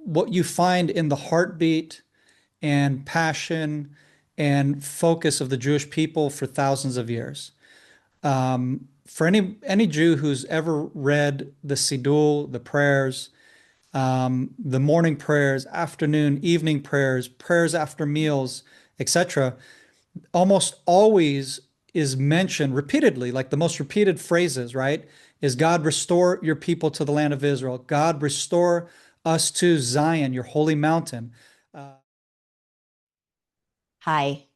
what you find in the heartbeat and passion and focus of the Jewish people for thousands of years. For any Jew who's ever read the Siddur, the prayers, the morning prayers, afternoon, evening prayers, prayers after meals, etc., almost always is mentioned repeatedly, like the most repeated phrases, right? Is God restore your people to the land of Israel. God restore us to Zion, your holy mountain. Uh, Hi,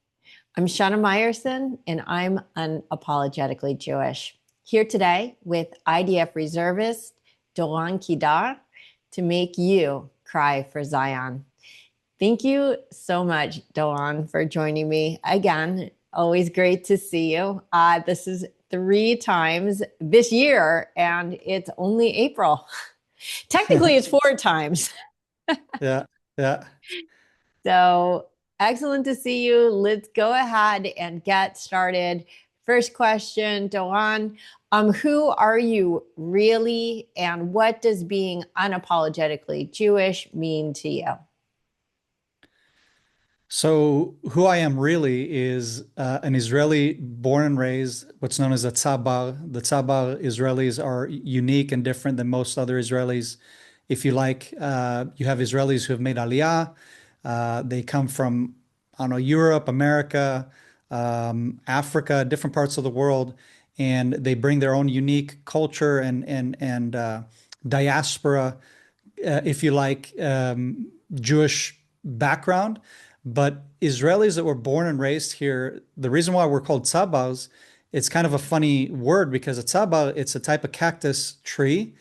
I'm Shana Meyerson, and I'm unapologetically Jewish. Here today with IDF Reservist Doron Keidar to make you cry for Zion. Thank you so much, Doron, for joining me again. Always great to see you. This is 3 times this year, and it's only April. Technically, it's 4 times. yeah, yeah. So excellent to see you. Let's go ahead and get started. First question, Doron, who are you really, and what does being unapologetically Jewish mean to you? So who I am really is an Israeli born and raised, what's known as a Tzabar. The Tzabar Israelis are unique and different than most other Israelis. If you like, you have Israelis who have made Aliyah. They come from, I don't know, Europe, America, Africa, different parts of the world, and they bring their own unique culture and diaspora, if you like, Jewish background. But Israelis that were born and raised here, the reason why we're called tzabals, it's kind of a funny word because a tzabal, it's a type of cactus tree,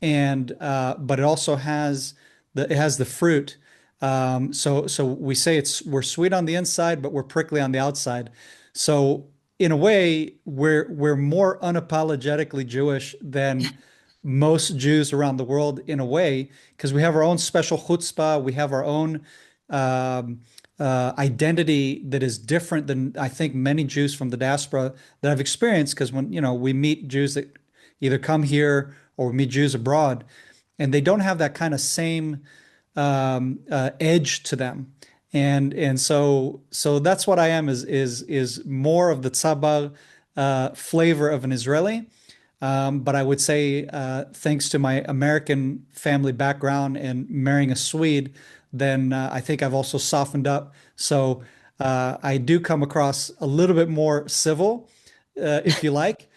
and but it also has the fruit. So we say we're sweet on the inside, but we're prickly on the outside. So in a way, we're more unapologetically Jewish than most Jews around the world in a way, because we have our own special chutzpah, we have our own identity that is different than I think many Jews from the diaspora that I've experienced. Because when we meet Jews that either come here or we meet Jews abroad, and they don't have that kind of same edge to them, and so that's what I am is more of the tzabar flavor of an Israeli. But I would say, thanks to my American family background and marrying a Swede, then I think I've also softened up. So I do come across a little bit more civil, if you like.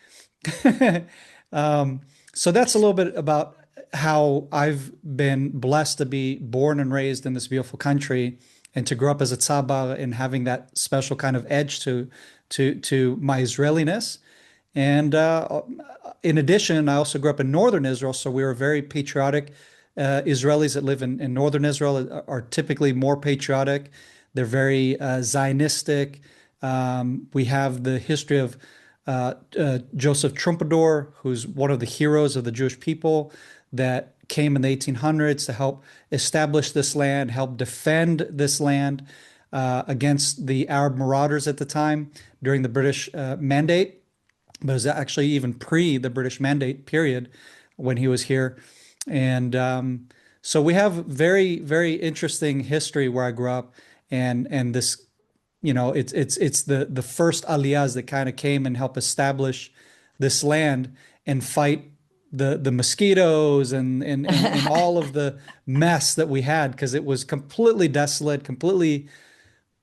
So that's a little bit about how I've been blessed to be born and raised in this beautiful country and to grow up as a tzabar and having that special kind of edge to my Israeliness. And in addition, I also grew up in northern Israel, so we were very patriotic. Israelis that live in northern Israel are typically more patriotic. They're very Zionistic. We have the history of Joseph Trumpeldor, who's one of the heroes of the Jewish people that came in the 1800s to help establish this land, help defend this land against the Arab marauders at the time during the British Mandate. But it was actually even pre the British Mandate period when he was here. And so we have very, very interesting history where I grew up, and this, it's the first aliyahs that kind of came and helped establish this land and fight the mosquitoes and all of the mess that we had because it was completely desolate, completely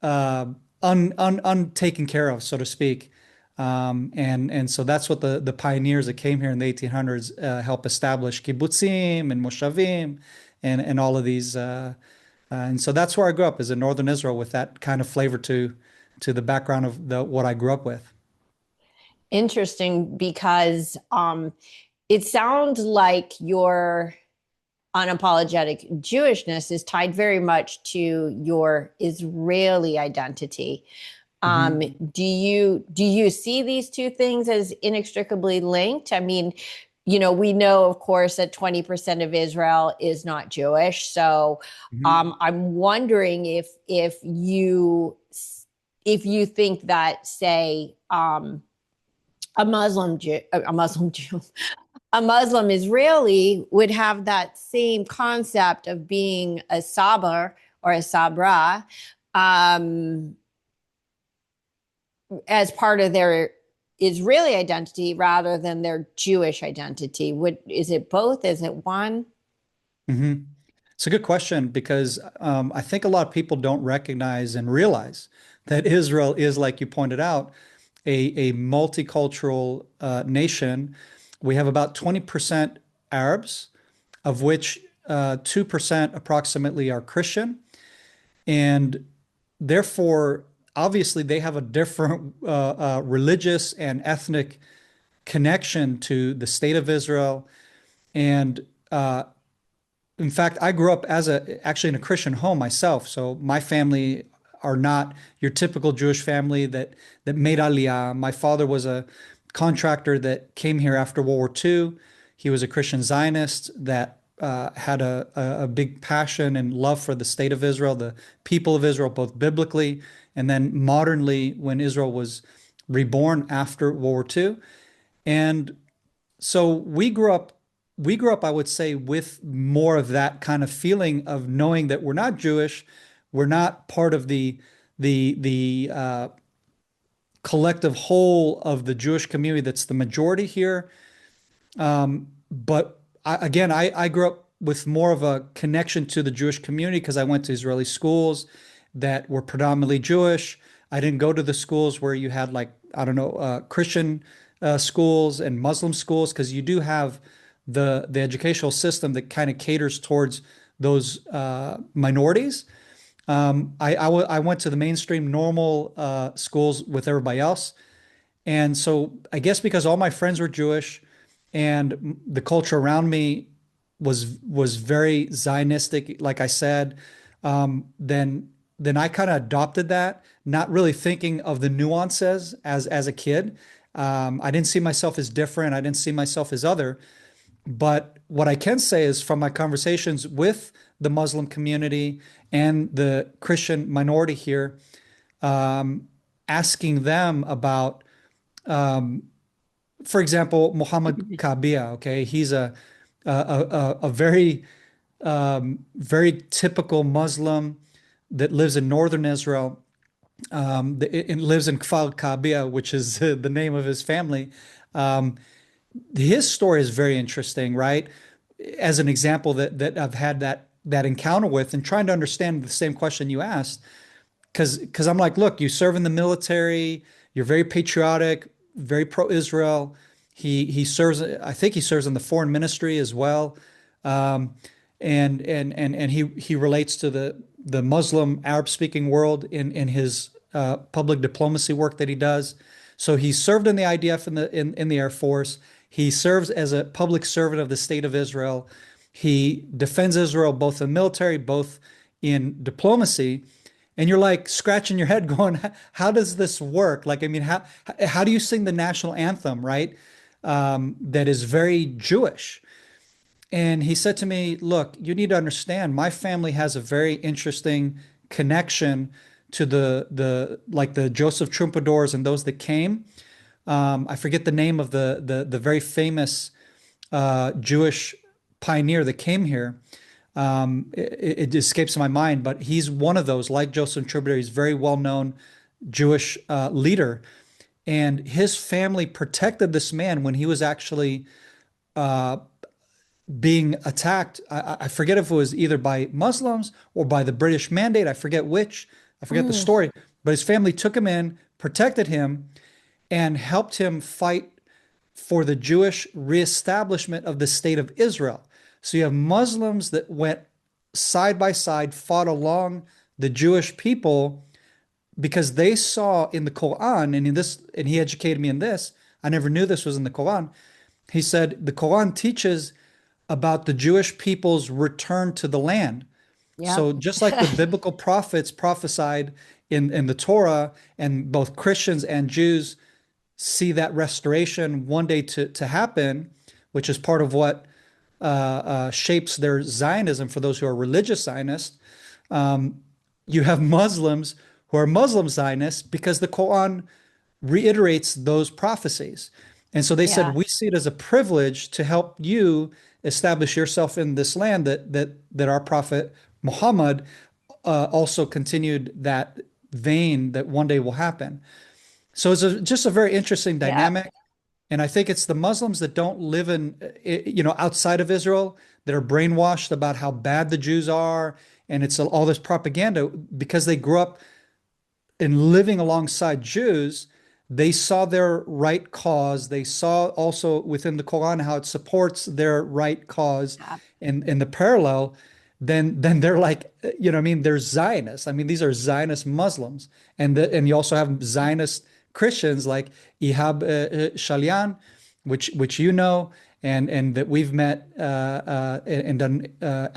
untaken care of, so to speak. And so that's what the pioneers that came here in the 1800s helped establish kibbutzim and moshavim and all of these. And so that's where I grew up, is in northern Israel, with that kind of flavor to the background of what I grew up with. Interesting, because it sounds like your unapologetic Jewishness is tied very much to your Israeli identity. Mhm. Do you see these two things as inextricably linked? I mean, we know, of course, that 20% of Israel is not Jewish. So Mhm. I'm wondering if you think that, say, a Muslim Jew, a Muslim Israeli would have that same concept of being a sabar or a sabra um, as part of their Israeli identity rather than their Jewish identity. Is it both? Is it one? Hmm. It's a good question because I think a lot of people don't recognize and realize that Israel is, like you pointed out, a multicultural nation. We have about 20% Arabs, of which 2% approximately are Christian. And therefore, obviously, they have a different religious and ethnic connection to the state of Israel. And in fact, I grew up actually in a Christian home myself. So my family are not your typical Jewish family that made Aliyah. My father was a contractor that came here after World War II. He was a Christian Zionist that had a big passion and love for the state of Israel, the people of Israel, both biblically and then modernly when Israel was reborn after World War II. And so we grew up, I would say, with more of that kind of feeling of knowing that we're not Jewish, we're not part of the collective whole of the Jewish community that's the majority here. But I grew up with more of a connection to the Jewish community because I went to Israeli schools that were predominantly Jewish. I didn't go to the schools where you had like, I don't know, Christian schools and Muslim schools because you do have the educational system that kind of caters towards those minorities. I went to the mainstream normal schools with everybody else. And so I guess because all my friends were Jewish and the culture around me was very Zionistic, like I said, then I kind of adopted that, not really thinking of the nuances as a kid. I didn't see myself as different. I didn't see myself as other. But what I can say is from my conversations with the Muslim community and the Christian minority here, asking them about, for example, Muhammad Kabia. Okay, he's a very very typical Muslim that lives in northern Israel. It lives in Kfar Kabia, which is the name of his family. Um, his story is very interesting, right? As an example that I've had that encounter with and trying to understand the same question you asked, because I'm like, look, you serve in the military, you're very patriotic, very pro-Israel. He serves, I think he serves in the foreign ministry as well, um, and he relates to the Muslim Arab speaking world in his public diplomacy work that he does. So he served in the IDF in the Air Force. He serves as a public servant of the state of Israel. He defends Israel both in the military, both in diplomacy. And you're like scratching your head going, how does this work? Like, I mean, how do you sing the national anthem, right? That is very Jewish. And he said to me, look, you need to understand, my family has a very interesting connection to the Joseph Troubadours and those that came. I forget the name of the very famous Jewish pioneer that came here. It escapes my mind, but he's one of those, like Joseph Troubadour. He's a very well-known Jewish leader, and his family protected this man when he was actually being attacked. I forget if it was either by Muslims or by the British Mandate. I forget which. I forget the story. But his family took him in, protected him, and helped him fight for the Jewish reestablishment of the state of Israel. So you have Muslims that went side by side, fought along the Jewish people because they saw in the Quran, and in this, and he educated me in this. I never knew this was in the Quran. He said the Quran teaches about the Jewish people's return to the land. Yep. So just like the biblical prophets prophesied in the Torah, and both Christians and Jews see that restoration one day to happen, which is part of what shapes their Zionism for those who are religious Zionists. You have Muslims who are Muslim Zionists because the Quran reiterates those prophecies. And so they said, Yeah. we see it as a privilege to help you establish yourself in this land that our prophet Muhammad also continued that vein that one day will happen. So it's just a very interesting Yeah. dynamic. And I think it's the Muslims that don't live outside of Israel that are brainwashed about how bad the Jews are. And it's all this propaganda because they grew up in living alongside Jews. They saw their right cause. They saw also within the Quran how it supports their right cause Yeah. in the parallel. Then they're like, I mean, they're Zionists. I mean, these are Zionist Muslims. And you also have Zionist Christians like Ihab Shalian, which and that we've met and done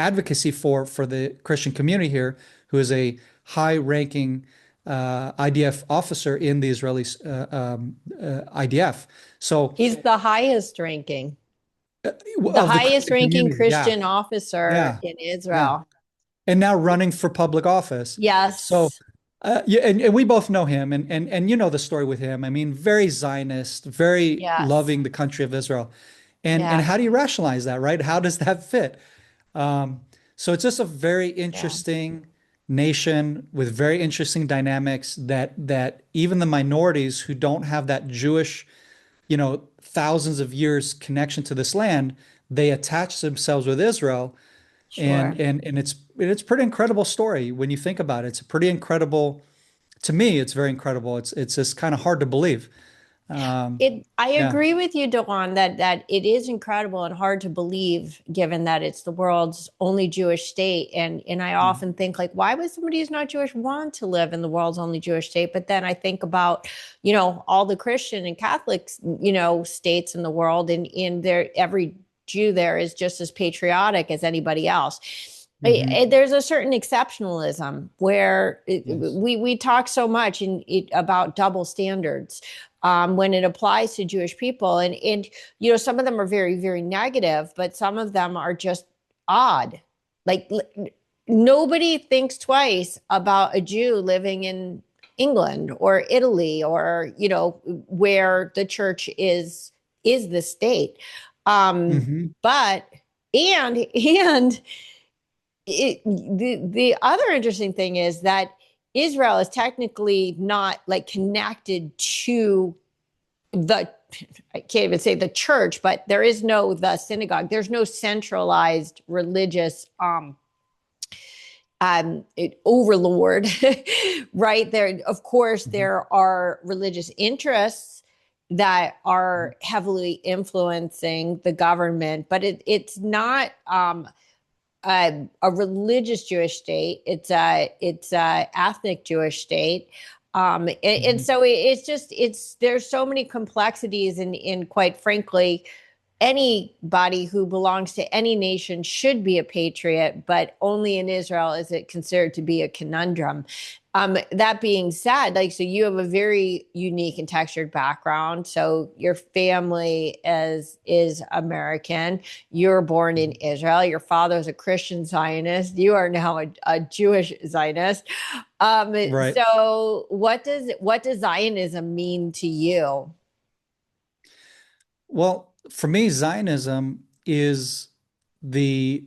advocacy for the Christian community here, who is a high-ranking IDF officer in the Israeli IDF. So He's the highest ranking, the of the highest Christian ranking community, yeah, Christian officer yeah, in yeah, Israel. and now running for public office. So, Yes. yeah, and we both know him, and you know the story with him. I mean, very Zionist, very Yes. loving the country of Israel. And Yes. how do you rationalize that, right? How does that fit? Um, so it's just a very Yeah. interesting nation with very interesting dynamics that even the minorities who don't have that Jewish, thousands of years connection to this land, they attach themselves with Israel. And Sure. and and it's a pretty incredible story when you think about it. It's a pretty incredible, to me, it's very incredible. It's just kind of hard to believe. Um, I yeah. agree with you, Doron, that it is incredible and hard to believe, given that it's the world's only Jewish state. And I often think, like, why would somebody who's not Jewish want to live in the world's only Jewish state? But then I think about, all the Christian and Catholic, states in the world, and in there, every Jew there is just as patriotic as anybody else. Hmm. There's a certain exceptionalism where Yes. we talk so much about double standards when it applies to Jewish people, and some of them are very, very negative, but some of them are just odd. Like, nobody thinks twice about a Jew living in England or Italy, or where the church is the state. Hmm. But and the other interesting thing is that Israel is technically not like connected to the, I can't even say the church, but there is no the synagogue. There's no centralized religious overlord, right? There, of course, Hmm. there are religious interests that are heavily influencing the government, but it's not a religious Jewish state. It's a ethnic Jewish state. And Hmm. so there's so many complexities, and quite frankly, anybody who belongs to any nation should be a patriot, but only in Israel is it considered to be a conundrum. That being said, like, so you have a very unique and textured background. So your family is American. You're born in Israel. Your father is a Christian Zionist. You are now a Jewish Zionist. Right. So what does Zionism mean to you? Well, for me, Zionism is the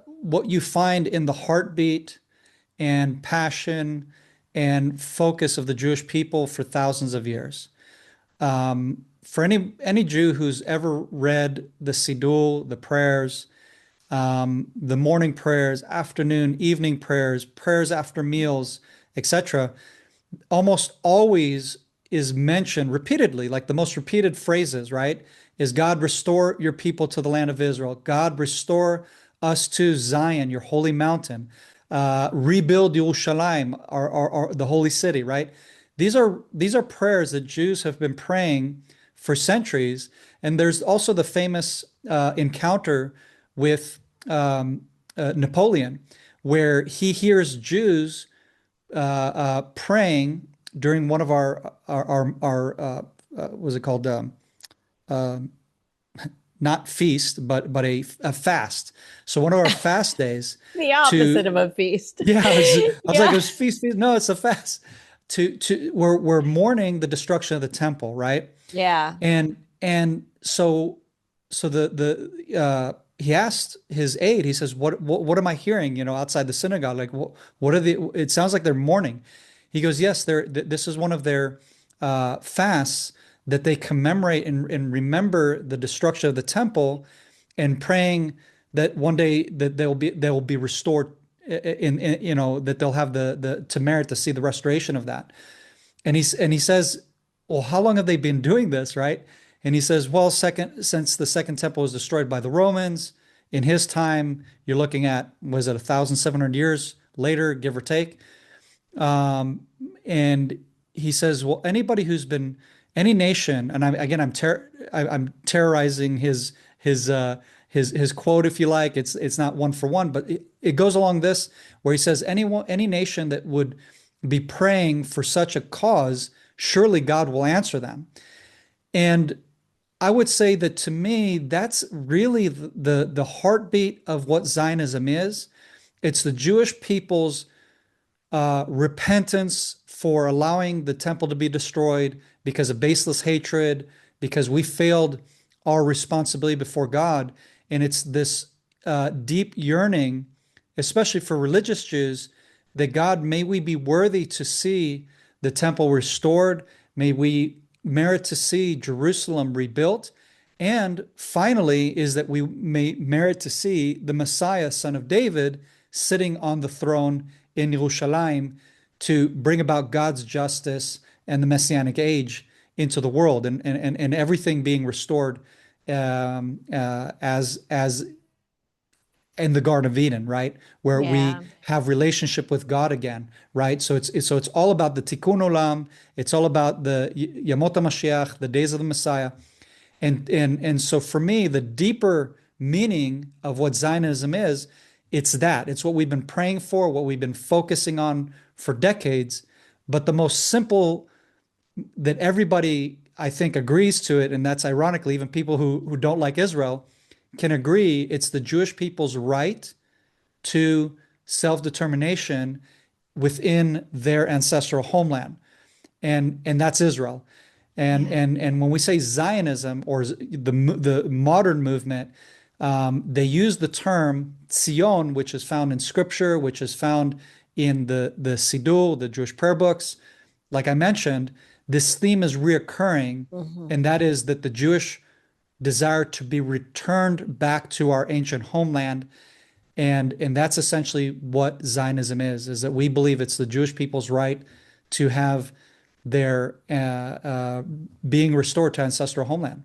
what you find in the heartbeat and passion and focus of the Jewish people for thousands of years. For any Jew who's ever read the Siddur, the prayers, the morning prayers, afternoon, evening prayers, prayers after meals, etc., almost always is mentioned repeatedly, like the most repeated phrases, right? Is God restore your people to the land of Israel. God restore us to Zion, your holy mountain. Rebuild Yerushalayim, the holy city, right? These are prayers that Jews have been praying for centuries. And there's also the famous encounter with Napoleon, where he hears Jews praying during one of our what was it called? Not feast, but a fast. So one of our fast days The to opposite of a feast. yeah, I was like, it Yeah. was feast, feast. No, it's a fast we're mourning the destruction of the temple, right? Yeah. And so he asked his aide, he says, what am I hearing, outside the synagogue? Like, what are it sounds like they're mourning. He goes, yes, this is one of their fasts that they commemorate and remember the destruction of the temple, and praying that one day that they'll be restored, that they'll have the to merit to see the restoration of that. And he says, well, how long have they been doing this, right? And he says, well, since the second temple was destroyed by the Romans, in his time, you're looking at, was it 1,700 years later, give or take? And he says, well, any nation, and I'm terrorizing his quote, if you like. It's not one for one, but it goes along this, where he says, any nation that would be praying for such a cause, surely God will answer them. And I would say that, to me, that's really the heartbeat of what Zionism is. It's the Jewish people's repentance for allowing the temple to be destroyed because of baseless hatred, because we failed our responsibility before God. And it's this deep yearning, especially for religious Jews, that God, may we be worthy to see the temple restored. May we merit to see Jerusalem rebuilt. And finally, is that we may merit to see the Messiah, son of David, sitting on the throne in Yerushalayim to bring about God's justice and the Messianic age into the world, and everything being restored as in the Garden of Eden, right? Where we Yeah. have relationship with God again, right? So it's all about the Tikkun Olam. It's all about the Yamot HaMashiach, the days of the Messiah. And so for me, the deeper meaning of what Zionism is, it's that. It's what we've been praying for, what we've been focusing on for decades. But the most simple, that everybody, I think, agrees to it, and that's ironically, even people who don't like Israel can agree, it's the Jewish people's right to self-determination within their ancestral homeland. And that's Israel. And Yeah. and when we say Zionism, or the modern movement, they use the term Zion, which is found in Scripture, which is found in the Siddur, the Jewish prayer books. Like I mentioned, this theme is reoccurring, Mhm. and that is that the Jewish desire to be returned back to our ancient homeland. And that's essentially what Zionism is that we believe it's the Jewish people's right to have their being restored to ancestral homeland.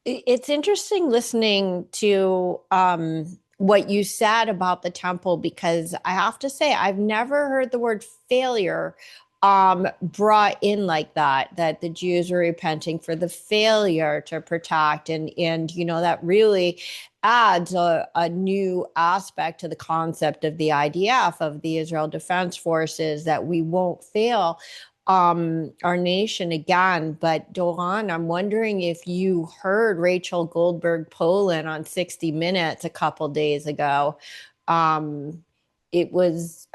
It's interesting listening to what you said about the temple, because I have to say, I've never heard the word failure brought in like that the Jews were repenting for the failure to protect. And that really adds a new aspect to the concept of the IDF, of the Israel Defense Forces, that we won't fail our nation again. But Doron, I'm wondering if you heard Rachel Goldberg Polin on 60 Minutes a couple days ago. It was,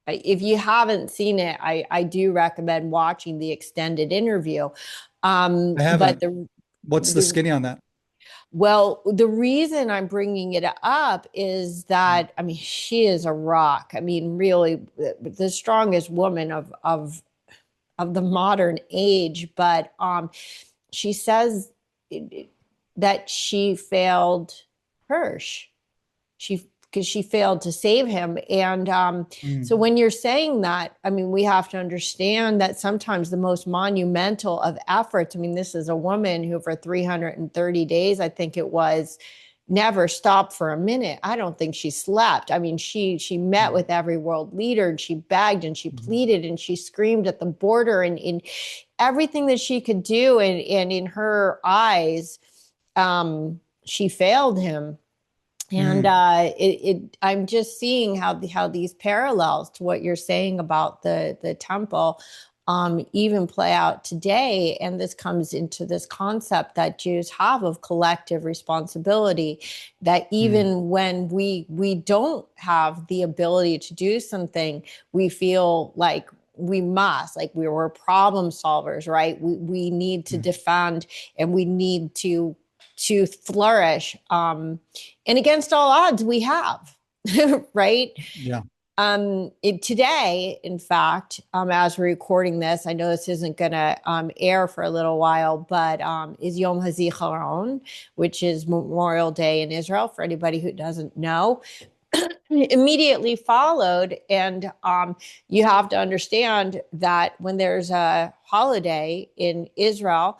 if you haven't seen it, I do recommend watching the extended interview. I But haven't. What's the the skinny on that? well, the reason I'm bringing it up is that, I mean, she is a rock. I mean, really, the strongest woman of the modern age. But she says that she failed Hirsch. Because she failed to save him. And so Mm. when you're saying that, I mean, we have to understand that sometimes the most monumental of efforts, I mean, this is a woman who for 330 days, I think it was, never stopped for a minute. I don't think she slept. I mean, she met with every world leader, and she begged and she Mm. pleaded and she screamed at the border, and in everything that she could do. And in her eyes, she failed him. And Mm. I'm just seeing how these parallels to what you're saying about the temple even play out today. And this comes into this concept that Jews have of collective responsibility, that Mm. even when we don't have the ability to do something, we feel like we must, like we were problem solvers, right? We need to Mm. defend, and we need to flourish. And against all odds, we have, right? Yeah. Today, in fact, as we're recording this, I know this isn't going to air for a little while, but is Yom HaZikaron, which is Memorial Day in Israel, for anybody who doesn't know, immediately followed. And you have to understand that when there's a holiday in Israel,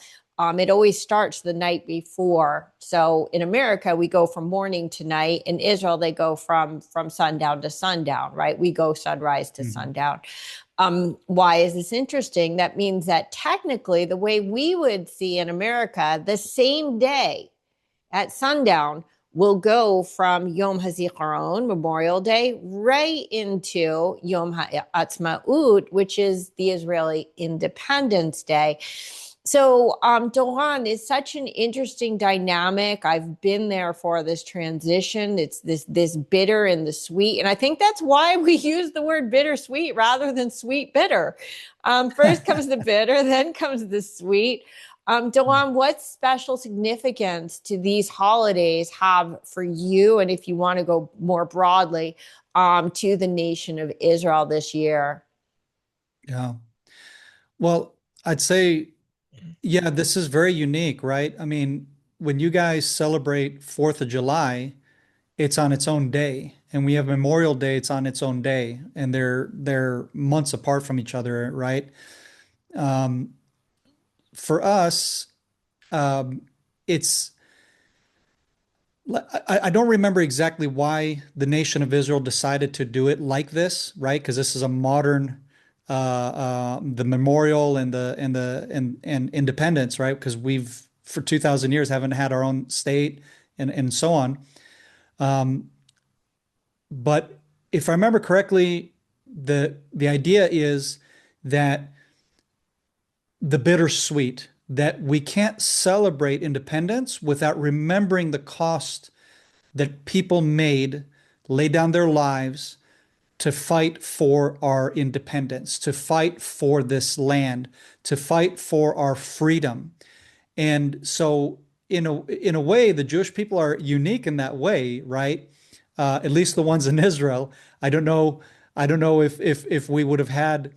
it always starts the night before. So in America, we go from morning to night. In Israel, they go from sundown to sundown, right? We go sunrise to Mhm. sundown. Why is this interesting? That means that technically, the way we would see in America, the same day at sundown will go from Yom HaZikaron, Memorial Day, right into Yom HaAtzmaut, which is the Israeli Independence Day. So Doron is such an interesting dynamic. I've been there for this transition. It's this bitter and the sweet. And I think that's why we use the word bittersweet rather than sweet bitter. First comes the bitter, then comes the sweet. Doron, what special significance do these holidays have for you? And if you want to go more broadly, to the nation of Israel this year? Yeah. Well, I'd say, yeah, this is very unique, right? I mean, when you guys celebrate 4th of July, it's on its own day. And we have Memorial Day, it's on its own day. And they're months apart from each other, right? Um, for us, um, it's I don't remember exactly why the nation of Israel decided to do it like this, right? Because this is a modern the memorial and and independence, right? Because we've for 2,000 years haven't had our own state and so on. Um, but if I remember correctly, the idea is that the bittersweet, that we can't celebrate independence without remembering the cost that people made, lay down their lives to fight for our independence, to fight for this land, to fight for our freedom. And so, in a way, the Jewish people are unique in that way, right? At least the ones in Israel. I don't know. I don't know if we would have had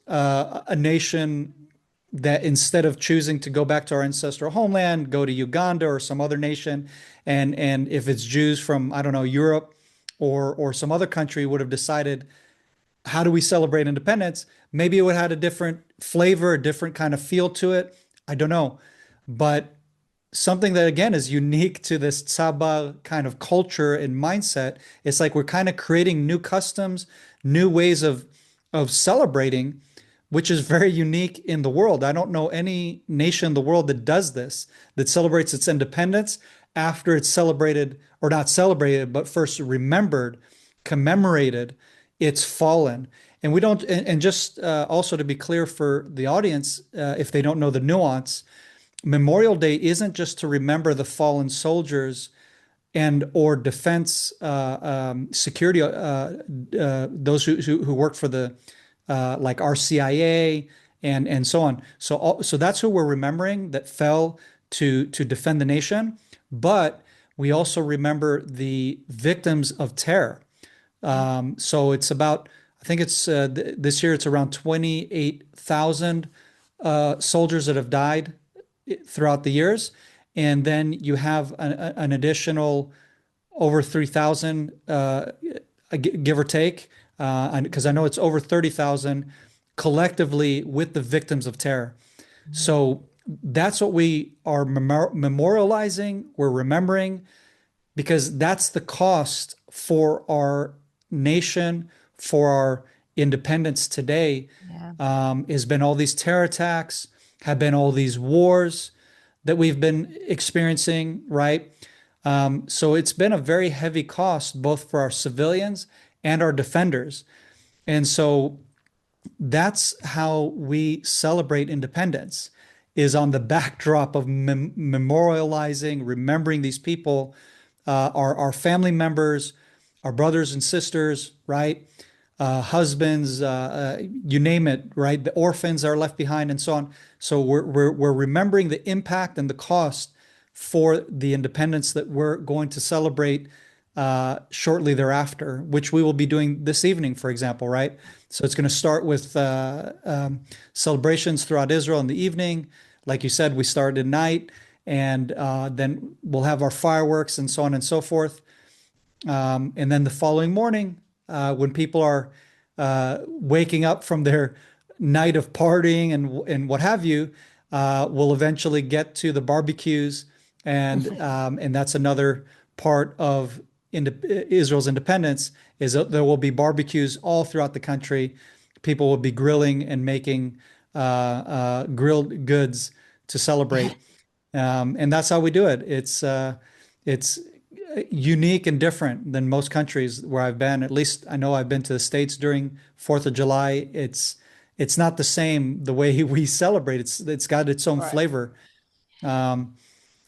a nation that instead of choosing to go back to our ancestral homeland, go to Uganda or some other nation, and if it's Jews from, I don't know, Europe or some other country would have decided, how do we celebrate independence? Maybe it would have had a different flavor, a different kind of feel to it. I don't know. But something that again is unique to this Tzabar kind of culture and mindset, it's like we're kind of creating new customs, new ways of celebrating, which is very unique in the world. I don't know any nation in the world that does this, that celebrates its independence after it's celebrated, or not celebrated, but first remembered, commemorated its fallen. And we don't, and just also to be clear for the audience, if they don't know the nuance, Memorial Day isn't just to remember the fallen soldiers and or defense security, those who work for the like our CIA and so on. So that's who we're remembering that fell to defend the nation. But we also remember the victims of terror. So it's about, I think it's this year it's around 28,000 soldiers that have died throughout the years, and then you have an additional over 3,000, give or take, because I know it's over 30,000 collectively with the victims of terror. So that's what we are memorializing, we're remembering, because that's the cost for our nation, for our independence today, Yeah. has been all these terror attacks, have been all these wars that we've been experiencing, right? So it's been a very heavy cost, both for our civilians and our defenders. And so that's how we celebrate independence, is on the backdrop of memorializing, remembering these people, our family members, our brothers and sisters, right? Husbands, you name it, right? The orphans are left behind and so on. So we're remembering the impact and the cost for the independence that we're going to celebrate shortly thereafter, which we will be doing this evening, for example, right? So it's going to start with celebrations throughout Israel in the evening. Like you said, we start at night, and then we'll have our fireworks and so on and so forth. And then the following morning, when people are waking up from their night of partying and what have you, we'll eventually get to the barbecues, and that's another part of Israel's independence, is that there will be barbecues all throughout the country. People will be grilling and making grilled goods to celebrate, and that's how we do it. It's unique and different than most countries where I've been. At least I know I've been to the States during Fourth of July. It's not the same the way we celebrate. It's got its own Right. flavor. Um,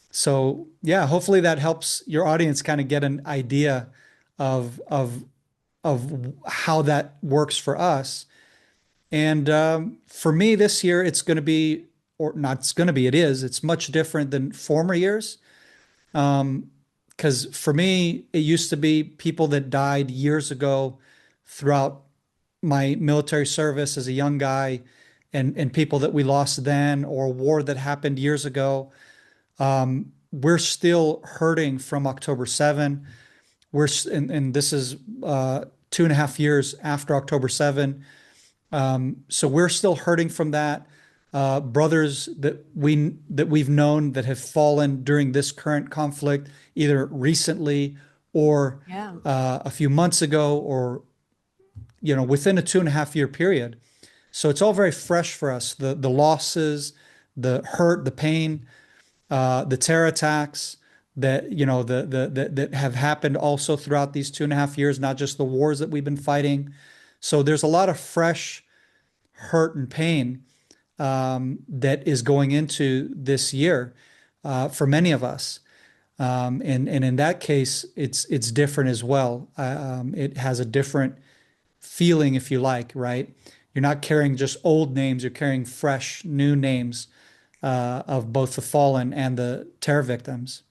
so yeah, hopefully that helps your audience kind of get an idea of how that works for us. And for me this year, it's going to be, or not, it's going to be, it is, it's much different than former years. Because for me, it used to be people that died years ago throughout my military service as a young guy, and people that we lost then, or war that happened years ago. We're still hurting from October 7. And this is 2.5 years after October 7. So we're still hurting from that. Brothers that we've known that have fallen during this current conflict, either recently or Yeah. a few months ago, or within a 2.5 year period. So it's all very fresh for us. The losses, the hurt, the pain, the terror attacks that that have happened also throughout these 2.5 years, not just the wars that we've been fighting. So there's a lot of fresh hurt and pain that is going into this year for many of us. And in that case, it's different as well. It has a different feeling, if you like, right? You're not carrying just old names, you're carrying fresh, new names of both the fallen and the terror victims.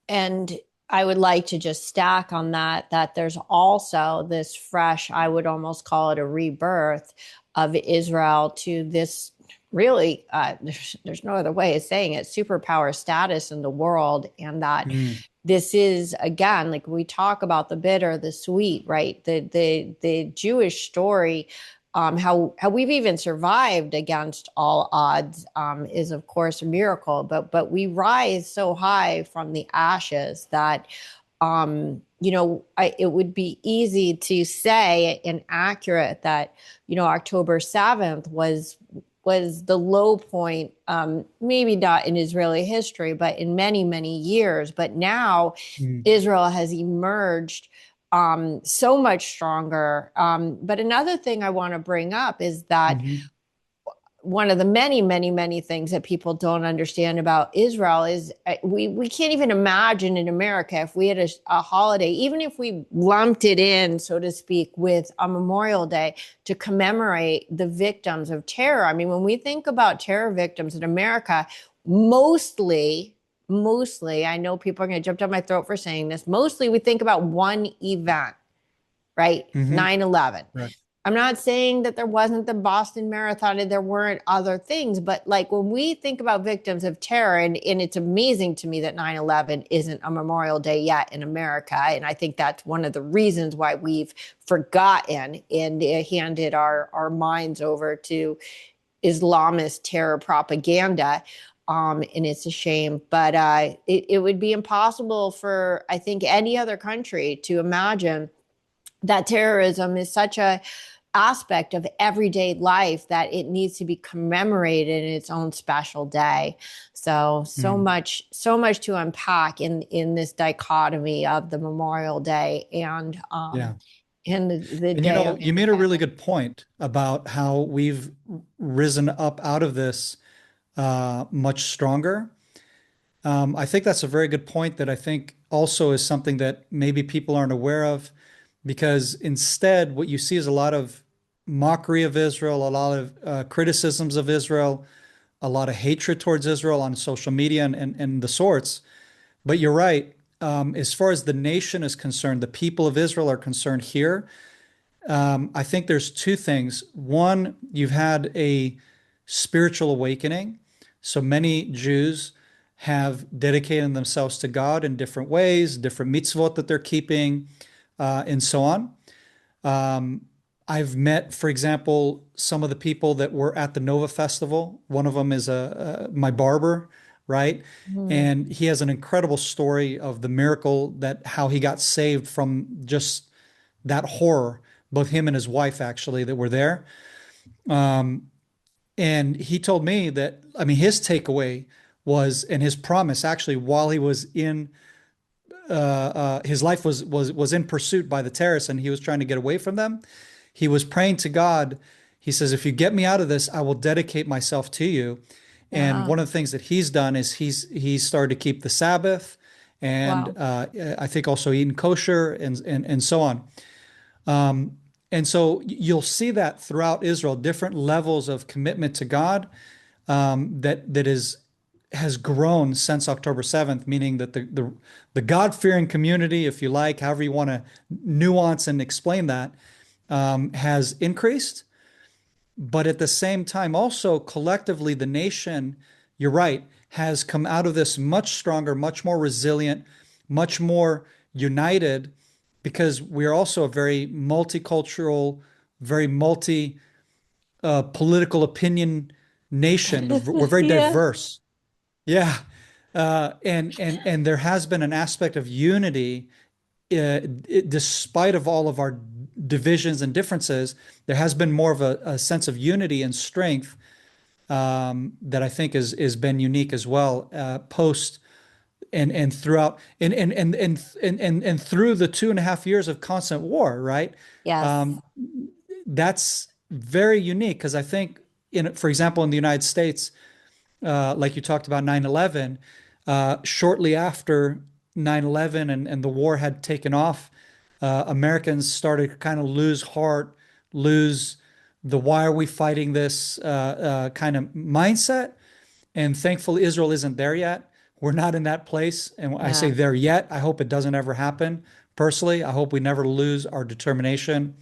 And I would like to just stack on that there's also this fresh, I would almost call it a rebirth of Israel to this really, there's no other way of saying it, superpower status in the world. And that Mm, this is, again, like we talk about the bitter, the sweet, right? The Jewish story, how we've even survived against all odds, is of course a miracle. But we rise so high from the ashes that it would be easy to say and accurate that October 7th was the low point, maybe not in Israeli history, but in many, many years. But now mm, Israel has emerged so much stronger. But another thing I want to bring up is that mhm, one of the many, many, many things that people don't understand about Israel is we can't even imagine in America if we had a holiday, even if we lumped it in, so to speak, with a Memorial Day to commemorate the victims of terror. I mean, when we think about terror victims in America, mostly, I know people are going to jump down my throat for saying this, mostly we think about one event, right? mhm. 9/11. Right. I'm not saying that there wasn't the Boston Marathon and there weren't other things, but like when we think about victims of terror, and it's amazing to me that 9/11 isn't a Memorial Day yet in America. And I think that's one of the reasons why we've forgotten and handed our minds over to Islamist terror propaganda. And it's a shame, but it would be impossible for, I think, any other country to imagine that terrorism is such a aspect of everyday life that it needs to be commemorated in its own special day. So Mm, much to unpack in this dichotomy of the Memorial Day and yeah. And the And day of you made a really independence. good point about how we've risen up out of this much stronger. I think that's a very good point that I think also is something that maybe people aren't aware of, because instead, what you see is a lot of mockery of Israel, a lot of criticisms of Israel, a lot of hatred towards Israel on social media and the sorts. But you're right. As far as the nation is concerned, the people of Israel are concerned here. I think there's two things. One, you've had a spiritual awakening. So many Jews have dedicated themselves to God in different ways, different mitzvot that they're keeping, and so on. Um, I've met, for example, some of the people that were at the Nova Festival. One of them is my barber, right? Mhm. And he has an incredible story of the miracle that how he got saved from just that horror, both him and his wife actually that were there. Um, and he told me that, I mean, his takeaway was, and his promise actually, while he was in, his life was in pursuit by the terrorists, and he was trying to get away from them. He was praying to God. He says, "If you get me out of this, I will dedicate myself to you." And Yeah. one of the things that he's done is he's started to keep the Sabbath, and Wow. I think also eating kosher and so on. Um, and so you'll see that throughout Israel, different levels of commitment to God that is has grown since October 7th, meaning that the God-fearing community, if you like, however you want to nuance and explain that, has increased. But at the same time, also collectively, the nation, you're right, has come out of this much stronger, much more resilient, much more united, because we are also a very multicultural, very multi political opinion nation. We're very Yeah. diverse. Yeah. And there has been an aspect of unity, despite of all of our divisions and differences. There has been more of a sense of unity and strength that I think is been unique as well, post and throughout and through the 2.5 years of constant war, right? Yes. Um, that's very unique because I think for example, in the United States, like you talked about 9/11, shortly after 9/11 and the war had taken off, Americans started to kind of lose heart, lose the why are we fighting this kind of mindset. And thankfully, Israel isn't there yet. We're not in that place. And when I say Yeah. there yet, I hope it doesn't ever happen. Personally, I hope we never lose our determination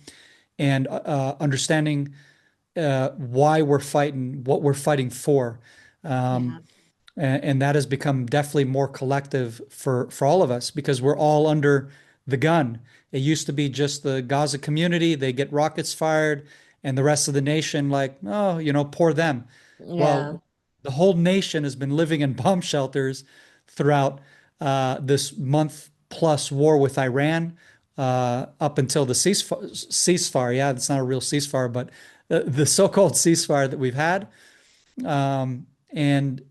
and understanding why we're fighting, what we're fighting for. Yeah. And that has become definitely more collective for all of us because we're all under the gun. It used to be just the Gaza community, they get rockets fired, and the rest of the nation, like, oh, poor them. Yeah. Well, the whole nation has been living in bomb shelters throughout this month plus war with Iran up until the ceasefire. Yeah, it's not a real ceasefire, but the so-called ceasefire that we've had. And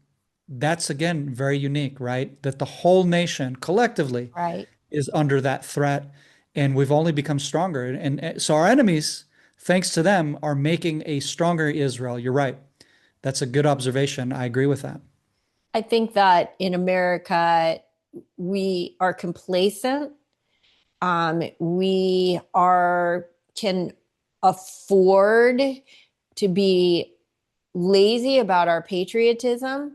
that's again very unique, right? That the whole nation collectively Right. is under that threat, and we've only become stronger. And so our enemies, thanks to them, are making a stronger Israel. You're right. That's a good observation. I agree with that. I think that in America, we are complacent. We are can afford to be lazy about our patriotism.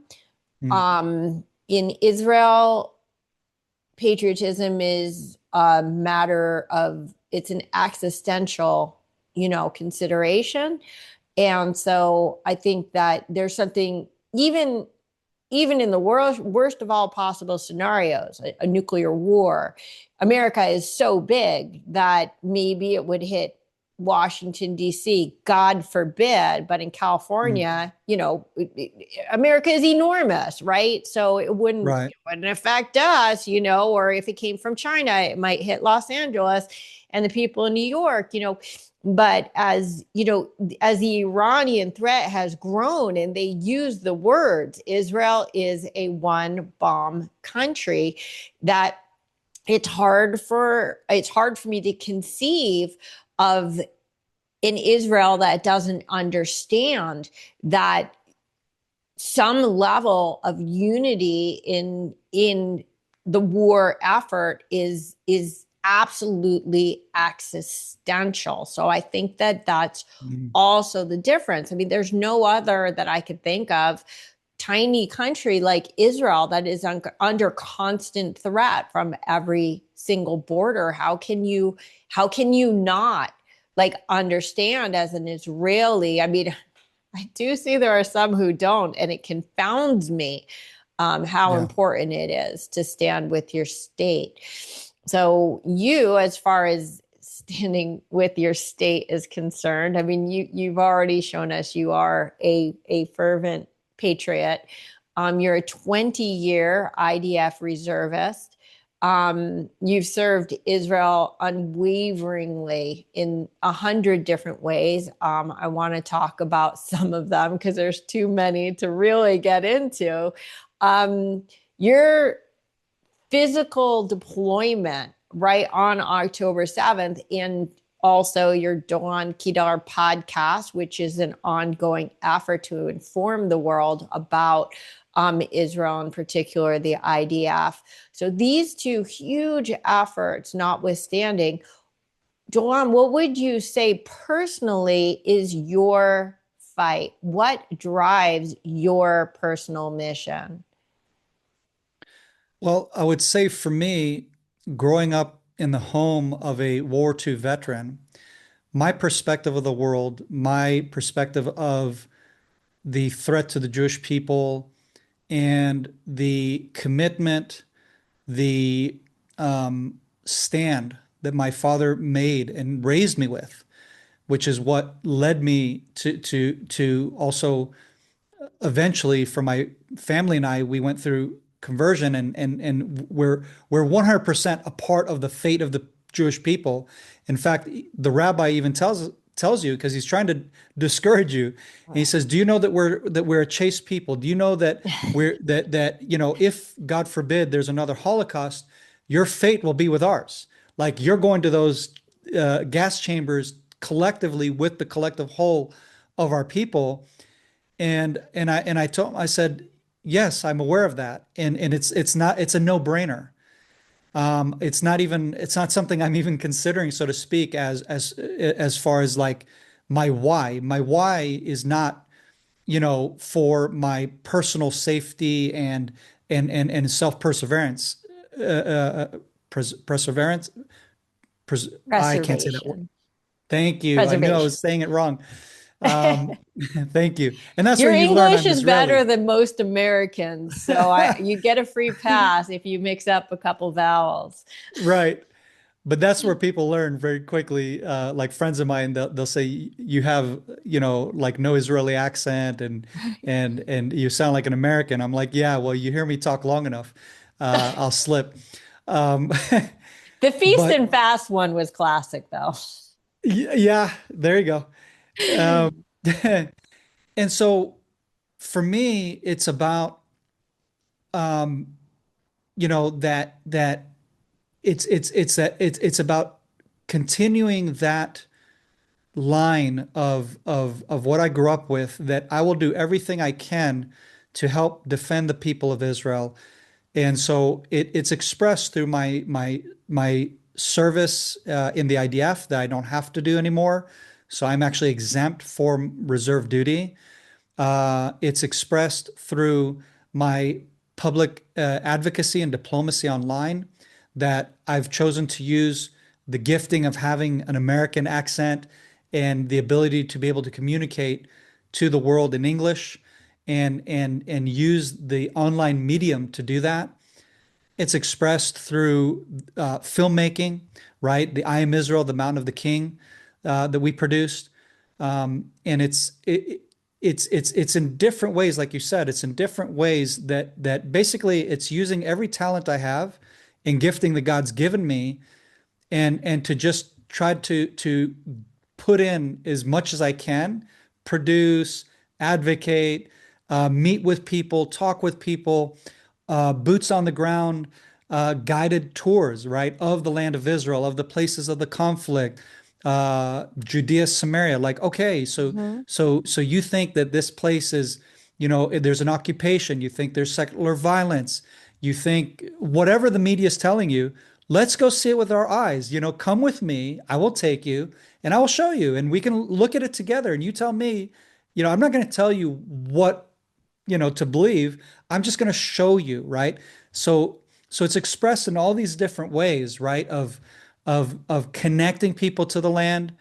Mm, In Israel, patriotism is a matter of it's an existential, consideration. And so I think that there's something even in the worst of all possible scenarios, a nuclear war, America is so big that maybe it would hit Washington, D.C., God forbid. But in mm. California, America is enormous, right? So Right. it wouldn't affect us, or if it came from China, it might hit Los Angeles and the people in New York. But as the Iranian threat has grown and they use the words, Israel is a one bomb country, that it's hard for me to conceive of an Israel that doesn't understand that some level of unity in the war effort is absolutely existential. So I think that that's Mhm. also the difference. I mean, there's no other that I could think of tiny country like Israel that is under constant threat from every single border. How can you not like understand as an Israeli? I mean, I do see there are some who don't, and it confounds me how Yeah. important it is to stand with your state. So, you, as far as standing with your state is concerned, I mean, you've already shown us you are a fervent patriot. You're a 20-year IDF reservist. You've served Israel unwaveringly in 100 different ways. I want to talk about some of them because there's too many to really get into. Your physical deployment right on October 7th, and also your Doron Keidar podcast, which is an ongoing effort to inform the world about Israel, in particular the IDF. So these two huge efforts notwithstanding, Doron, what would you say personally is your fight? What drives your personal mission? Well, I would say for me, growing up in the home of a War II veteran, my perspective of the world, my perspective of the threat to the Jewish people, and the commitment, the stand that my father made and raised me with, which is what led me to also eventually for my family and I, we went through conversion and we're 100% a part of the fate of the Jewish people. In fact, the rabbi even tells you because he's trying to discourage you. And he says, "Do you know that we're a chaste people? Do you know that if God forbid there's another Holocaust, your fate will be with ours. Like you're going to those gas chambers collectively with the collective whole of our people." And I told him, I said, yes, I'm aware of that. And it's a no-brainer. It's not something I'm even considering, so to speak, as far as like my why. My why is not, for my personal safety and self-perseverance. Perseverance. I can't say that word. Preservation. Thank you. I knew I Preservation. was saying it wrong. Um, Thank you. And that's Your what you learn. English I'm is better Israeli. than most Americans, so you get a free pass if you mix up a couple vowels. Right. But that's where people learn very quickly. Like friends of mine, they'll say you have, like no Israeli accent and you sound like an American. I'm like, yeah, well, you hear me talk long enough, I'll slip. Um, The feast but and fast one was classic, though. yeah, there you go. Um, and so for me, it's about, um, that it's about continuing that line of what I grew up with, that I will do everything I can to help defend the people of Israel. And so it's expressed through my service in the IDF that I don't have to do anymore. So I'm actually exempt from reserve duty. It's expressed through my public advocacy and diplomacy online, that I've chosen to use the gifting of having an American accent and the ability to be able to communicate to the world in English and use the online medium to do that. It's expressed through filmmaking, right? The I Am Israel, the Mountain of the King that we produced, and it's in different ways, like you said. It's in different ways that basically it's using every talent I have and gifting that God's given me, and to just try to put in as much as I can, produce, advocate, meet with people, talk with people, boots on the ground, guided tours, right, of the land of Israel, of the places of the conflict, Judea, Samaria. Like, okay, Mhm. so you think that this place is, there's an occupation. You think there's secular violence. You think whatever the media is telling you. Let's go see it with our eyes. Come with me. I will take you, and I will show you, and we can look at it together. And you tell me. I'm not going to tell you what to believe. I'm just going to show you, right? So it's expressed in all these different ways, right? Of connecting people to the land,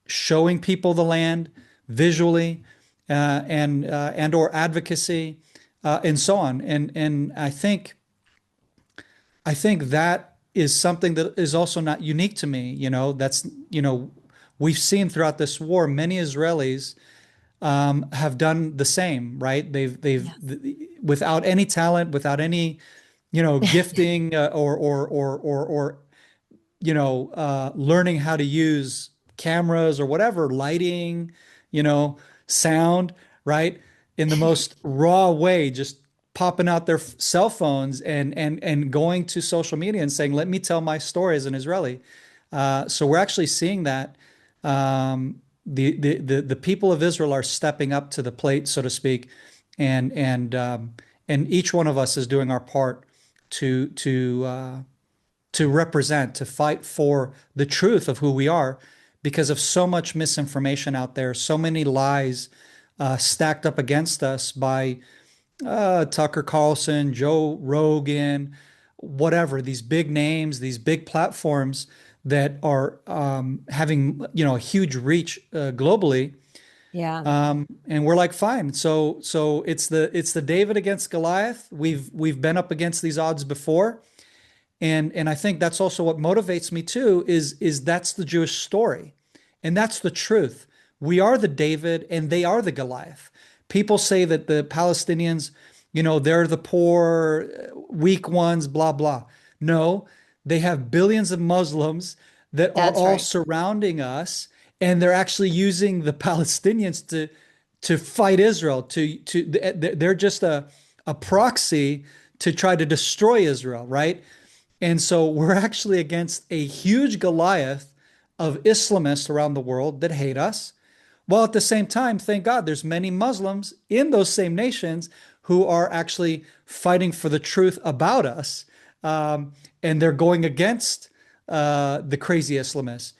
showing people the land visually, and or advocacy, and so on. And I think that is something that is also not unique to me. That's we've seen throughout this war many Israelis have done the same, right? Yes. Without any talent, without any, gifting, or learning how to use cameras or whatever, lighting, you know, sound, right? In the most raw way, just popping out their cell phones and going to social media and saying, "Let me tell my story as an Israeli." So we're actually seeing that. The people of Israel are stepping up to the plate, so to speak, and each one of us is doing our part to to represent, to fight for the truth of who we are, because of so much misinformation out there, so many lies stacked up against us by Tucker Carlson, Joe Rogan, whatever, these big names, these big platforms that are having a huge reach globally. Yeah. And we're like, fine. So it's the David against Goliath. We've been up against these odds before. And I think that's also what motivates me too, is that's the Jewish story. And that's the truth. We are the David and they are the Goliath. People say that the Palestinians, they're the poor, weak ones, blah, blah. No, they have billions of Muslims that are That's all right. surrounding us, and they're actually using the Palestinians to fight Israel. They're just a proxy to try to destroy Israel, right? And so we're actually against a huge Goliath of Islamists around the world that hate us. While at the same time, thank God, there's many Muslims in those same nations who are actually fighting for the truth about us. And they're going against the crazy Islamists.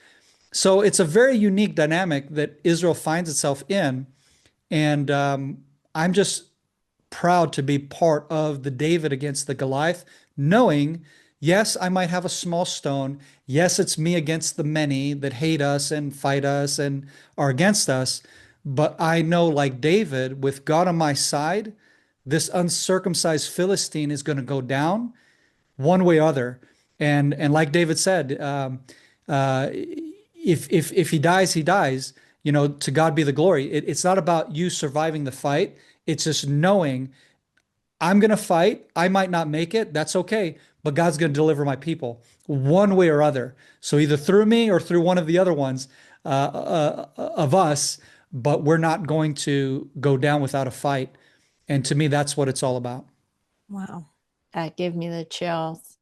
So it's a very unique dynamic that Israel finds itself in. And I'm just proud to be part of the David against the Goliath, knowing, yes, I might have a small stone. Yes, it's me against the many that hate us and fight us and are against us. But I know, like David, with God on my side, this uncircumcised Philistine is going to go down one way or other. And like David said, if he dies, he dies. To God be the glory. It's not about you surviving the fight. It's just knowing I'm going to fight. I might not make it. That's okay. But God's going to deliver my people one way or other. So either through me or through one of the other ones of us, but we're not going to go down without a fight. And to me, that's what it's all about. Wow. That gave me the chills.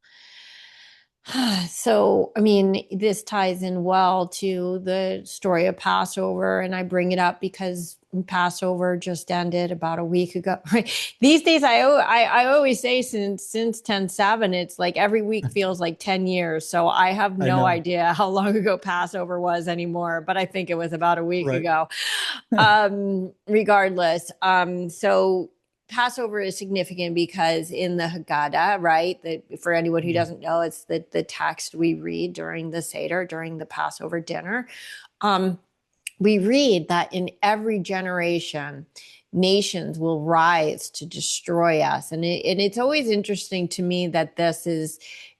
So, I mean, this ties in well to the story of Passover, and I bring it up because Passover just ended about a week ago. Right? These days, I always say since 10/7, it's like every week feels like 10 years. So I have I no know. idea how long ago Passover was anymore, but I think it was about a week Right. ago. Regardless, so Passover is significant because in the Haggadah, right? That for anyone who doesn't know, it's the text we read during the Seder, during the Passover dinner. We read that in every generation, nations will rise to destroy us, and it's always interesting to me that this is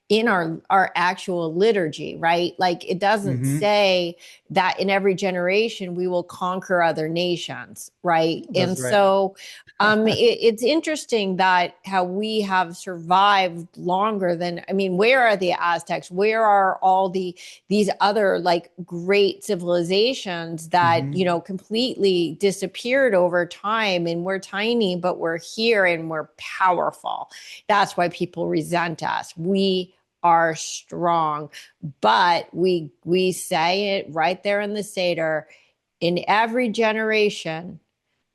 in our actual liturgy, right? Like it doesn't Hmm. say that in every generation we will conquer other nations, right? And That's right. so it's interesting that how we have survived longer than, I mean, where are the Aztecs? Where are all these other like great civilizations that, Hmm. completely disappeared over time, and we're tiny, but we're here and we're powerful. That's why people resent us. We are strong, but we say it right there in the Seder. In every generation,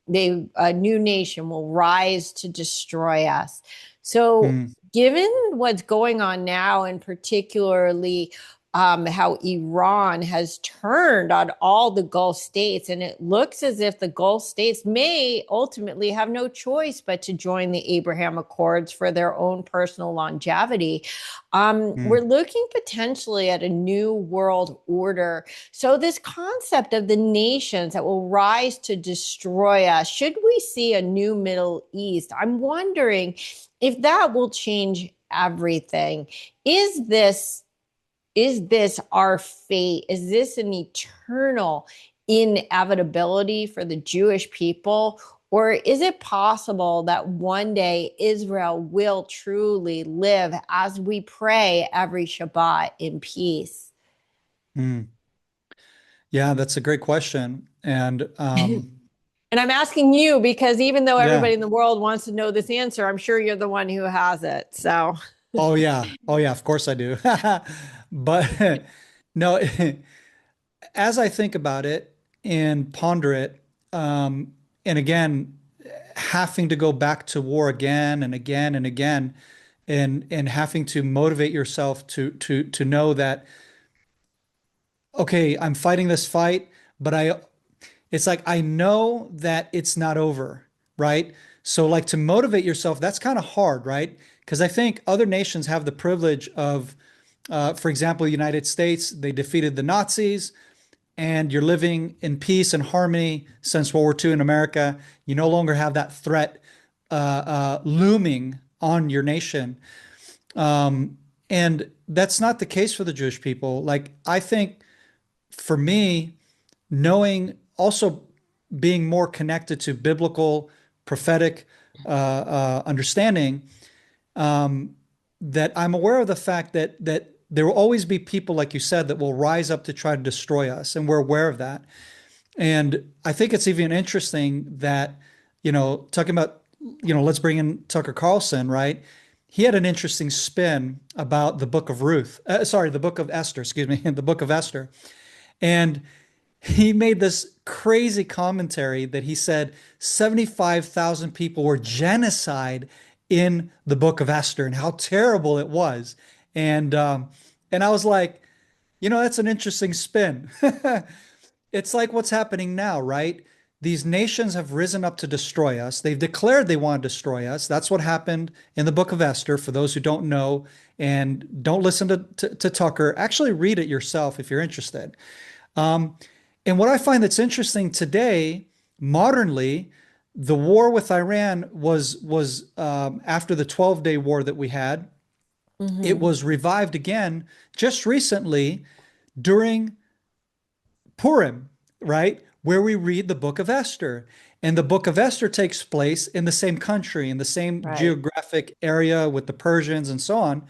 a new nation will rise to destroy us. So, Mm. given what's going on now, and particularly how Iran has turned on all the Gulf states, and it looks as if the Gulf states may ultimately have no choice but to join the Abraham Accords for their own personal longevity. We're Mm. looking potentially at a new world order. So, this concept of the nations that will rise to destroy us, should we see a new Middle East? I'm wondering if that will change everything. Is this is this our fate? Is this an eternal inevitability for the Jewish people? Or is it possible that one day Israel will truly live as we pray every Shabbat in peace? Mm. Yeah, that's a great question. And And I'm asking you because even though yeah. everybody in the world wants to know this answer, I'm sure you're the one who has it. So, Oh yeah. Oh yeah, of course I do. But no, as I think about it and ponder it, and again, having to go back to war again and again and again, and having to motivate yourself to know that, okay, I'm fighting this fight, but it's like I know that it's not over, right? So like to motivate yourself, that's kind of hard, right? Because I think other nations have the privilege of, for example, the United States, they defeated the Nazis, and you're living in peace and harmony since World War II in America. You no longer have that threat looming on your nation. And that's not the case for the Jewish people. Like, I think for me, knowing also being more connected to biblical, prophetic understanding, that I'm aware of the fact that there will always be people, like you said, that will rise up to try to destroy us, and we're aware of that. And I think it's even interesting that, talking about, let's bring in Tucker Carlson, right? He had an interesting spin about the book of Ruth, sorry, the book of Esther, excuse me, the book of Esther. And he made this crazy commentary that he said 75,000 people were genocide in the book of Esther and how terrible it was. And I was like, that's an interesting spin. It's like what's happening now, right? These nations have risen up to destroy us. They've declared they want to destroy us. That's what happened in the book of Esther. For those who don't know and don't listen to Tucker, actually read it yourself if you're interested. Um, and what I find that's interesting today, modernly, the war with Iran was after the 12-day war that we had. It mhm. was revived again just recently during Purim, right? Where we read the book of Esther. And the book of Esther takes place in the same country, in the same Right. geographic area with the Persians and so on.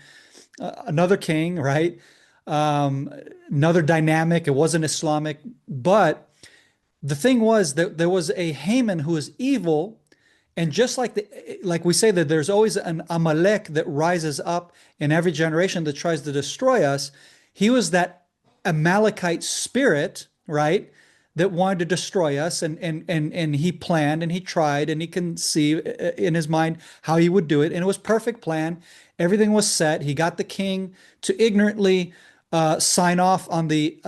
Another king, right? Um, Another dynamic. It wasn't Islamic, but the thing was that there was a Haman who was evil, and just like we say that there's always an Amalek that rises up in every generation that tries to destroy us. He was that Amalekite spirit, right? That wanted to destroy us, and he planned and he tried and he conceived in his mind how he would do it, and it was perfect plan. Everything was set. He got the king to ignorantly sign off on the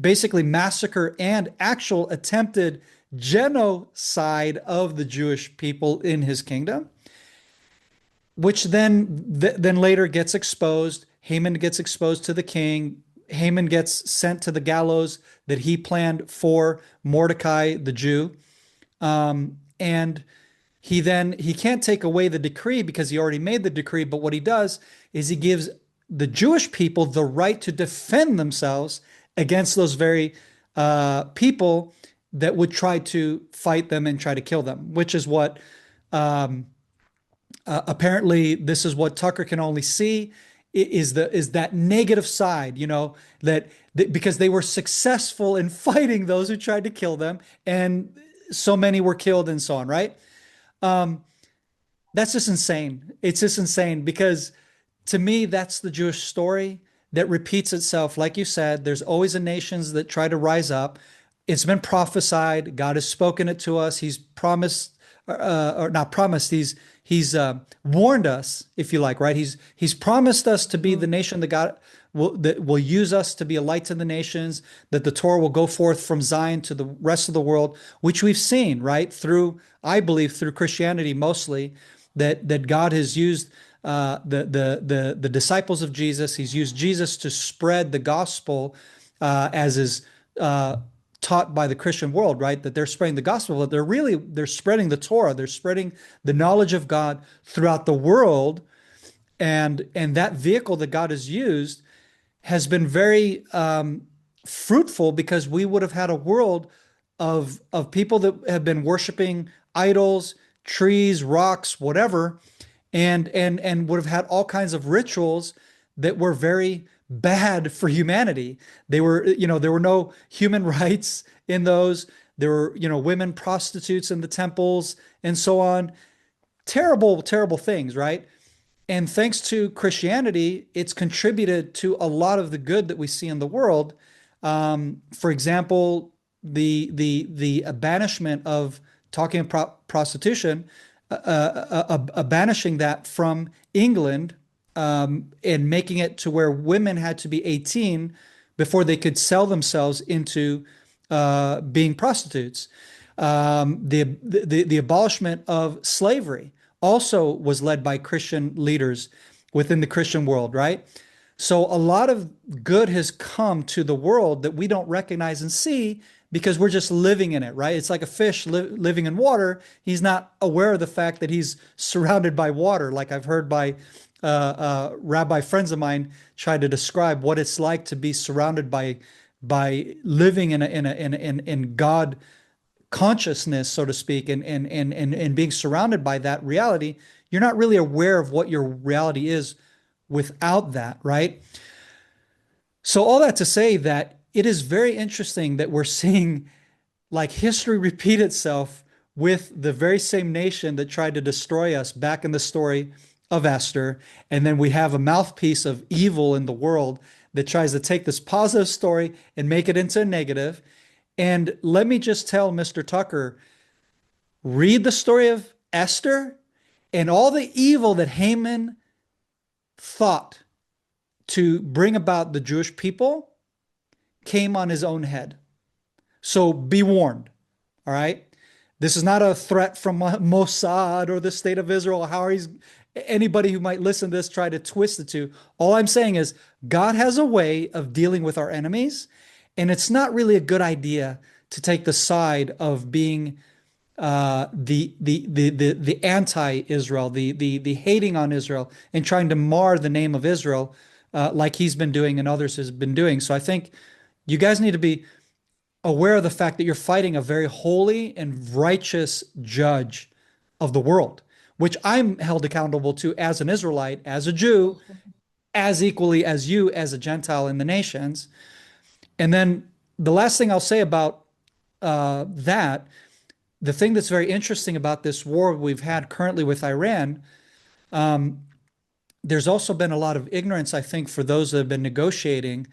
basically massacre and actual attempted genocide of the Jewish people in his kingdom, which then later gets exposed. Haman gets exposed to the king. Haman gets sent to the gallows that he planned for Mordecai the Jew. And he can't take away the decree because he already made the decree. But what he does is he gives the Jewish people the right to defend themselves against those very people that would try to fight them and try to kill them, which is what um, apparently this is what Tucker can only see is that negative side, that because they were successful in fighting those who tried to kill them, and so many were killed and so on, right? Um, that's just insane. It's just insane because to me, that's the Jewish story that repeats itself. Like you said, there's always a nations that try to rise up. It's been prophesied. God has spoken it to us. He's promised, or not promised. He's warned us, if you like, right? He's promised us to be the nation that will use us to be a light to the nations. That the Torah will go forth from Zion to the rest of the world, which we've seen, right? I believe, through Christianity mostly, that God has used the disciples of Jesus. He's used Jesus to spread the gospel, as is taught by the Christian world, right? That they're spreading the gospel, but they're spreading the Torah. They're spreading the knowledge of God throughout the world, and that vehicle that God has used has been very fruitful, because we would have had a world of people that have been worshiping idols, trees, rocks, whatever, and would have had all kinds of rituals that were very bad for humanity. There were no human rights in those. There were, women prostitutes in the temples and so on. Terrible, terrible things, right? And thanks to Christianity, it's contributed to a lot of the good that we see in the world. For example, the banishment of talking about prostitution, banishing that from England, and making it to where women had to be 18 before they could sell themselves into being prostitutes. The abolishment of slavery also was led by Christian leaders within the Christian world, right? So a lot of good has come to the world that we don't recognize and see because we're just living in it, right? It's like a fish living in water. He's not aware of the fact that he's surrounded by water, like I've heard by rabbi friends of mine try to describe what it's like to be surrounded by living in God consciousness, so to speak, and being surrounded by that reality. You're not really aware of what your reality is without that, right? So all that to say that it is very interesting that we're seeing like history repeat itself with the very same nation that tried to destroy us back in the story of Esther. And then we have a mouthpiece of evil in the world that tries to take this positive story and make it into a negative. And let me just tell Mr. Tucker, read the story of Esther, and all the evil that Haman thought to bring about the Jewish people came on his own head. So be warned, all right? This is not a threat from Mossad or the state of Israel. Anybody who might listen to this try to twist it to. All I'm saying is God has a way of dealing with our enemies, and it's not really a good idea to take the side of being the anti-Israel, the hating on Israel, and trying to mar the name of Israel, like he's been doing and others has been doing. So I think you guys need to be aware of the fact that you're fighting a very holy and righteous judge of the world, which I'm held accountable to as an Israelite, as a Jew, as equally as you as a Gentile in the nations. And then the last thing I'll say about that, the thing that's very interesting about this war we've had currently with Iran, there's also been a lot of ignorance, I think, for those that have been negotiating,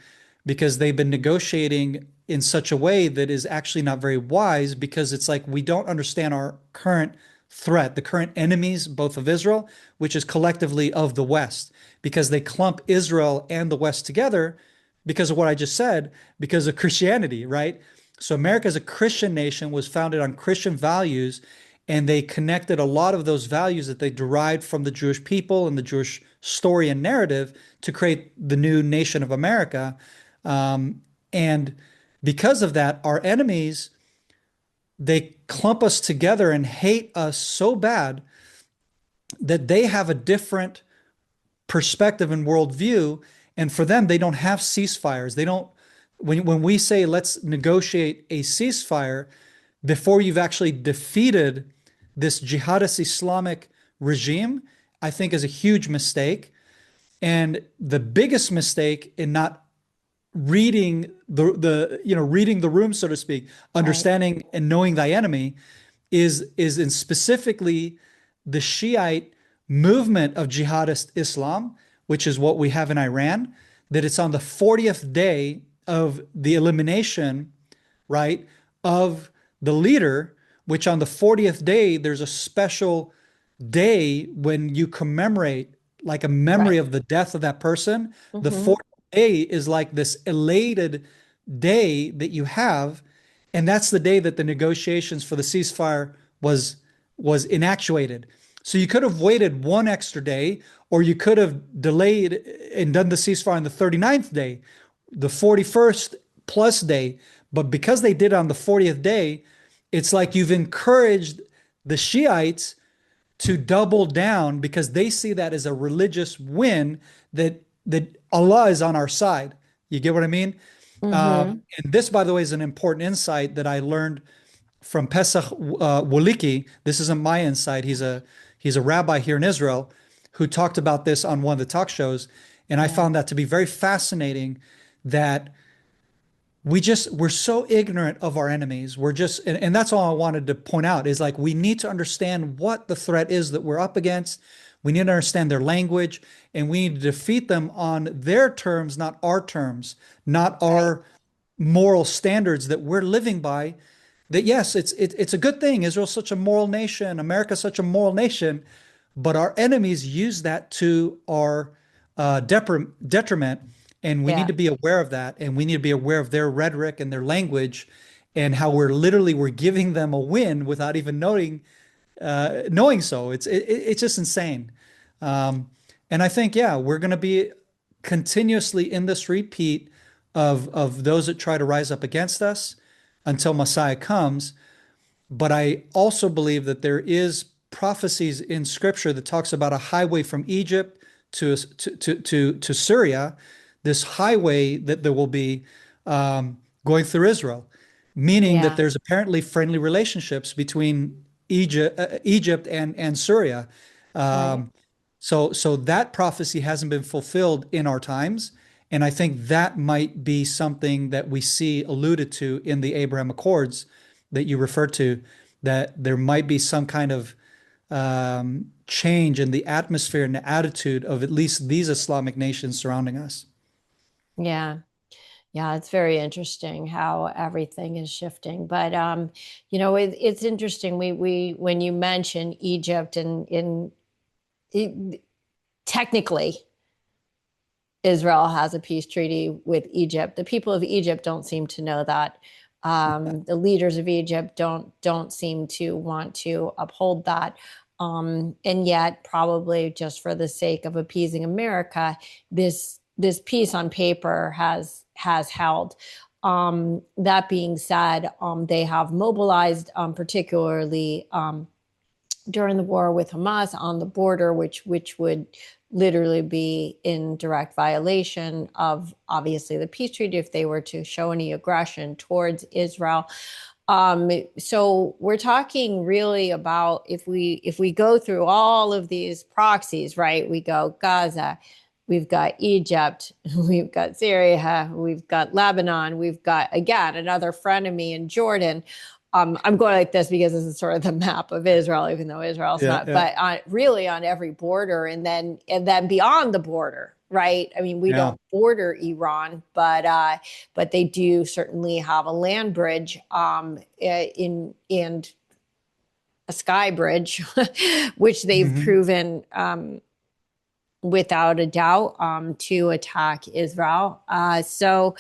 because they've been negotiating in such a way that is actually not very wise, because it's like we don't understand our current threat, the current enemies, both of Israel, which is collectively of the West, because they clump Israel and the West together because of what I just said, because of Christianity, right? So America as a Christian nation was founded on Christian values, and they connected a lot of those values that they derived from the Jewish people and the Jewish story and narrative to create the new nation of America. And because of that, our enemies, they clump us together and hate us so bad that they have a different perspective and worldview. And for them, they don't have ceasefires. They don't, when we say let's negotiate a ceasefire before you've actually defeated this jihadist Islamic regime, I think is a huge mistake. And the biggest mistake in not reading reading the room, so to speak, understanding and knowing thy enemy is in specifically the Shiite movement of jihadist Islam, which is what we have in Iran, that it's on the 40th day of the elimination, right, of the leader, which on the 40th day, there's a special day when you commemorate like a memory of the death of that person. The 40th day is like this elated day that you have. And that's the day that the negotiations for the ceasefire was inactuated. So you could have waited one extra day, or you could have delayed and done the ceasefire on the 39th day, the 41st plus day. But because they did it on the 40th day, it's like you've encouraged the Shiites to double down because they see that as a religious win, that Allah is on our side. You get what I mean? And this, by the way, is an important insight that I learned from Pesach Woliki. This isn't my insight. He's a rabbi here in Israel who talked about this on one of the talk shows. And I found that to be very fascinating, that we're so ignorant of our enemies. We're just, and that's all I wanted to point out, is like, we need to understand what the threat is that we're up against. We need to understand their language, and we need to defeat them on their terms, not our terms, not our moral standards that we're living by. That yes, it's a good thing. Israel's such a moral nation. America's such a moral nation, but our enemies use that to our detriment. And we need to be aware of that. And we need to be aware of their rhetoric and their language, and how we're giving them a win without even knowing so. It's just insane. And I think, we're going to be continuously in this repeat of those that try to rise up against us until Messiah comes. But I also believe that there is prophecies in Scripture that talks about a highway from Egypt to Syria, this highway that there will be going through Israel, meaning that there's apparently friendly relationships between Egypt and Syria. So that prophecy hasn't been fulfilled in our times. And I think that might be something that we see alluded to in the Abraham Accords that you referred to, that there might be some kind of change in the atmosphere and the attitude of at least these Islamic nations surrounding us. Yeah. Yeah, it's very interesting how everything is shifting. But it's interesting. We when you mention Egypt, and technically, Israel has a peace treaty with Egypt. The people of Egypt don't seem to know that. The leaders of Egypt don't seem to want to uphold that. And yet, probably just for the sake of appeasing America, this peace on paper has held. That being said, they have mobilized, particularly during the war with Hamas on the border, which would literally be in direct violation of, obviously, the peace treaty if they were to show any aggression towards Israel. So we're talking really about, if we go through all of these proxies, right? We go Gaza, we've got Egypt, we've got Syria, we've got Lebanon, we've got, again, another frenemy in Jordan. I'm going like this because this is sort of the map of Israel, even though Israel's not, but really on every border, and then beyond the border, right? I mean, we don't border Iran, but they do certainly have a land bridge, and a sky bridge, which they've proven without a doubt to attack Israel. So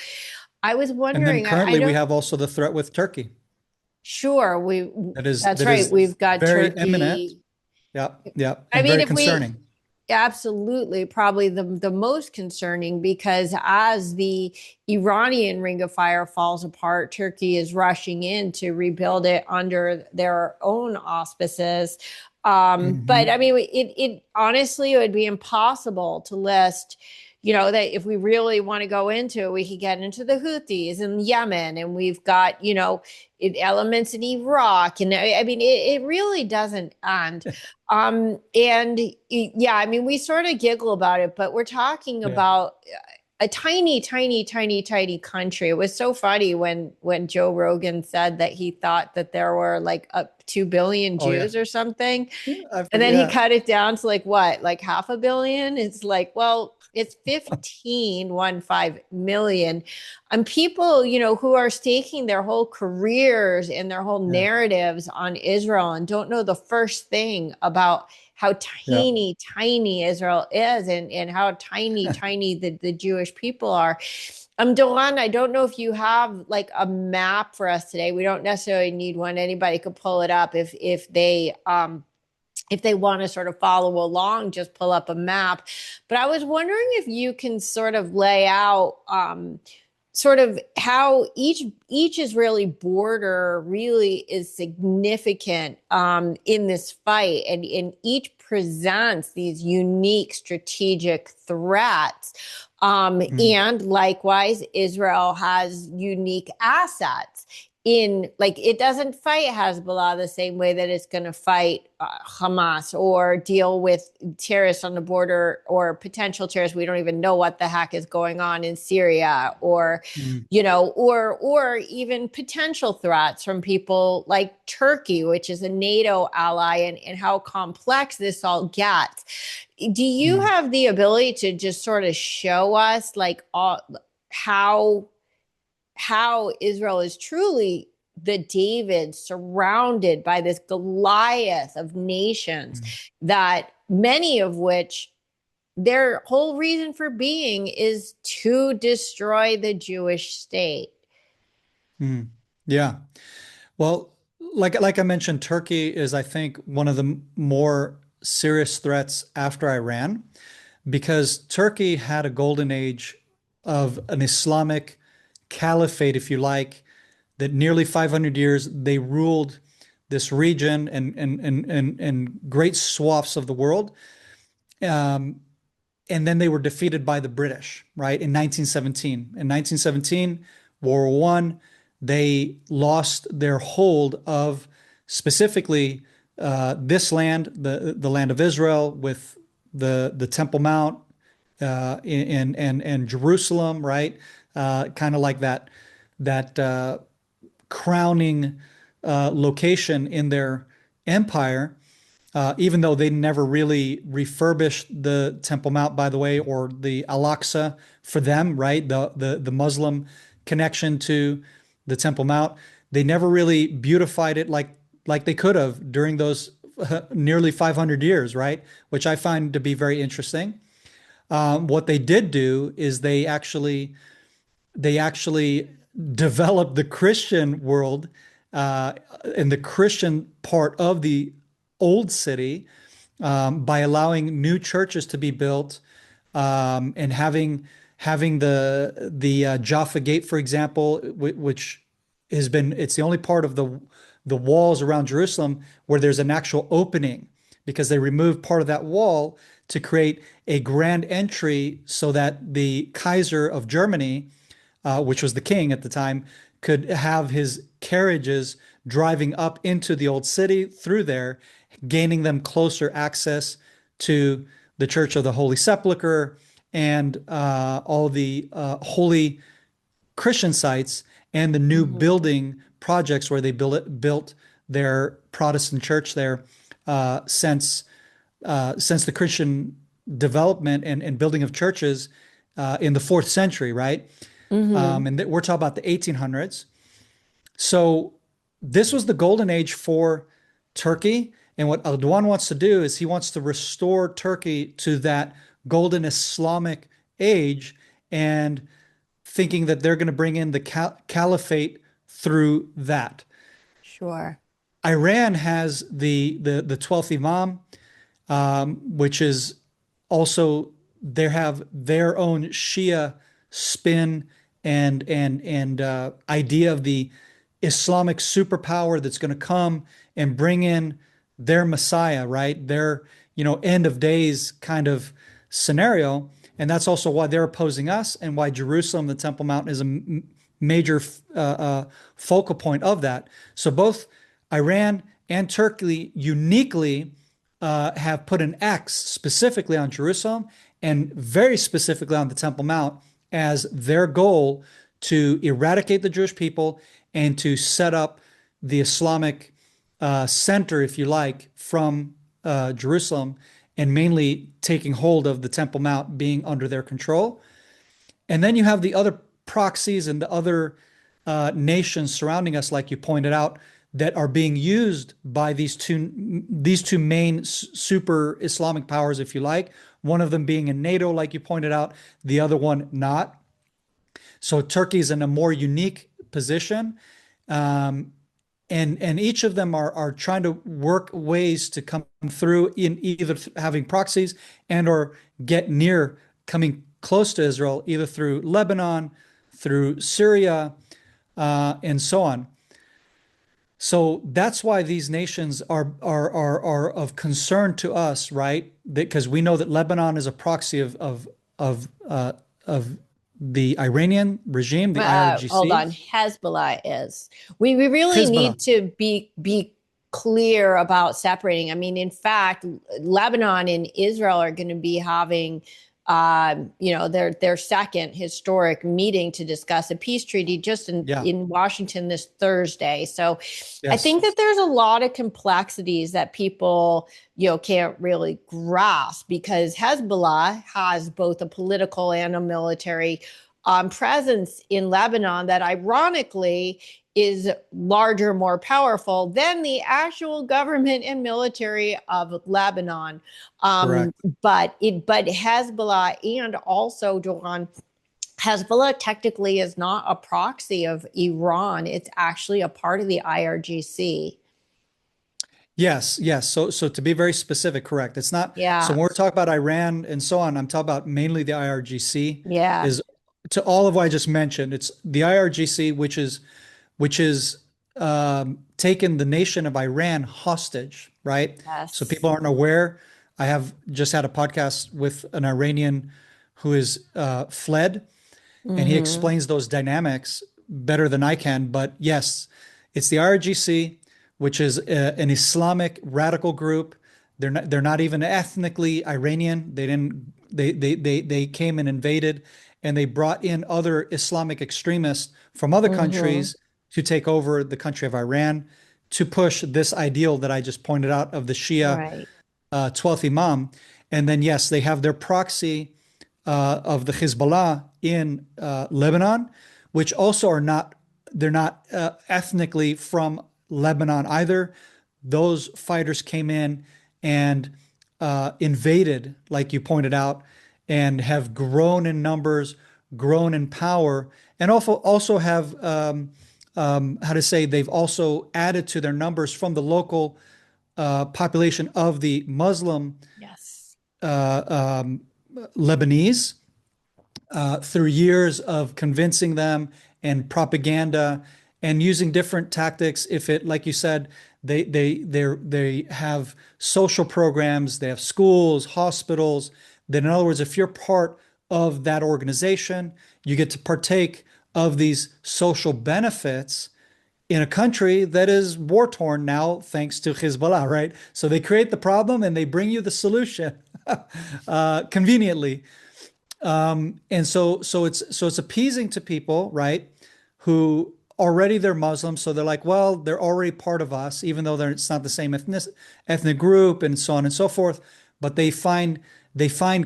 I was wondering. And then currently we have also the threat with Turkey. Sure, that's right. We've got very Turkey. Imminent. Yeah. I mean, very concerning. Absolutely, probably the most concerning, because as the Iranian Ring of Fire falls apart, Turkey is rushing in to rebuild it under their own auspices. But I Hmm. mean, it honestly, it would be impossible to list, that if we really want to go into it, we could get into the Houthis in Yemen, and we've got, elements in Iraq. And I mean, it really doesn't end. And yeah, I mean, we sort of giggle about it, but we're talking Yeah. about a tiny, tiny, tiny, tiny country. It was so funny when Joe Rogan said that he thought that there were like 2 billion Oh yeah. Jews or something. Yeah, I And forget. then he Yeah. cut it down to like what, like 500 million? It's like, well, it's 15.15 million. And people, who are staking their whole careers and their whole Yeah. narratives on Israel and don't know the first thing about how Yeah. tiny, tiny Israel is, and how tiny, tiny the Jewish people are. Doron, I don't know if you have like a map for us today. We don't necessarily need one. Anybody could pull it up if they want to sort of follow along, just pull up a map. But I was wondering if you can sort of lay out sort of how each Israeli border really is significant in this fight, and each presents these unique strategic threats. Mm. And likewise, Israel has unique assets in, like, it doesn't fight Hezbollah the same way that it's going to fight Hamas or deal with terrorists on the border or potential terrorists. We don't even know what the heck is going on in Syria, or Mm. or even potential threats from people like Turkey, which is a NATO ally, and how complex this all gets. Do you Mm. have the ability to just sort of show us like how how Israel is truly the David surrounded by this Goliath of nations, Mm. that many of which their whole reason for being is to destroy the Jewish state? Mm. Yeah. Well, like I mentioned, Turkey is, I think, one of the more serious threats after Iran, because Turkey had a golden age of an Islamic caliphate, if you like, that nearly 500 years they ruled this region and great swaths of the world. Um, and then they were defeated by the British, right, in 1917. In 1917, World War One, they lost their hold of specifically this land, the land of Israel, with the Temple Mount and Jerusalem, right, kind of like that crowning location in their empire, even though they never really refurbished the Temple Mount, by the way, or the Al-Aqsa for them, right? The Muslim connection to the Temple Mount. They never really beautified it like they could have during those nearly 500 years, right? Which I find to be very interesting. What they did do is they actually developed the Christian world uh, in the Christian part of the old city, by allowing new churches to be built, and having the Jaffa Gate, for example, which it's the only part of the walls around Jerusalem where there's an actual opening, because they removed part of that wall to create a grand entry so that the Kaiser of Germany, which was the king at the time, could have his carriages driving up into the old city through there, gaining them closer access to the Church of the Holy Sepulchre and all the holy Christian sites and the new Mm-hmm. building projects where they built their Protestant church there, since the Christian development and building of churches in the fourth century, right? Mm-hmm. And we're talking about the 1800s. So this was the golden age for Turkey. And what Erdogan wants to do is he wants to restore Turkey to that golden Islamic age, and thinking that they're going to bring in the caliphate through that. Sure. Iran has the 12th Imam, which is also, they have their own Shia spin and idea of the Islamic superpower that's going to come and bring in their Messiah, right? Their, end of days kind of scenario. And that's also why they're opposing us and why Jerusalem, the Temple Mount, is a major focal point of that. So both Iran and Turkey uniquely have put an X specifically on Jerusalem and very specifically on the Temple Mount as their goal to eradicate the Jewish people and to set up the Islamic center, if you like, from Jerusalem, and mainly taking hold of the Temple Mount being under their control. And then you have the other proxies and the other nations surrounding us, like you pointed out, that are being used by these two main super Islamic powers, if you like. One of them being in NATO, like you pointed out, the other one not. So Turkey's in a more unique position. And each of them are trying to work ways to come through in either having proxies and or get near coming close to Israel, either through Lebanon, through Syria, and so on. So that's why these nations are of concern to us, right? Because we know that Lebanon is a proxy of the Iranian regime, the Hold IRGC. on, Hezbollah is. We really Hezbollah, need to be clear about separating. I mean, in fact, Lebanon and Israel are going to be having their second historic meeting to discuss a peace treaty just yeah, in Washington this Thursday. So I yes, think that there's a lot of complexities that people, can't really grasp, because Hezbollah has both a political and a military presence in Lebanon that ironically is larger, more powerful than the actual government and military of Lebanon. Um, correct. but Hezbollah, and also Doron, Hezbollah technically is not a proxy of Iran. It's actually a part of the IRGC. Yes, yes. So to be very specific, correct. It's not. So Yeah. when we're talking about Iran and so on, I'm talking about mainly the IRGC. Yeah. Is to all of what I just mentioned. It's the IRGC, which is taken the nation of Iran hostage, right? So Yes. people aren't aware. I have just had a podcast with an Iranian who is fled, and he Mm-hmm. explains those dynamics better than I can. But yes, it's the IRGC, which is an Islamic radical group. They're not even ethnically Iranian. They didn't they came and invaded, and they brought in other Islamic extremists from other Mm-hmm. countries to take over the country of Iran to push this ideal that I just pointed out of the Shia Right. 12th Imam. And then, yes, they have their proxy of the Hezbollah in Lebanon, which also they're not ethnically from Lebanon either. Those fighters came in and invaded, like you pointed out, and have grown in numbers, grown in power, and also have, how to say, they've also added to their numbers from the local population of the Muslim Yes. uh, Lebanese through years of convincing them and propaganda and using different tactics. If it, like you said, they have social programs, they have schools, hospitals. Then, in other words, if you're part of that organization, you get to partake of these social benefits in a country that is war torn now, thanks to Hezbollah, right? So they create the problem and they bring you the solution conveniently. And so it's appeasing to people, right? Who already they're Muslim, so they're like, well, they're already part of us, even though it's not the same ethnic group, and so on and so forth. But they find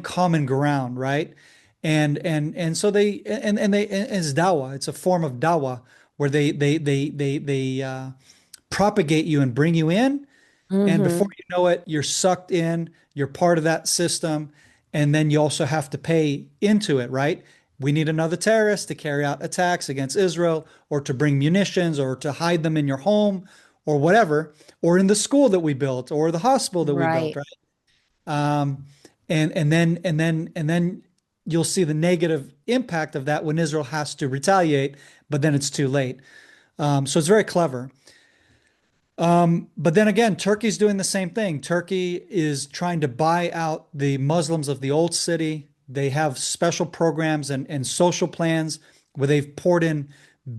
common ground, right? And so and it's dawah. It's a form of dawah where they propagate you and bring you in, and before Mm-hmm. you know it, you're sucked in, you're part of that system, and then you also have to pay into it, right? We need another terrorist to carry out attacks against Israel, or to bring munitions, or to hide them in your home, or whatever, or in the school that we built, or the hospital that we built, Right. right? Um, and then you'll see the negative impact of that when Israel has to retaliate, but then it's too late. So it's very clever. But then again, Turkey's doing the same thing. Turkey is trying to buy out the Muslims of the old city. They have special programs and social plans where they've poured in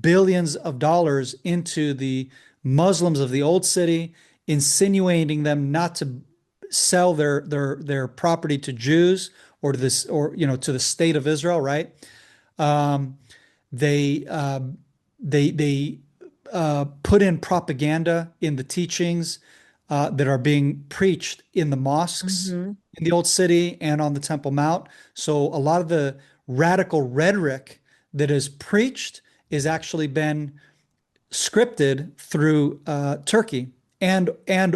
billions of dollars into the Muslims of the old city, insinuating them not to sell their property to Jews or to this or to the state of Israel, right? Um, they put in propaganda in the teachings that are being preached in the mosques Hmm. in the Old City and on the Temple Mount. So a lot of the radical rhetoric that is preached is actually been scripted through Turkey and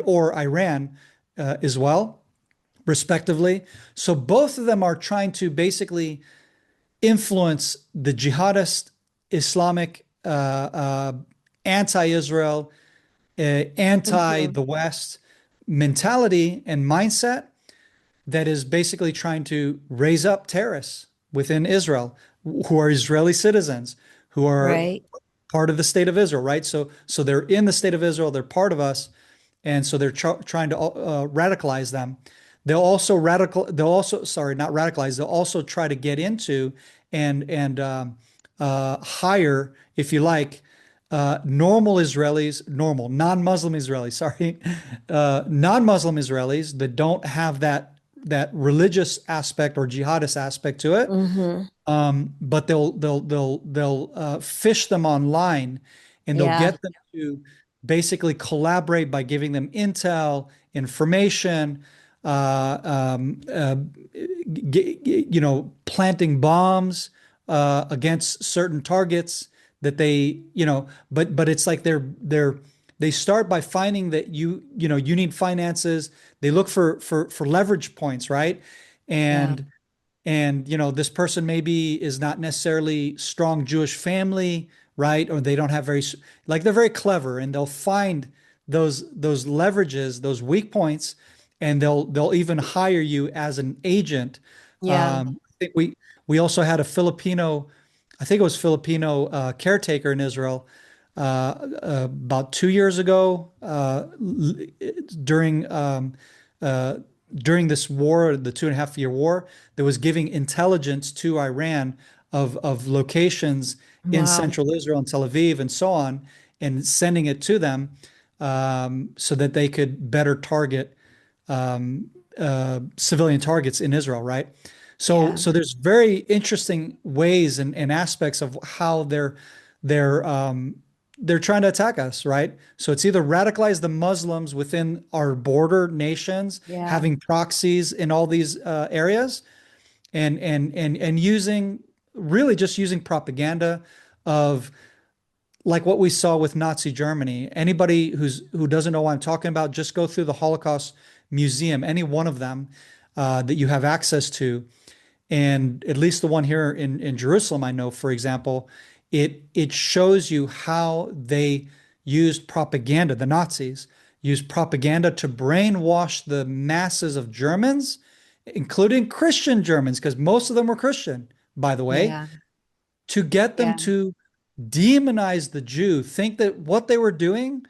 or Iran as well, respectively. So both of them are trying to basically influence the jihadist Islamic anti-Israel, anti Hmm. the West mentality and mindset that is basically trying to raise up terrorists within Israel who are Israeli citizens, who are Right. part of the state of Israel, right? So they're in the state of Israel, they're part of us, and so they're trying to radicalize them. They'll also, sorry, not radicalize. They'll also try to get into and hire, if you like, normal Israelis, normal non-Muslim Israelis, sorry, non-Muslim Israelis that don't have that religious aspect or jihadist aspect to it. Hmm. But they'll fish them online, and they'll Yeah. get them to basically collaborate by giving them intel, information, planting bombs against certain targets that but it's like they start by finding that you need finances. They look for leverage points, right? Yeah. And this person maybe is not necessarily strong Jewish family, right? Or they don't have like they're very clever and they'll find those leverages, those weak points, and they'll even hire you as an agent. Yeah. I think we also had a Filipino, I think it was Filipino caretaker in Israel about 2 years ago during uh, during this war, the 2.5 year war, that was giving intelligence to Iran of locations in Wow. central Israel and Tel Aviv and so on, and sending it to them so that they could better target civilian targets in Israel, right? So, Yeah. so there's very interesting ways and aspects of how they're trying to attack us, right? So it's either radicalize the Muslims within our border nations, Yeah. having proxies in all these areas, and using really just using propaganda of like what we saw with Nazi Germany. Anybody who doesn't know what I'm talking about, just go through the Holocaust Museum, any one of them that you have access to, and at least the one here in Jerusalem, I know, for example, it shows you how they used propaganda. The Nazis used propaganda to brainwash the masses of Germans, including Christian Germans, because most of them were Christian, by the way, Yeah. to get them Yeah. to demonize the Jew, think that what they were doing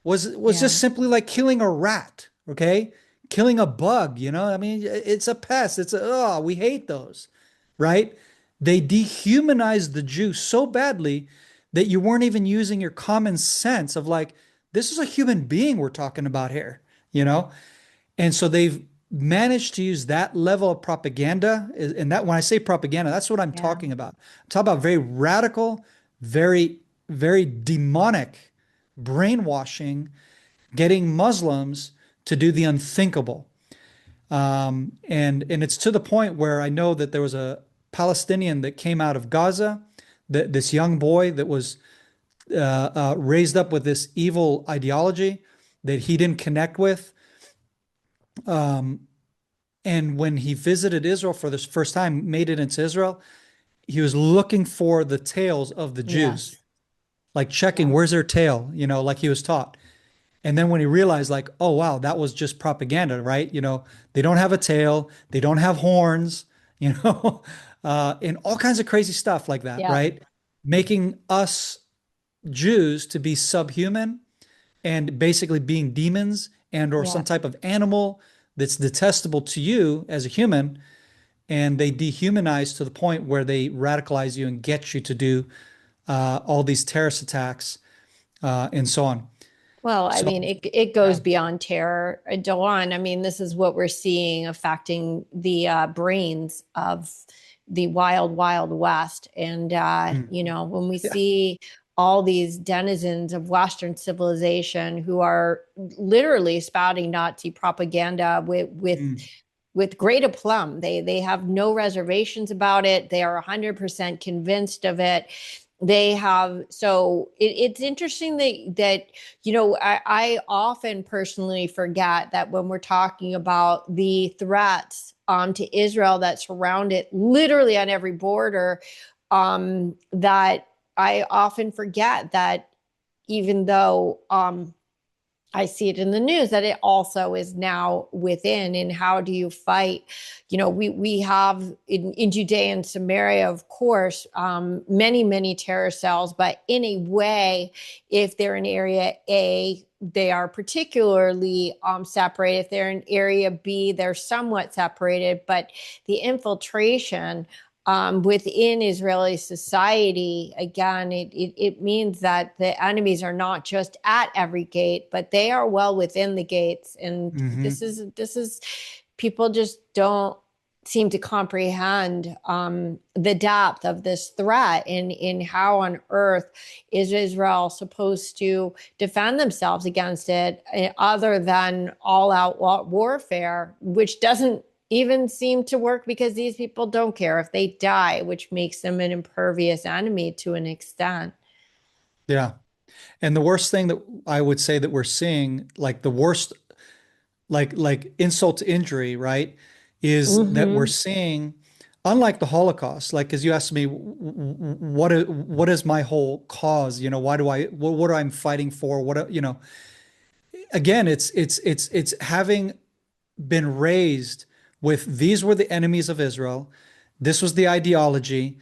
was Yeah. just simply like killing a rat, okay? Killing a bug, I mean, it's a pest. Oh, we hate those, right? They dehumanized the Jew so badly that you weren't even using your common sense of like, this is a human being we're talking about here, you know? And so they've managed to use that level of propaganda. And that when I say propaganda, that's what I'm Yeah. talking about. I'm talking about very radical, very, very demonic brainwashing, getting Muslims to do the unthinkable. And it's to the point where I know that there was a Palestinian that came out of Gaza, this young boy that was raised up with this evil ideology that he didn't connect with. And when he visited Israel for this first time, made it into Israel, he was looking for the tails of the Jews, Yes. like checking Yeah. where's their tail, like he was taught. And then when he realized, like, oh, wow, that was just propaganda, right? They don't have a tail, they don't have horns, and all kinds of crazy stuff like that, Yeah. right? Making us Jews to be subhuman and basically being demons and or some Yeah. type of animal that's detestable to you as a human, and they dehumanize to the point where they radicalize you and get you to do all these terrorist attacks and so on. Well, I So mean, it yeah. goes beyond terror, Dawn. I mean, this is what we're seeing affecting the brains of the wild, wild West. And Mm. when we Yeah. see all these denizens of Western civilization who are literally spouting Nazi propaganda Mm. with great aplomb. They have no reservations about it. They are 100% convinced of it. They have it's interesting that I often personally forget that when we're talking about the threats to Israel that surround it literally on every border, that I often forget that even though I see it in the news that it also is now within. And how do you fight? We have in Judea and Samaria, of course, many terror cells, but in a way, if they're in area A, they are particularly separated. If they're in area B, they're somewhat separated, but the infiltration within Israeli society, again, it means that the enemies are not just at every gate, but they are well within the gates. And Hmm. this is people just don't seem to comprehend the depth of this threat in how on earth is Israel supposed to defend themselves against it other than all out warfare, which doesn't even seem to work because these people don't care if they die, which makes them an impervious enemy to an extent. Yeah. And the worst thing that I would say that we're seeing, like the worst, like insult to injury, right, is that we're Mm-hmm. seeing, unlike the Holocaust, like as you asked me, what is my whole cause? Why do what am I fighting for? Again, it's having been raised with these were the enemies of Israel. This was the ideology.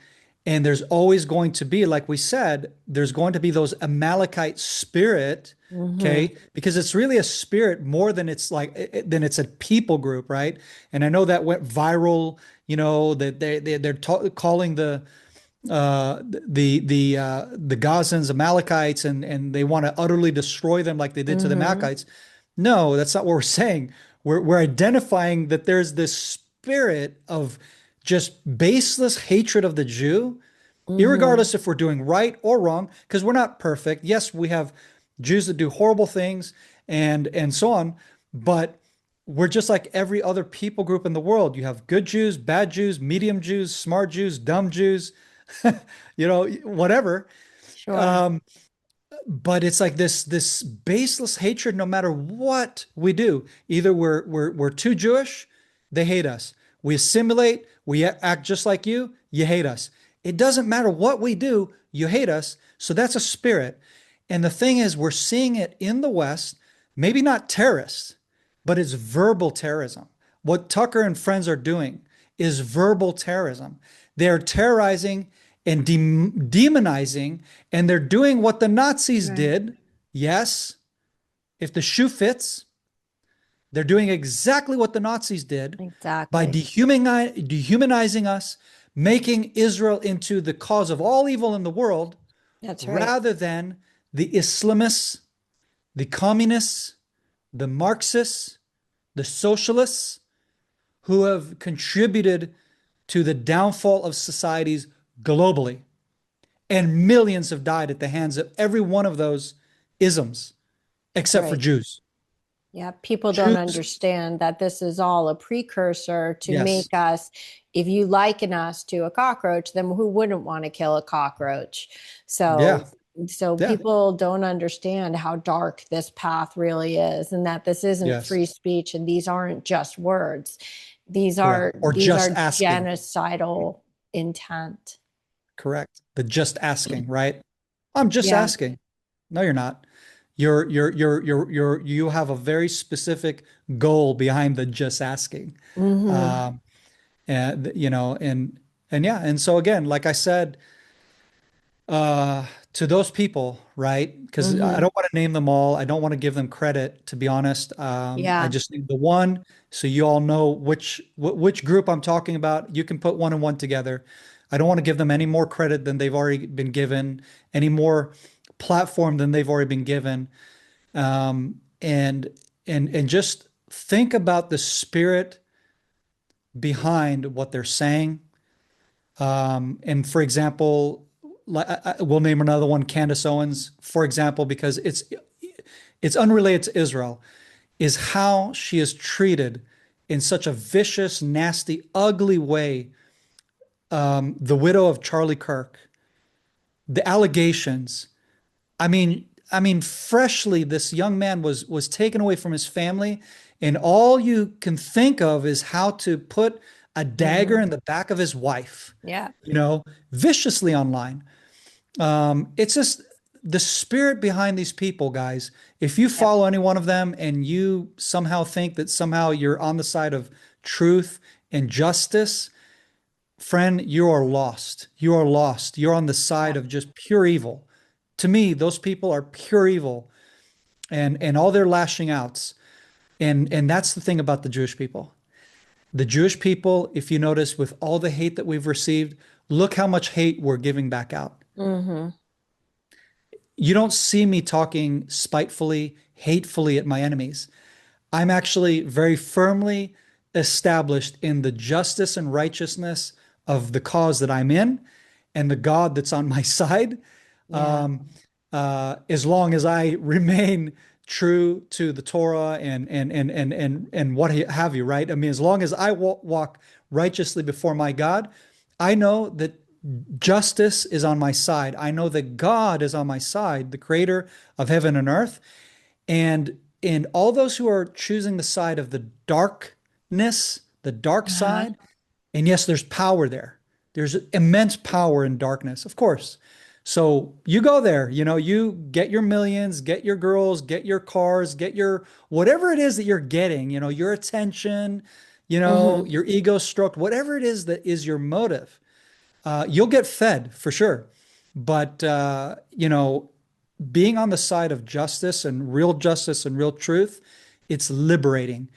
And there's always going to be, like we said, there's going to be those Amalekite spirit, Mm-hmm. okay? Because it's really a spirit more than than it's a people group, right? And I know that went viral, that they're calling the Gazans Amalekites, and they want to utterly destroy them like they did to the Mm-hmm. Amalekites. No, that's not what we're saying. We're identifying that there's this spirit of just baseless hatred of the Jew, Mm-hmm. irregardless if we're doing right or wrong, because we're not perfect. Yes, we have Jews that do horrible things and so on, but we're just like every other people group in the world. You have good Jews, bad Jews, medium Jews, smart Jews, dumb Jews, whatever. Sure. Um, but it's like this baseless hatred no matter what we do. Either we're too Jewish, they hate us. We assimilate, we act just like you hate us. It doesn't matter what we do, you hate us. So that's a spirit. And the thing is, we're seeing it in the West, maybe not terrorists, but it's verbal terrorism. What Tucker and friends are doing is verbal terrorism. They're terrorizing and demonizing, and they're doing what the Nazis Right. did. Yes, if the shoe fits, they're doing exactly what the Nazis did by Exactly. dehumanizing us, making Israel into the cause of all evil in the world, That's right. rather than the Islamists, the communists, the Marxists, the socialists who have contributed to the downfall of societies globally. And millions have died at the hands of every one of those isms, That's except for right. Jews. Yeah, people don't Jews, understand that this is all a precursor to yes. make us, if you liken us to a cockroach, then who wouldn't want to kill a cockroach? Yeah. So Yeah. people don't understand how dark this path really is, and that this isn't Yes. free speech, and these aren't just words. These Correct. are Or these just are asking. genocidal intent. Correct. The just asking, right? I'm just Yeah. asking. No, you're not. You have a very specific goal behind the just asking. Hmm. Um, and yeah. And so again, like I said, to those people, right? Because I Hmm. don't want to name them all. I don't want to give them credit, to be honest. I Yeah. just need the one, so you all know which group I'm talking about. You can put one and one together. I don't want to give them any more credit than they've already been given, any more platform than they've already been given. And just think about the spirit behind what they're saying. And for example, we'll name another one, Candace Owens, for example, because it's unrelated to Israel, is how she is treated in such a vicious, nasty, ugly way. The widow of Charlie Kirk, the allegations. I mean, freshly, this young man was taken away from his family, and all you can think of is how to put a dagger Hmm. in the back of his wife, Yeah. viciously online. It's just the spirit behind these people, guys. If you Yep. follow any one of them and you somehow think that somehow you're on the side of truth and justice, friend, you are lost. You are lost. You're on the side Yep. of just pure evil. To me, those people are pure evil, and all their lashing outs. And that's the thing about the Jewish people. The Jewish people, if you notice, with all the hate that we've received, look how much hate we're giving back out. Hmm. You don't see me talking spitefully, hatefully at my enemies. I'm actually very firmly established in the justice and righteousness of the cause that I'm in and the God that's on my side. Yeah. Um, as long as I remain true to the Torah and what have you, right? I mean, as long as I walk righteously before my God, I know that justice is on my side. I know that God is on my side, the creator of heaven and earth. And all those who are choosing the side of the darkness, the dark Uh-huh. side, and yes, there's power there. There's immense power in darkness, of course. So you go there, you get your millions, get your girls, get your cars, get your whatever it is that you're getting, your attention, Hmm. your ego stroked, whatever it is that is your motive. You'll get fed for sure. But, being on the side of justice and real truth, it's liberating.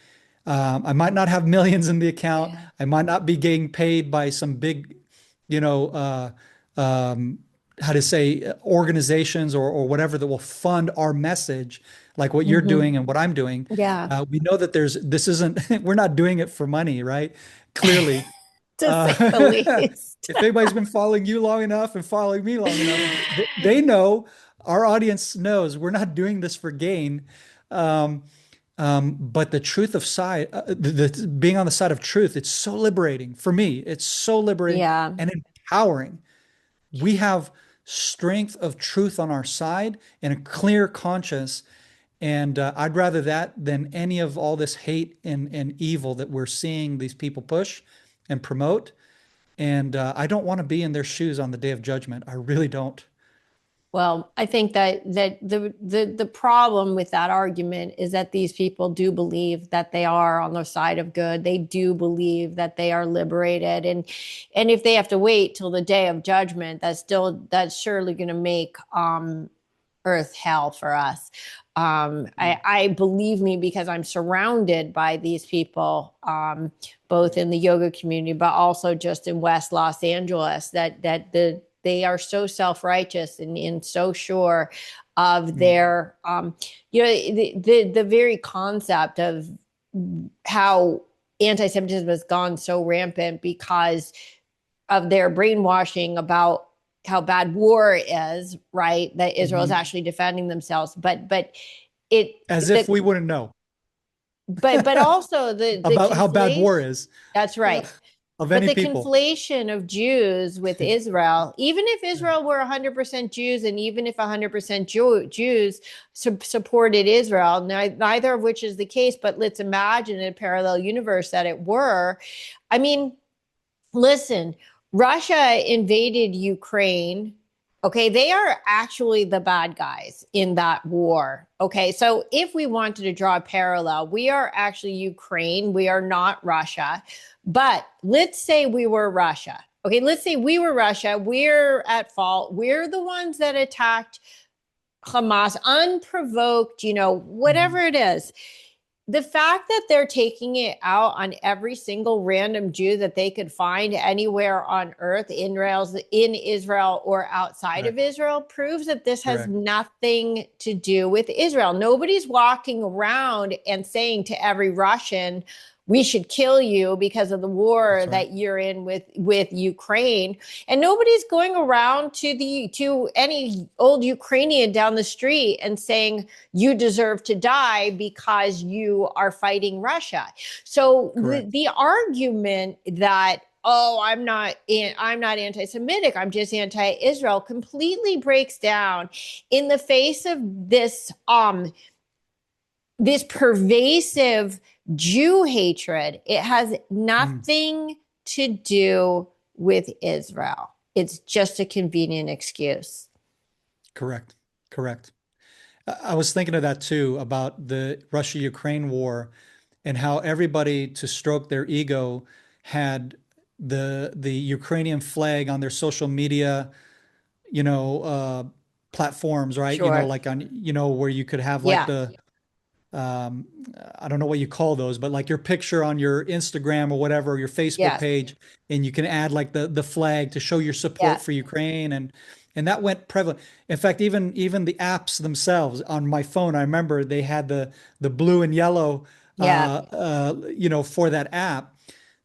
I might not have millions in the account. Yeah. I might not be getting paid by some big, you know, uh, um, how to say, organizations or whatever that will fund our message, like what you're Hmm. doing and what I'm doing. Yeah. We know that this isn't, we're not doing it for money, right? Clearly. To say the Uh, least. if anybody's been following you long enough and following me long enough, they know, our audience knows we're not doing this for gain. Um, but the truth of side, being on the side of truth, it's so liberating for me. It's so liberating Yeah. and empowering. We have strength of truth on our side and a clear conscience. And I'd rather that than any of all this hate and evil that we're seeing these people push and promote. And I don't want to be in their shoes on the day of judgment. I really don't. Well, I think that the problem with that argument is that these people do believe that they are on the side of good. They do believe that they are liberated, and if they have to wait till the day of judgment, that's surely going to make earth hell for us. I believe me because I'm surrounded by these people, both in the yoga community, but also just in West Los Angeles, they are so self-righteous and so sure of Mm. their, the very concept of how anti-Semitism has gone so rampant because of their brainwashing about how bad war is, right? That Israel is Mhm. actually defending themselves, but it As if the we wouldn't know but also the about how bad war conflation. is That's right. of But any the people. conflation of Jews with Israel, even if Israel were 100% Jews and even if 100% Jews supported Israel, neither of which is the case, but let's imagine in a parallel universe that it were. I mean, listen, Russia invaded Ukraine. Okay, they are actually the bad guys in that war. Okay, so if we wanted to draw a parallel, we are actually Ukraine. We are not Russia. But let's say we were Russia. Okay, let's say we were Russia. We're at fault. We're the ones that attacked Hamas unprovoked, whatever Mhm. it is. The fact that they're taking it out on every single random Jew that they could find anywhere on earth, in Israel or outside of Correct. Israel, proves that this has Correct. nothing to do with Israel. Nobody's walking around and saying to every Russian, we should kill you because of the war That's right. that you're in with Ukraine. And nobody's going around to any old Ukrainian down the street and saying you deserve to die because you are fighting Russia. So Correct. the argument that I'm not anti-Semitic, I'm just anti-Israel completely breaks down in the face of this pervasive Jew hatred. It has Mm. nothing to do with Israel. It's just a convenient excuse. Correct. Correct. I was thinking of that too, about the Russia-Ukraine war and how everybody, to stroke their ego, had the Ukrainian flag on their social media, you know, platforms, right? Sure. Like on, where you could have like Yeah. the um, I don't know what you call those, but like your picture on your Instagram or whatever, your Facebook Yes. page, and you can add like the flag to show your support Yes. for Ukraine, and that went prevalent. In fact, even the apps themselves on my phone, I remember they had the blue and yellow, Yeah. for that app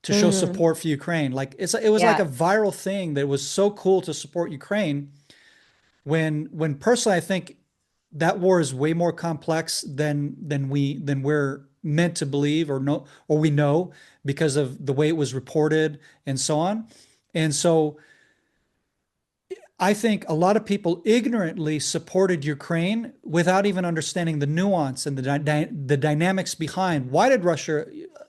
to show Mm-hmm. support for Ukraine. Like it was like Yeah. a viral thing that was so cool to support Ukraine. When personally, I think that war is way more complex than we're meant to believe or know or we know because of the way it was reported and so on. And so I think a lot of people ignorantly supported Ukraine without even understanding the nuance and the dynamics behind why did Russia,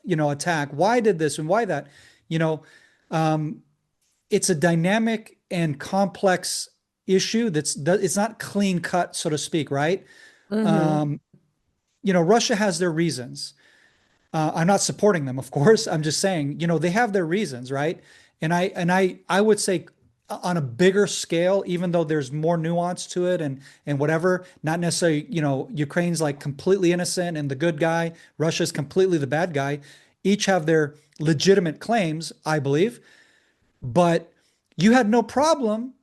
attack? Why did this and why that? You know, um, it's a dynamic and complex issue it's not clean cut, so to speak, right? Mm-hmm. Um, Russia has their reasons. I'm not supporting them, of course. I'm just saying, they have their reasons, right? And I would say on a bigger scale, even though there's more nuance to it and whatever, not necessarily, Ukraine's like completely innocent and the good guy, Russia's completely the bad guy. Each have their legitimate claims, I believe, but you had no problem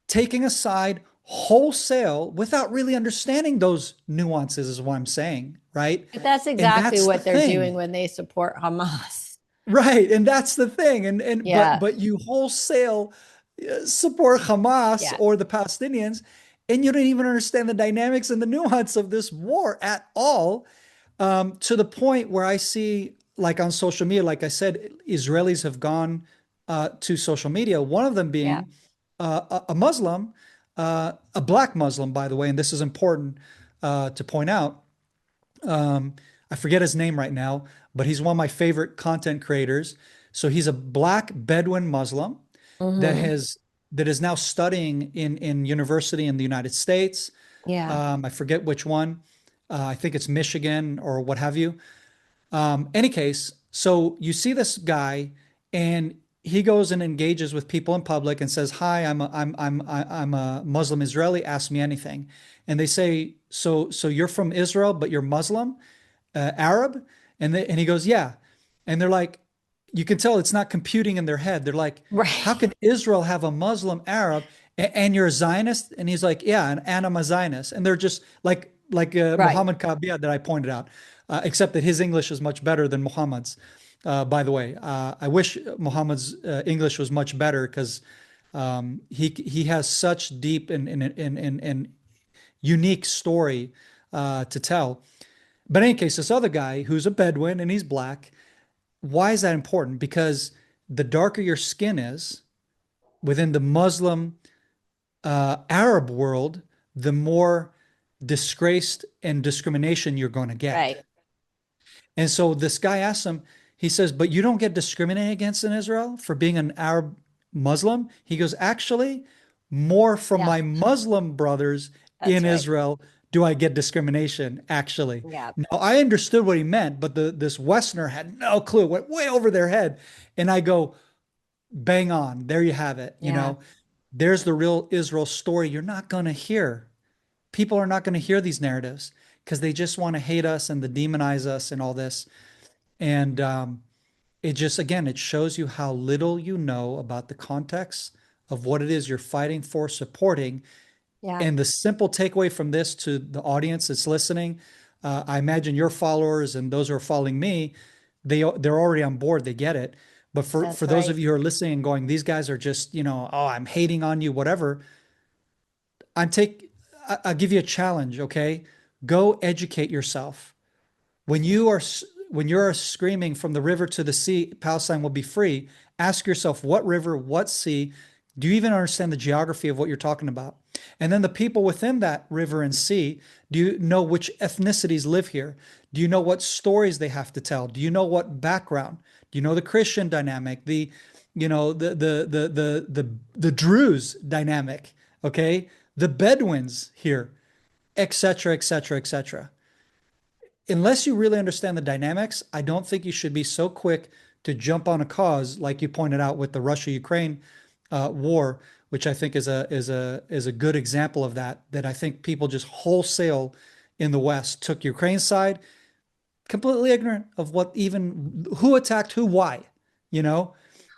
taking a side wholesale without really understanding those nuances, is what I'm saying, right? But that's And exactly that's the what they're doing thing. when they support Hamas. Right. And that's the thing. And but Yeah. but you wholesale support Hamas Yeah. or the Palestinians, and you don't even understand the dynamics and the nuance of this war at all. To the point where I see, like on social media, like I said, Israelis have gone to social media, one of them Yeah. being a Muslim, a black Muslim, by the way, and this is important to point out. Um, I forget his name right now, but he's one of my favorite content creators. So he's a black Bedouin Muslim that Mm-hmm. has that is now studying in university in the United States. Yeah. I forget which one. I think it's Michigan or what have you. Any case, so you see this guy, and he goes and engages with people in public and says, "Hi, I'm a Muslim Israeli. Ask me anything." And they say, "So you're from Israel, but you're Muslim, Arab?" And he goes, "Yeah." And they're like, you can tell it's not computing in their head. They're like, "How Right. can Israel have a Muslim Arab and you're a Zionist?" And he's like, "Yeah, and I'm a Zionist." And they're just like Right. Muhammad Kabia that I pointed out, except that his English is much better than Muhammad's. By the way, I wish Muhammad's English was much better because he has such deep and unique story to tell. But in any case, this other guy who's a Bedouin and he's black, why is that important? Because the darker your skin is within the Muslim Arab world, the more disgraced and discrimination you're going to get. Right. And so this guy asks him, he says, "But you don't get discriminated against in Israel for being an Arab Muslim?" He goes, "Actually, more from Yeah. my Muslim brothers That's in right. Israel do I get discrimination, actually." Yeah. Now, I understood what he meant, but this Westerner had no clue, went way over their head. And I go, bang on. There you have it. Yeah. There's the real Israel story you're not going to hear. People are not going to hear these narratives because they just want to hate us and to demonize us and all this. And it just, again, it shows you how little you know about the context of what it is you're fighting for, supporting. Yeah. And the simple takeaway from this to the audience that's listening, I imagine your followers and those who are following me, they're already on board. They get it. But for That's those of right. you who are listening and going, these guys are just, oh, I'm hating on you, whatever. I'm take I'll give you a challenge, okay? Go educate yourself. When you are when you're screaming from the river to the sea, Palestine will be free, ask yourself what river, what sea, do you even understand the geography of what you're talking about? And then the people within that river and sea, do you know which ethnicities live here? Do you know what stories they have to tell? Do you know what background? Do you know the Christian dynamic, the the Druze dynamic, okay? The Bedouins here, etc., etc., etc. Unless you really understand the dynamics, I don't think you should be so quick to jump on a cause like you pointed out with the Russia-Ukraine war, which I think is a good example of that. That I think people just wholesale in the West took Ukraine's side, completely ignorant of what even who attacked who, why, you know,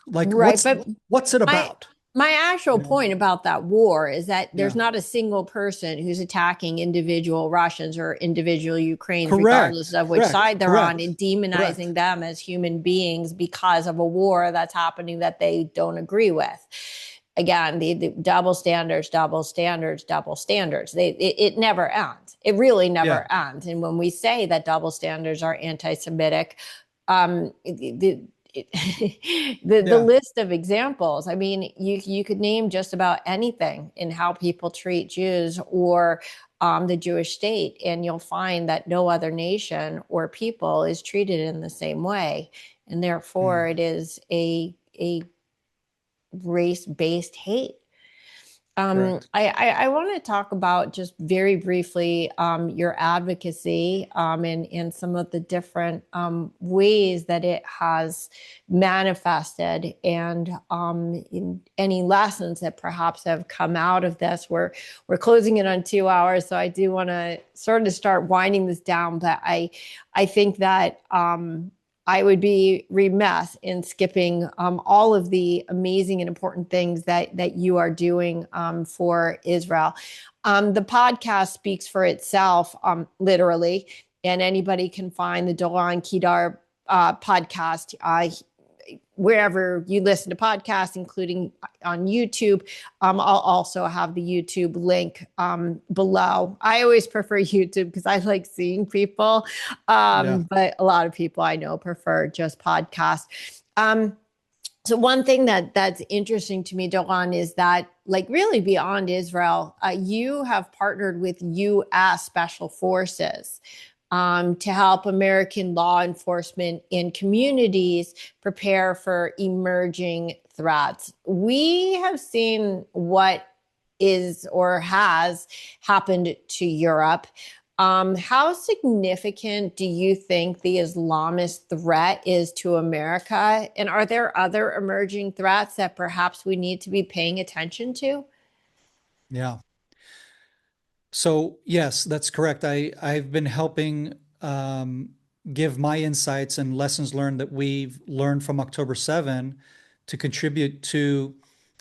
like Right. But what's it my about? my actual You know? point about that war is that there's Yeah, not a single person who's attacking individual Russians or individual Ukrainians, regardless correct, of which correct, side they're on, correct, and demonizing correct. them as human beings because of a war that's happening that they don't agree with. Again, the double standards, double standards, double standards. It never ends. It really Yeah, never ends. And when we say that double standards are anti-Semitic, the yeah, list of examples. I mean, you could name just about anything in how people treat Jews or the Jewish state, and you'll find that no other nation or people is treated in the same way, and therefore mm, it is a race based hate. correct. I want to talk about just very briefly your advocacy and some of the different ways that it has manifested and in any lessons that perhaps have come out of this. We're closing in on 2 hours, so I do want to sort of start winding this down, but I think that I would be remiss in skipping all of the amazing and important things that you are doing for Israel. The podcast speaks for itself, literally, and anybody can find the Doron Keidar podcast wherever you listen to podcasts, including on YouTube. I'll also have the YouTube link below. I always prefer YouTube because I like seeing people, Yeah, but a lot of people I know prefer just podcasts. So one thing that's interesting to me, Doron, is that like really beyond Israel, you have partnered with U.S. Special Forces to help American law enforcement in communities prepare for emerging threats. We have seen what is or has happened to Europe. How significant do you think the Islamist threat is to America? And are there other emerging threats that perhaps we need to be paying attention to? yeah. So yes, that's correct. I've been helping give my insights and lessons learned that we've learned from October 7 to contribute to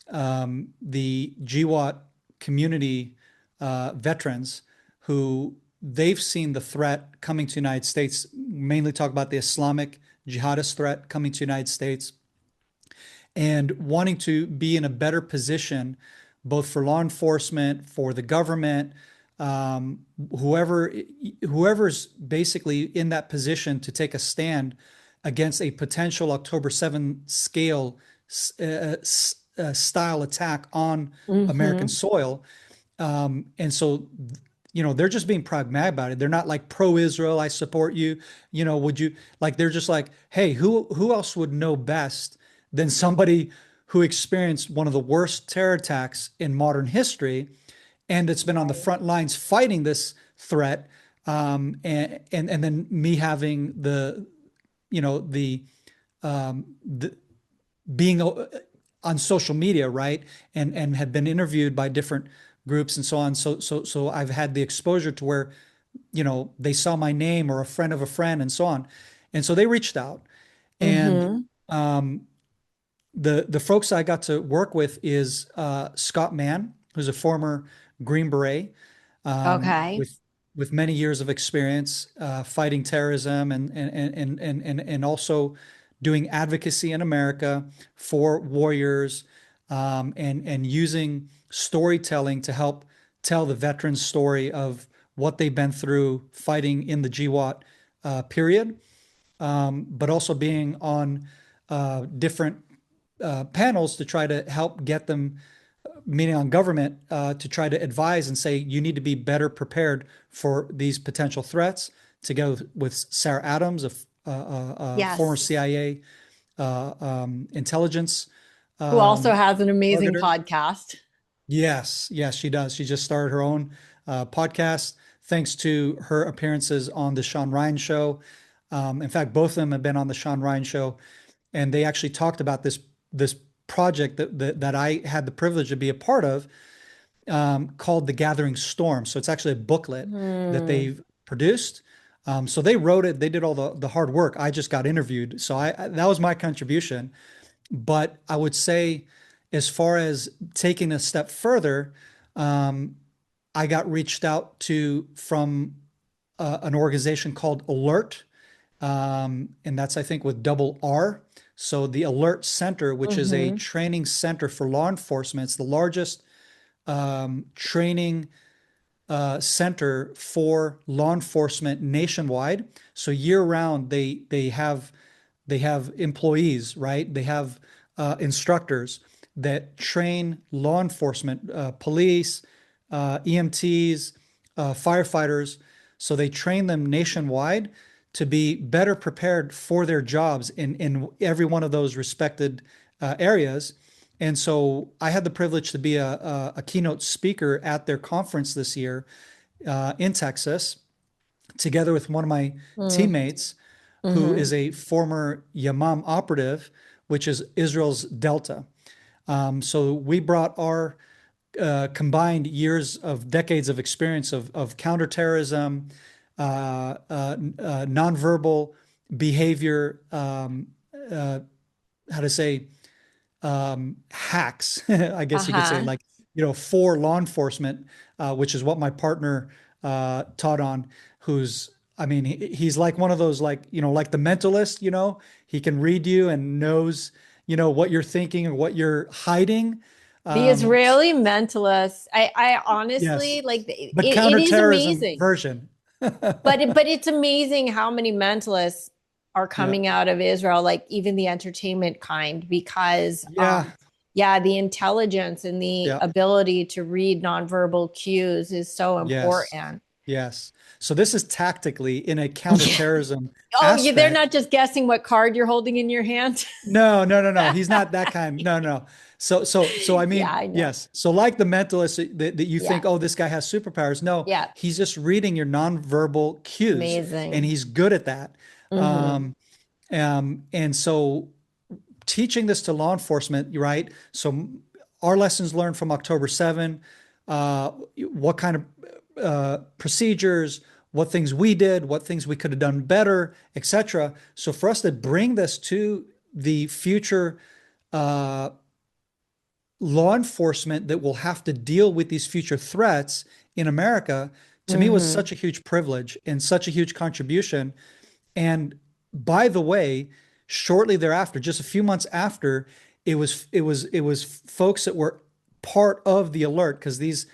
the GWAT community veterans who they've seen the threat coming to the United States, mainly talk about the Islamic jihadist threat coming to the United States and wanting to be in a better position, both for law enforcement, for the government, um, whoever whoever's basically in that position to take a stand against a potential October 7 scale style attack on American Mm-hmm. soil. And so, they're just being pragmatic about it. They're not like pro-Israel, I support you. Would you like, they're just like, hey, who else would know best than somebody who experienced one of the worst terror attacks in modern history and it's been on the Right. front lines fighting this threat. And then me having the, you know, the being on social media, right? And had been interviewed by different groups and so on. So I've had the exposure to where, they saw my name or a friend of a friend and so on. And so they reached out. And Mm-hmm. the folks I got to work with is Scott Mann, who's a former Green Beret, Okay. with many years of experience fighting terrorism and also doing advocacy in America for warriors, and using storytelling to help tell the veterans' story of what they've been through fighting in the GWAT period, but also being on different panels to try to help get them, meaning on government, to try to advise and say, you need to be better prepared for these potential threats, together with Sarah Adams, a former Yes. CIA intelligence Who also um, has an amazing targeter. podcast. Yes, yes, she does. She just started her own podcast thanks to her appearances on the Sean Ryan show. In fact, both of them have been on the Sean Ryan show, and they actually talked about this project that I had the privilege to be a part of, called The Gathering Storm. So it's actually a booklet that Hmm. they've produced. So they wrote it, they did all the hard work. I just got interviewed. So that was my contribution. But I would say, as far as taking a step further, I got reached out to from an organization called Alert, and that's, I think, with double R. So the Alert Center, which is a Mm-hmm. training center for law enforcement, it's the largest training center for law enforcement nationwide. So year round, they have employees, right? They have instructors that train law enforcement, police, EMTs, firefighters. So they train them nationwide to be better prepared for their jobs in every one of those respected areas. And so I had the privilege to be a keynote speaker at their conference this year in Texas, together with one of my teammates who Mm-hmm. is a former Yamam operative, which is Israel's Delta. So we brought our combined years of decades of experience of counterterrorism, nonverbal behavior, how to say, hacks, I guess you could say, Uh-huh. like, for law enforcement, which is what my partner taught on, who's, I mean, he's like one of those, like, like the mentalist, he can read you and knows, what you're thinking or what you're hiding. The Um, Israeli mentalists, I honestly yes, like the it is counterterrorism amazing. version. But it's amazing how many mentalists are Yeah. coming out of Israel, like even the entertainment kind, because Yeah. yeah, the intelligence and the Yeah. ability to read nonverbal cues is so Yes. important. Yes. So this is tactically in a counterterrorism Oh, they're aspect. not just guessing what card you're holding in your hand. No, no, no, no. He's not that kind. No, no. So I Yeah, mean, I know. yes. So like the mentalist that you Yeah, think, oh, this guy has superpowers. No, yeah, he's just reading your nonverbal cues, and amazing. he's good at that. Hmm. Um, and so teaching this to law enforcement, right? So our lessons learned from October 7, what kind of procedures, what things we did, what things we could have done better, etc. So for us to bring this to the future uh, law enforcement that will have to deal with these future threats in America, to me was Hmm. such a huge privilege and such a huge contribution. And by the way, shortly thereafter, just a few months after, it was folks that were part of the alert, because these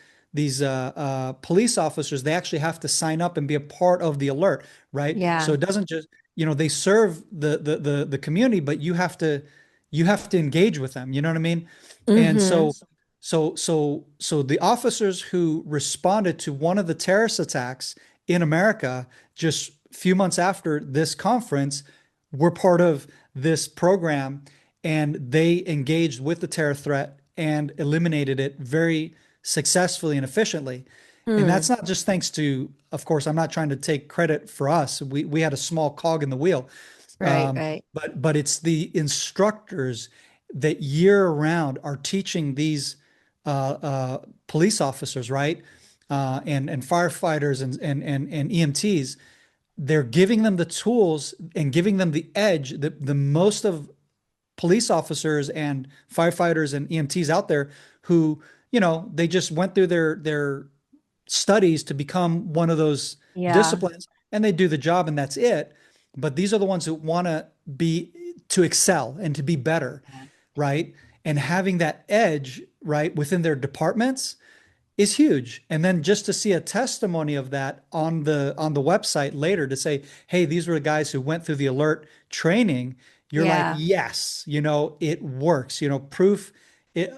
police officers, they actually have to sign up and be a part of the alert, right? So Yeah. it doesn't just, they serve the community, but you have to engage with them. You know what I mean? And Hmm. so the officers who responded to one of the terrorist attacks in America just a few months after this conference were part of this program, and they engaged with the terror threat and eliminated it very successfully and efficiently. And Hmm. that's not just thanks to, of course, I'm not trying to take credit for us. We had a small cog in the wheel. Right, Um, right. but it's the instructors that year round are teaching these police officers, right? And firefighters and EMTs, they're giving them the tools and giving them the edge that the most of police officers and firefighters and EMTs out there who, they just went through their studies to become one of those Yeah. disciplines and they do the job and that's it. But these are the ones that want to excel and to be better, right? And having that edge, right, within their departments is huge. And then just to see a testimony of that on the website later to say, hey, these were the guys who went through the alert training, you're like, Yeah. yes, it works, proof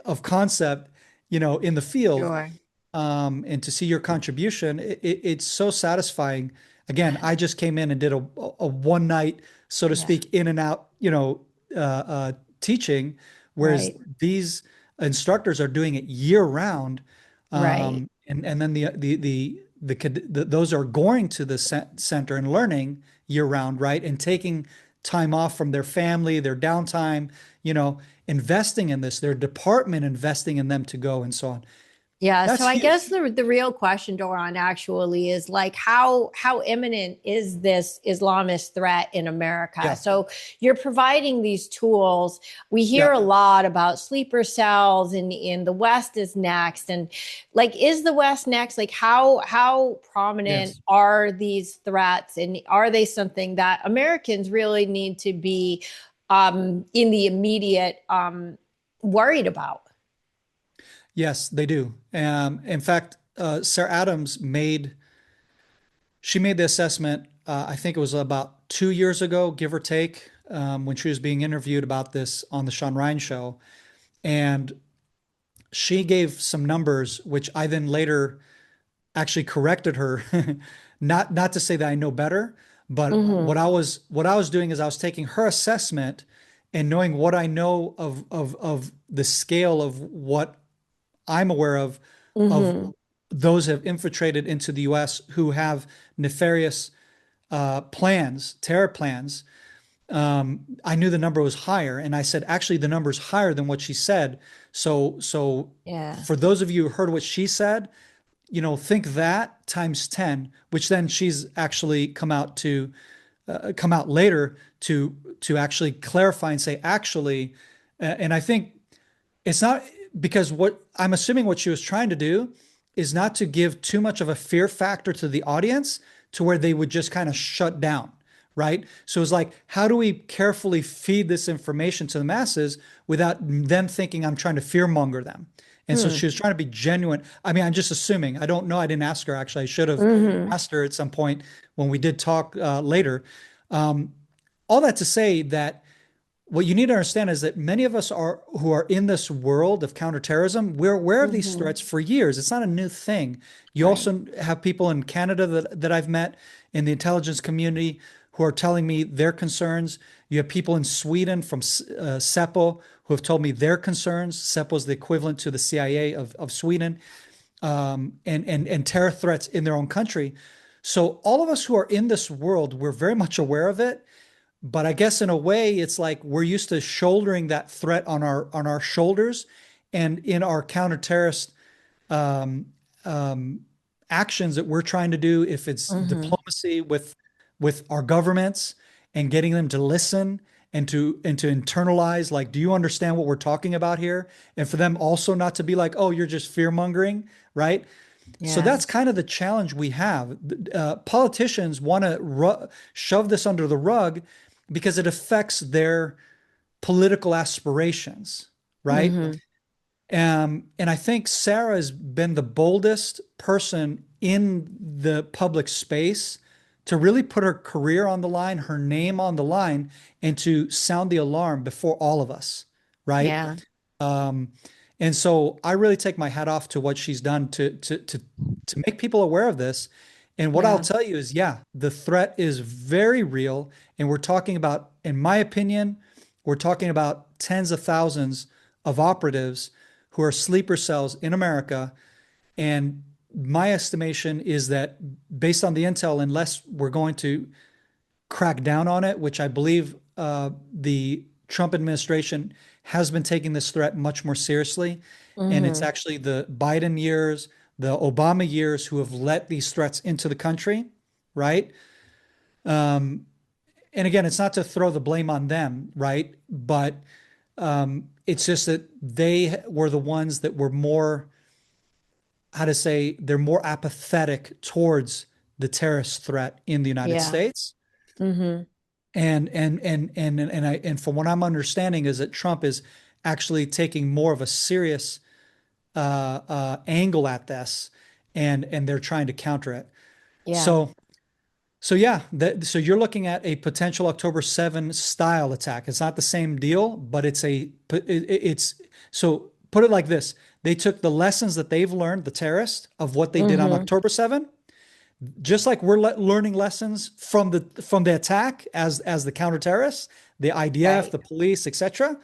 of concept, in the field. Sure. And to see your contribution, it's so satisfying. Again, I just came in and did a one night, so to Yeah. speak, in and out, teaching, whereas Right. these instructors are doing it year round. Right. And then those are going to the center and learning year round, right? And taking time off from their family, their downtime, investing in this, their department investing in them to go and so on. Yeah, so That's I guess huge. the real question, Doron, actually is like how imminent is this Islamist threat in America? Yeah. So you're providing these tools. We hear Yeah. a lot about sleeper cells in the West is next. And like, is the West next? Like how prominent Yes. are these threats? And are they something that Americans really need to be in the immediate worried about? Yes, they do. In fact, Sarah Adams made the assessment. I think it was about 2 years ago, give or take, when she was being interviewed about this on the Sean Ryan show, and she gave some numbers, which I then later actually corrected her. Not to say that I know better, but Hmm. what I was doing is I was taking her assessment and knowing what I know of the scale of what I'm aware of Hmm. those have infiltrated into the U.S. who have nefarious plans, terror plans. I knew the number was higher, and I said, actually, the number is higher than what she said. So Yeah. for those of you who heard what she said, think that times 10, which then she's actually come out later to actually clarify and say, actually, and I think it's not because what I'm assuming what she was trying to do is not to give too much of a fear factor to the audience to where they would just kind of shut down, right? So it's like, how do we carefully feed this information to the masses without them thinking I'm trying to fear monger them? And so Hmm. she was trying to be genuine. I mean, I'm just assuming. I don't know. I didn't ask her actually. I should have Hmm. asked her at some point when we did talk later. Um, all that to say that what you need to understand is that many of us are who are in this world of counterterrorism, we're aware of these Hmm. threats for years. It's not a new thing. You Right. also have people in Canada that I've met in the intelligence community who are telling me their concerns. You have people in Sweden from SEPO who have told me their concerns. SEPO is the equivalent to the CIA of Sweden, and terror threats in their own country. So all of us who are in this world, we're very much aware of it. But I guess in a way, it's like we're used to shouldering that threat on our shoulders, and in our counter-terrorist um, um, actions that we're trying to do, if it's Hmm. diplomacy with our governments and getting them to listen and to internalize, like, do you understand what we're talking about here? And for them also not to be like, oh, you're just fear mongering, right? So Yeah. that's kind of the challenge we have. Politicians want to shove this under the rug because it affects their political aspirations, right? Hmm. And I think Sarah has been the boldest person in the public space to really put her career on the line, her name on the line, and to sound the alarm before all of us, right? Yeah. Um, and so I really take my hat off to what she's done to make people aware of this. And what I'll Yeah. tell you is, yeah, the threat is very real. And we're talking about, in my opinion, we're talking about tens of thousands of operatives who are sleeper cells in America. And my estimation is that based on the intel, unless we're going to crack down on it, which I believe the Trump administration has been taking this threat much more seriously. And it's Hmm. actually the Biden years, the Obama years who have let these threats into the country, right? Um, and again, it's not to throw the blame on them, right? But it's just that they were the ones that were more, how to say, they're more apathetic towards the terrorist threat in the United Yeah. States. Hmm. And from what I'm understanding is that Trump is actually taking more of a serious angle at this, and they're trying to counter it. Yeah. So yeah, so you're looking at a potential October 7 style attack. It's not the same deal, but it's so put it like this. They took the lessons that they've learned, the terrorists, of what they did on Hmm. October 7, just like we're learning lessons from the attack as the counter-terrorists, the IDF, Right. the police, etc.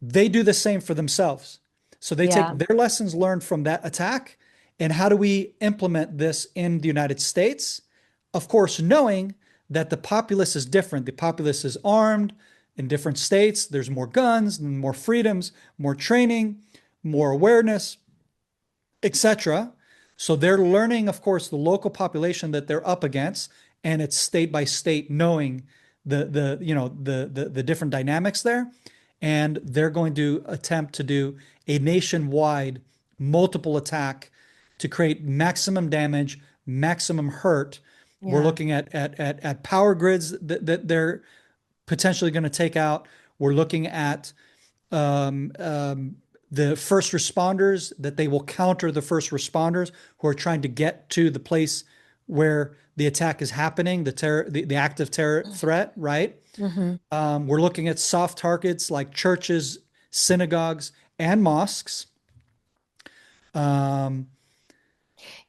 They do the same for themselves. So they take Yeah. their lessons learned from that attack, and how do we implement this in the United States? Of course, knowing that the populace is different. The populace is armed in different states. There's more guns, more freedoms, more training, more awareness, etc. So they're learning, of course, the local population that they're up against, and it's state by state, knowing the different dynamics there, and they're going to attempt to do a nationwide multiple attack to create maximum damage, maximum hurt. We're Yeah. looking at power grids that they're potentially going to take out. We're looking at um, um, the first responders, that they will counter the first responders who are trying to get to the place where the attack is happening, the active terror threat, right? Hmm. We're looking at soft targets like churches, synagogues, and mosques. Um,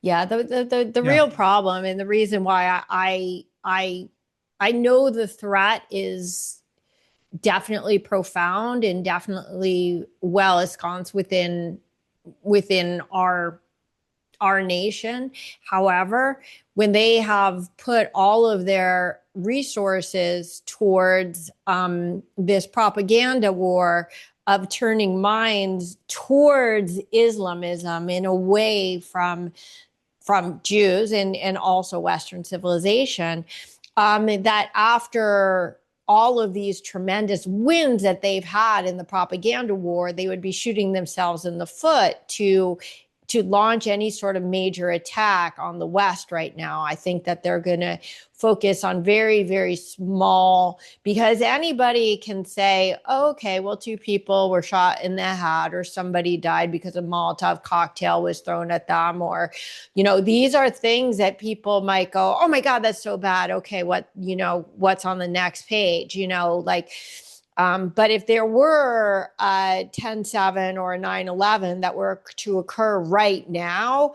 Yeah. The yeah, real problem and the reason why I know the threat is definitely profound and definitely well ensconced within our nation. However, when they have put all of their resources towards this propaganda war of turning minds towards Islamism and away from Jews and also Western civilization, that after all of these tremendous wins that they've had in the propaganda war, they would be shooting themselves in the foot to launch any sort of major attack on the West right now. I think that they're going to focus on very, very small, because anybody can say, oh, okay, well, two people were shot in the head, or somebody died because a Molotov cocktail was thrown at them, or, these are things that people might go, oh my God, that's so bad. Okay, what's on the next page? But if there were a 10/7 or a 9/11 that were to occur right now,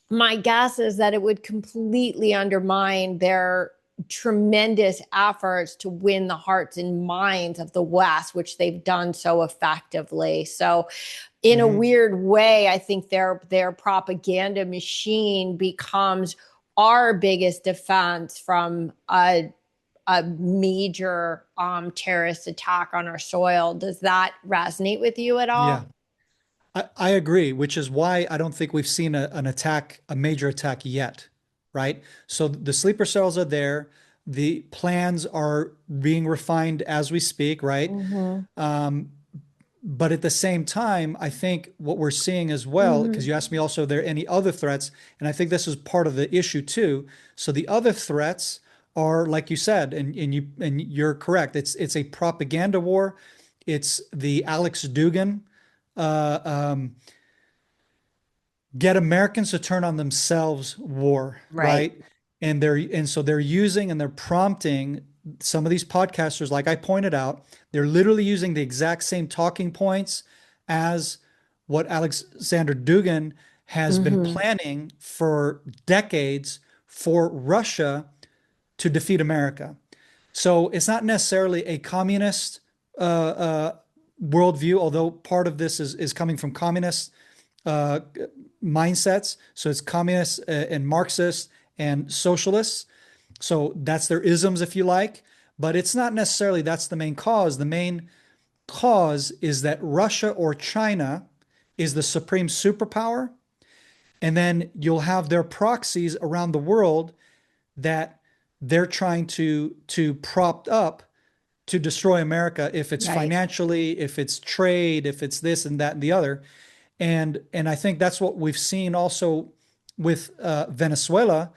my guess is that it would completely undermine their tremendous efforts to win the hearts and minds of the West, which they've done so effectively. So, in a mhm. weird way, I think their propaganda machine becomes our biggest defense from a major terrorist attack on our soil. Does that resonate with you at Yeah. all? I agree, which is why I don't think we've seen an attack, a major attack yet, right? So the sleeper cells are there. The plans are being refined as we speak, right? Mm-hmm. Um, but at the same time, I think what we're seeing as well, because Mm-hmm. you asked me also, are there any other threats? And I think this is part of the issue too. So the other threats are, like you said, and you're correct. It's a propaganda war. It's the Alex Dugan uh, um, get Americans to turn on themselves war, Right. right? And so they're using and they're prompting some of these podcasters, like I pointed out, they're literally using the exact same talking points as what Alexander Dugin has been Mm-hmm. planning for decades for Russia to defeat America. So it's not necessarily a communist uh, uh, worldview, although part of this is coming from communist uh, mindsets. So it's communists and Marxists and socialists. So that's their isms, if you like. But it's not necessarily that's the main cause. The main cause is that Russia or China is the supreme superpower, and then you'll have their proxies around the world that they're trying to prop up to destroy America, if it's Right. financially, if it's trade, if it's this and that and the other. And I think that's what we've seen also with Venezuela,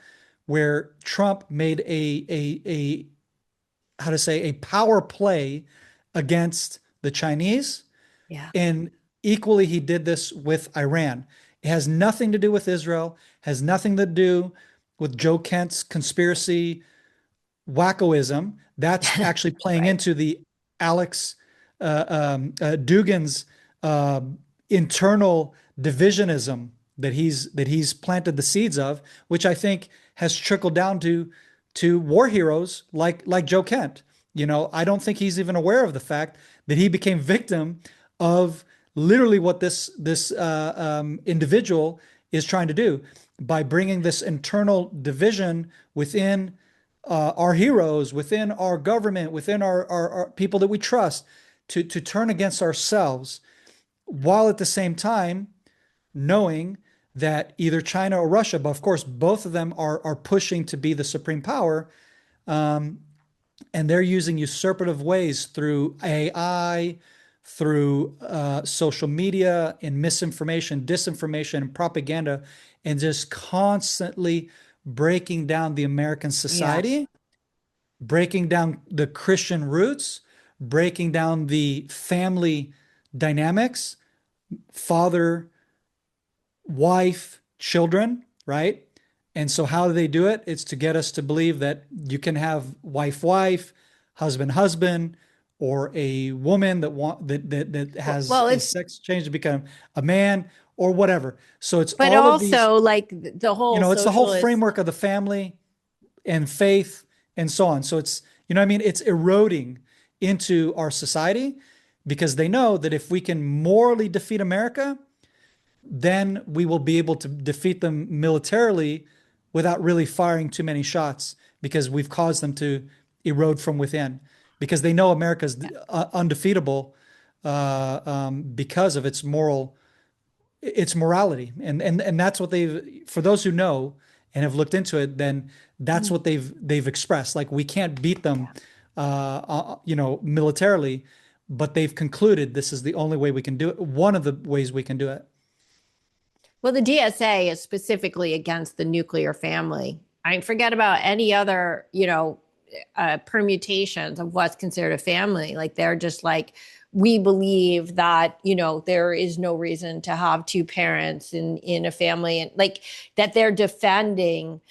where Trump made a how to say a power play against the Chinese, Yeah. and equally he did this with Iran. It has nothing to do with Israel, has nothing to do with Joe Kent's conspiracy wackoism. That's actually playing Right. into the Alex Dugin's uh, internal divisionism that he's planted the seeds of, which I think has trickled down to war heroes like Joe Kent. I don't think he's even aware of the fact that he became victim of literally what this individual is trying to do by bringing this internal division within our heroes, within our government, within our people that we trust, to turn against ourselves, while at the same time knowing that either China or Russia, but of course both of them are pushing to be the supreme power, and they're using usurpative ways through AI, through social media, and misinformation, disinformation, and propaganda, and just constantly breaking down the American Yeah. society, breaking down the Christian roots, breaking down the family dynamics, father, wife, children, right? And so how do they do it? It's to get us to believe that you can have wife, husband, husband, or a woman that has Well, a it's sex change to become a man or whatever. So it's but all of these, also like the whole it's the whole socialist. framework of the family and faith and so on. So it's, what I mean? It's eroding into our society because they know that if we can morally defeat America, then we will be able to defeat them militarily without really firing too many shots, because we've caused them to erode from within, because they know America's undefeatable because of its morality. And that's what for those who know and have looked into it, then that's what they've expressed. Like, we can't beat them, militarily, but they've concluded this is the only way we can do it. One of the ways we can do it. Well, the DSA is specifically against the nuclear family. I mean, forget about any other, permutations of what's considered a family. Like they're just like, we believe that, there is no reason to have two parents in a family, and like that they're defending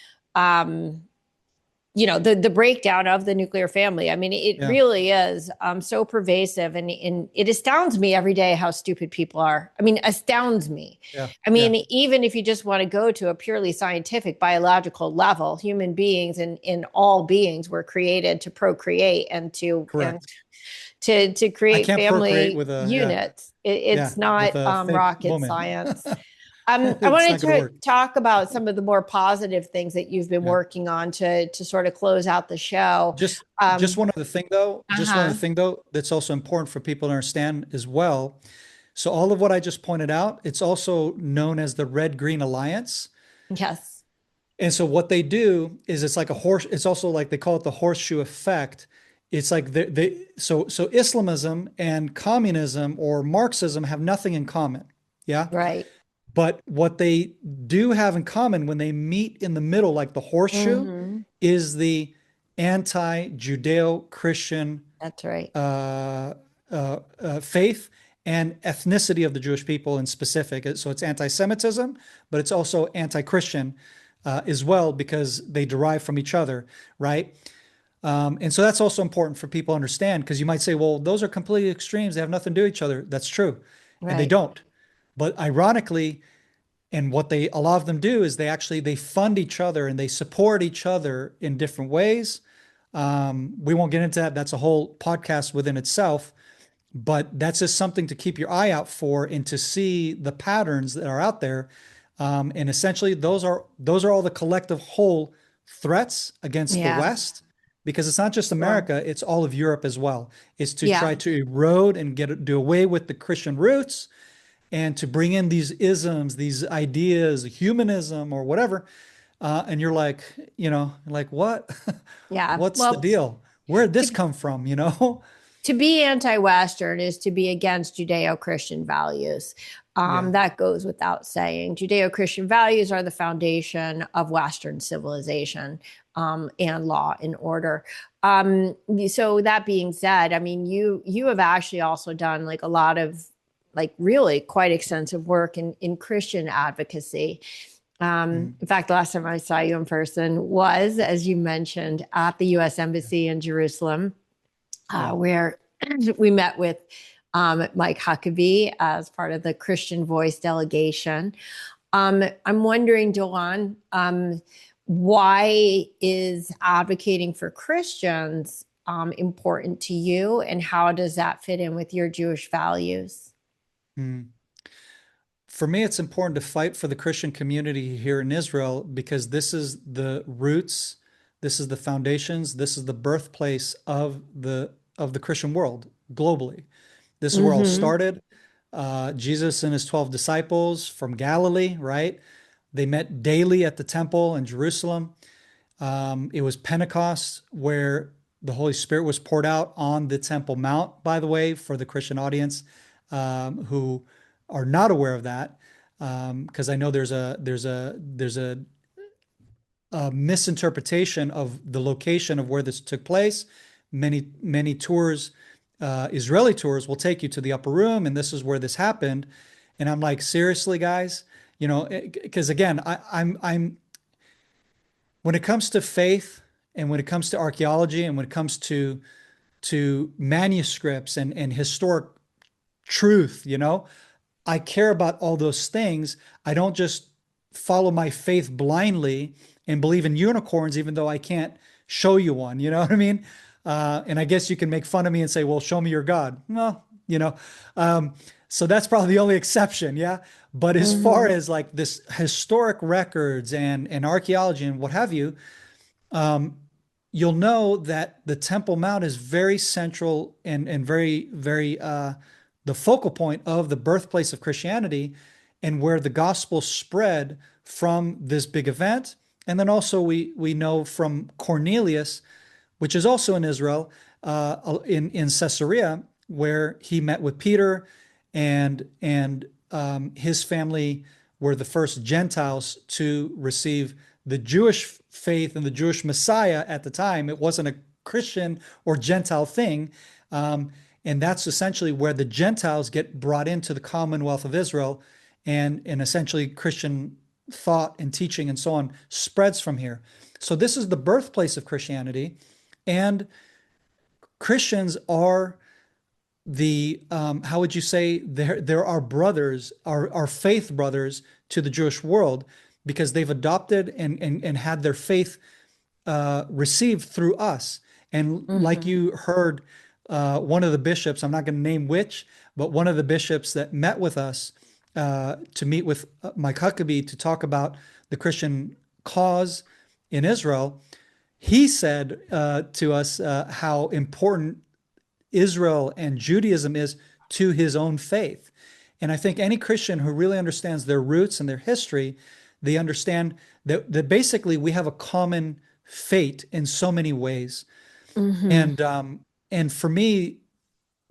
the breakdown of the nuclear family. I mean, it Yeah. really is so pervasive, and it astounds me every day how stupid people are. I mean, astounds me. Yeah. I Yeah. mean, even if you just want to go to a purely scientific biological level, human beings and all beings were created to procreate and Correct. to I create can't procreate family with units. yeah, It's not with a fake rocket woman. science. I It's wanted not going to to work. talk about some of the more positive things that you've been Yeah. working on to sort of close out the show. Just one other thing though, Uh-huh. that's also important for people to understand as well. So all of what I just pointed out, it's also known as the Red Green Alliance. Yes. And so what they do is it's like it's also like they call it the horseshoe effect. It's like so Islamism and communism or Marxism have nothing in common. Yeah. Right. But what they do have in common when they meet in the middle, like the horseshoe, Hmm. is the anti-Judeo-Christian That's right. faith and ethnicity of the Jewish people in specific. So it's anti-Semitism, but it's also anti-Christian as well, because they derive from each other, right? And so that's also important for people to understand, because you might say, well, those are completely extremes. They have nothing to do with each other. That's true. And they Right. don't. But ironically, and what a lot of them do is they fund each other and they support each other in different ways. We won't get into that. That's a whole podcast within itself. But that's just something to keep your eye out for and to see the patterns that are out there. And essentially, those are all the collective whole threats against the Yeah. West because it's not just Sure. America, it's all of Europe as well, is to Yeah. try to erode and do away with the Christian roots and to bring in these isms, these ideas, humanism or whatever. And you're like, like what? Yeah. What's the Well, deal? Where'd this to come from, you know? to be anti-Western is to be against Judeo-Christian values. Yeah. That goes without saying. Judeo-Christian values are the foundation of Western civilization, and law and order. So that being said, I mean, you have actually also done like a lot of like really quite extensive work in Christian advocacy. Mm. In fact, the last time I saw you in person was, as you mentioned, at the U.S. Yeah. Embassy in Jerusalem, Yeah. where we met with Mike Huckabee as part of the Christian Voice delegation. I'm wondering, Doron, why is advocating for Christians important to you, and how does that fit in with your Jewish values? Mm. For me, it's important to fight for the Christian community here in Israel because this is the roots, this is the foundations, this is the birthplace of the Christian world globally. This is where all Mm-hmm. started. Jesus and his 12 disciples from Galilee, right? They met daily at the temple in Jerusalem. It was Pentecost where the Holy Spirit was poured out on the Temple Mount, by the way, for the Christian audience who are not aware of that, because I know there's a misinterpretation of the location of where this took place. Many tours, Israeli tours, will take you to the upper room, and this is where this happened. And I'm like, seriously, guys, because again, I'm when it comes to faith and when it comes to archaeology and when it comes to manuscripts and historic truth, I care about all those things. I don't just follow my faith blindly and believe in unicorns, even though I can't show you one. You know what I mean? And I guess you can make fun of me and say, well, show me your God. No, um, so that's probably the only exception. Yeah. But as far Mm-hmm. as like this historic records and archaeology and what have you, um, you'll know that the Temple Mount is very central and very, very the focal point of the birthplace of Christianity and where the gospel spread from this big event. And then also we know from Cornelius, which is also in Israel, in Caesarea, where he met with Peter, and his family were the first Gentiles to receive the Jewish faith and the Jewish Messiah at the time. It wasn't a Christian or Gentile thing. And that's essentially where the Gentiles get brought into the Commonwealth of Israel, and essentially Christian thought and teaching and so on spreads from here. So this is the birthplace of Christianity, and Christians are the how would you say they're our brothers, our faith brothers to the Jewish world because they've adopted and had their faith received through us. And like Mm-hmm. you heard, one of the bishops, I'm not going to name which, but one of the bishops that met with us to meet with Mike Huckabee to talk about the Christian cause in Israel, he said to us how important Israel and Judaism is to his own faith. And I think any Christian who really understands their roots and their history, they understand that basically we have a common fate in so many ways. Mm-hmm. And for me,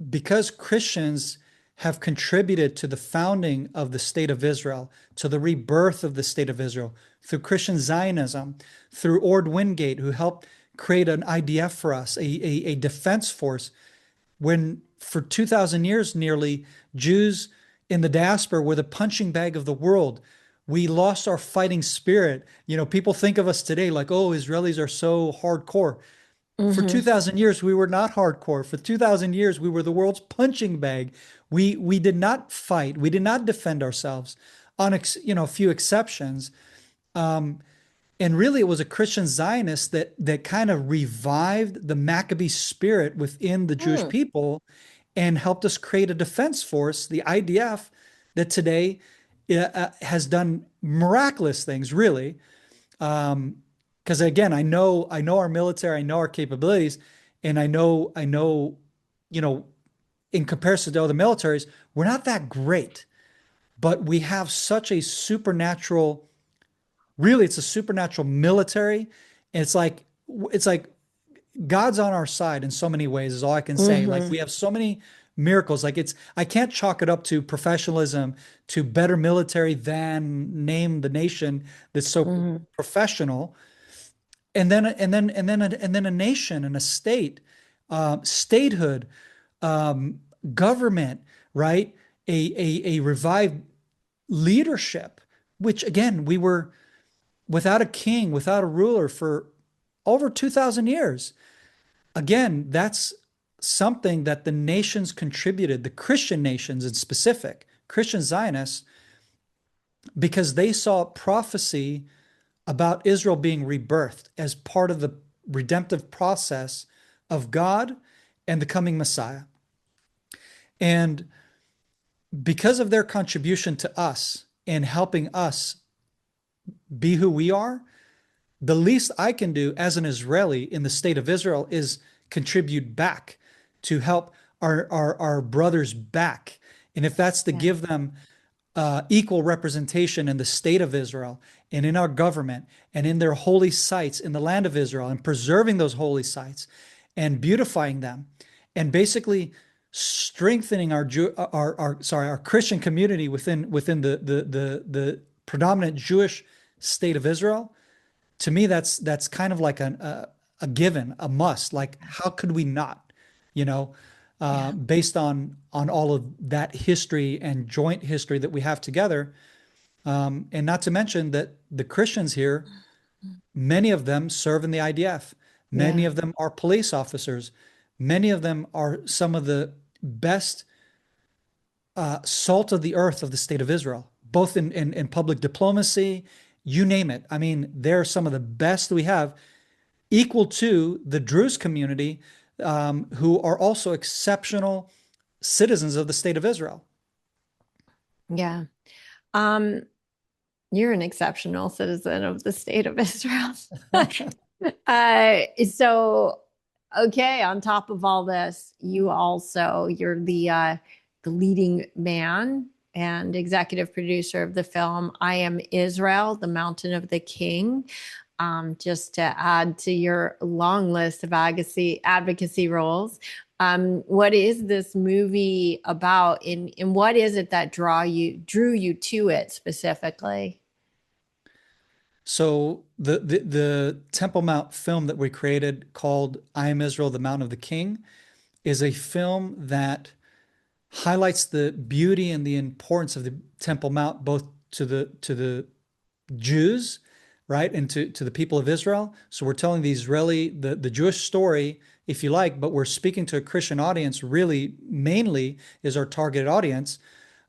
because Christians have contributed to the founding of the state of Israel, to the rebirth of the state of Israel, through Christian Zionism, through Ord Wingate, who helped create an IDF for us, a defense force when for 2,000 years nearly, Jews in the diaspora were the punching bag of the world. We lost our fighting spirit. People think of us today like, oh, Israelis are so hardcore. For Mm-hmm. 2,000 years, we were not hardcore. For 2,000 years, we were the world's punching bag. We did not fight. We did not defend ourselves on, a few exceptions. Um, and really, it was a Christian Zionist that kind of revived the Maccabee spirit within the Jewish Mm. people and helped us create a defense force, the IDF, that today has done miraculous things, really. Because because again, I know our military, I know our capabilities, and I know, you know, in comparison to other militaries, we're not that great, but we have such a supernatural, really, it's a supernatural military. And it's like God's on our side in so many ways, is all I can say. Like Hmm. we have so many miracles. Like I can't chalk it up to professionalism, to better military than name the nation that's so Hmm. professional. And then a nation and a state, statehood, um, government, right? A revived leadership, which again, we were without a king, without a ruler for over 2,000 years. Again, that's something that the nations contributed, the Christian nations in specific, Christian Zionists, because they saw prophecy about Israel being rebirthed as part of the redemptive process of God and the coming Messiah. And because of their contribution to us in helping us be who we are, the least I can do as an Israeli in the state of Israel is contribute back to help our brothers back. And if that's to Yeah. give them equal representation in the state of Israel and in our government and in their holy sites in the land of Israel and preserving those holy sites and beautifying them and basically strengthening our Christian community within the predominant Jewish state of Israel. To me, that's kind of like a given, a must. Like, how could we not, you know, Yeah. based on all of that history and joint history that we have together, and not to mention that the Christians here, many of them serve in the IDF, many Yeah. of them are police officers, many of them are some of the best salt of the earth of the state of Israel, both in public diplomacy, you name it. I mean, they're some of the best we have, equal to the Druze community, who are also exceptional citizens of the state of Israel. Yeah. Um, you're an exceptional citizen of the state of Israel. So okay, on top of all this, you're the leading man and executive producer of the film I Am Israel, The Mountain of the King. Just to add to your long list of advocacy roles. What is this movie about, and what is it that drew you to it specifically? So the Temple Mount film that we created called I Am Israel, the Mountain of the King is a film that highlights the beauty and the importance of the Temple Mount, both to the Jews, right, and to the people of Israel. So we're telling the Jewish story, if you like, but we're speaking to a Christian audience, really mainly is our targeted audience.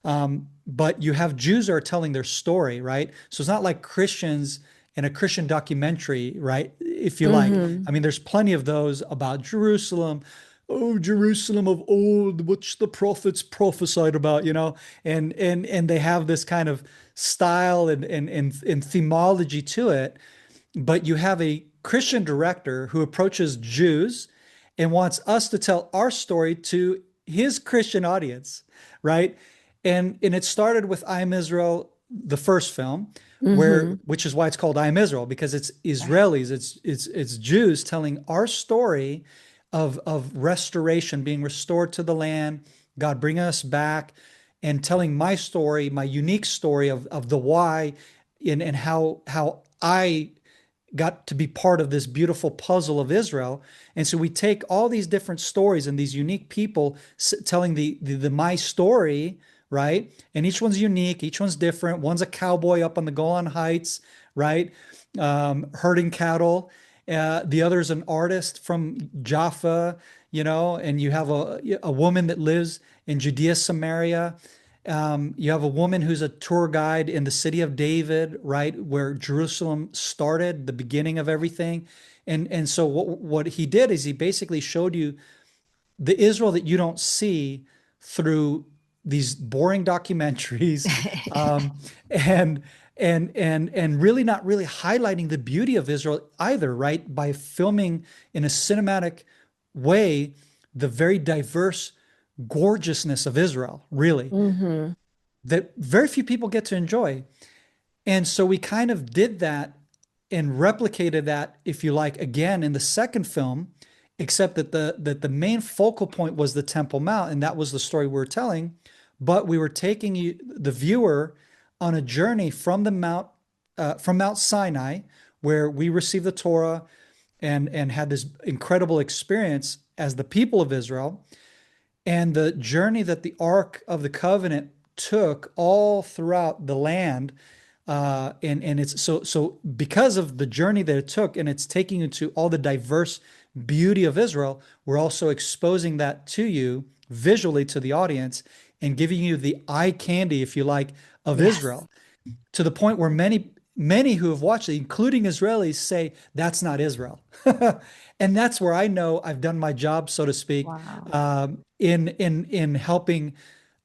But you have Jews that are telling their story, right? So it's not like Christians in a Christian documentary, right? If you like. Mm-hmm. I mean, there's plenty of those about Jerusalem. Oh, Jerusalem of old, which the prophets prophesied about, you know, and they have this kind of style and themology to it. But you have a Christian director who approaches Jews and wants us to tell our story to his Christian audience, right? And it started with I Am Israel, the first film, Mm-hmm. which is why it's called I Am Israel, because it's Right. Israelis, it's Jews telling our story of restoration, being restored to the land, God bringing us back, and telling my story, my unique story of the why, and how I got to be part of this beautiful puzzle of Israel. And so we take all these different stories and these unique people telling the my story, right? And each one's unique, each one's different. One's a cowboy up on the Golan Heights, right? Herding cattle. The other's an artist from Jaffa, you know, and you have a woman that lives in Judea, Samaria. You have a woman who's a tour guide in the city of David, right, where Jerusalem started, the beginning of everything. And so what he did is he basically showed you the Israel that you don't see through these boring documentaries, um, and and really not really highlighting the beauty of Israel either, right? By filming in a cinematic way the very diverse gorgeousness of Israel, really, Hmm. that very few people get to enjoy. And so we kind of did that and replicated that, if you like, again in the second film, except that the main focal point was the Temple Mount, and that was the story we were telling. But we were taking the viewer on a journey from Mount Sinai, where we received the Torah and had this incredible experience as the people of Israel, and the journey that the Ark of the Covenant took all throughout the land. And it's so because of the journey that it took, and it's taking you to all the diverse beauty of Israel, we're also exposing that to you visually, to the audience, and giving you the eye candy, if you like, of Yes. Israel, to the point where many who have watched it, including Israelis, say that's not Israel. And that's where I know I've done my job, so to speak, Wow. in helping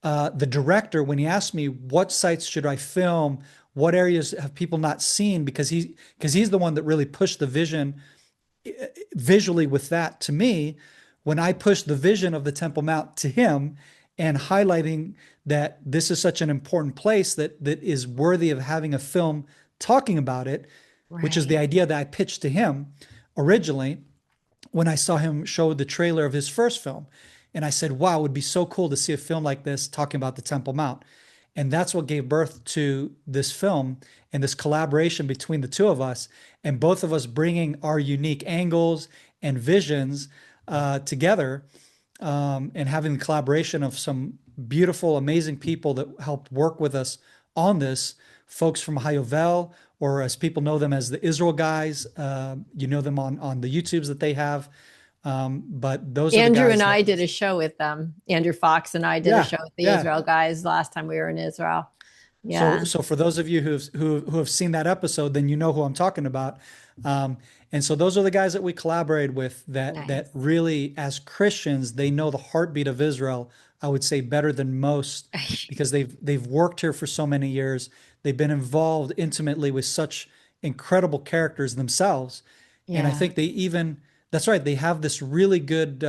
the director when he asked me what sites should I film, what areas have people not seen, because he's the one that really pushed the vision visually with that to me, when I pushed the vision of the Temple Mount to him and highlighting that this is such an important place that is worthy of having a film talking about it, which is the Right. idea that I pitched to him originally when I saw him show the trailer of his first film. And I said, wow, it would be so cool to see a film like this talking about the Temple Mount. And that's what gave birth to this film and this collaboration between the two of us, and both of us bringing our unique angles and visions together, and having the collaboration of some beautiful, amazing people that helped work with us on this. Folks from Hayovel, or as people know them as the Israel guys, you know them on the YouTubes that they have. But those are the Andrew and guys that, I did a show with them. Andrew Fox and I did a yeah, show with the yeah. Israel guys last time we were in Israel. So, Yeah. so for those of you who have seen that episode, then you know who I'm talking about. And so those are the guys that we collaborated with that Nice. really, as Christians, they know the heartbeat of Israel, I would say better than most, because they've worked here for so many years. They've been involved intimately with such incredible characters themselves. And I Yeah. think they even, that's right, they have this really good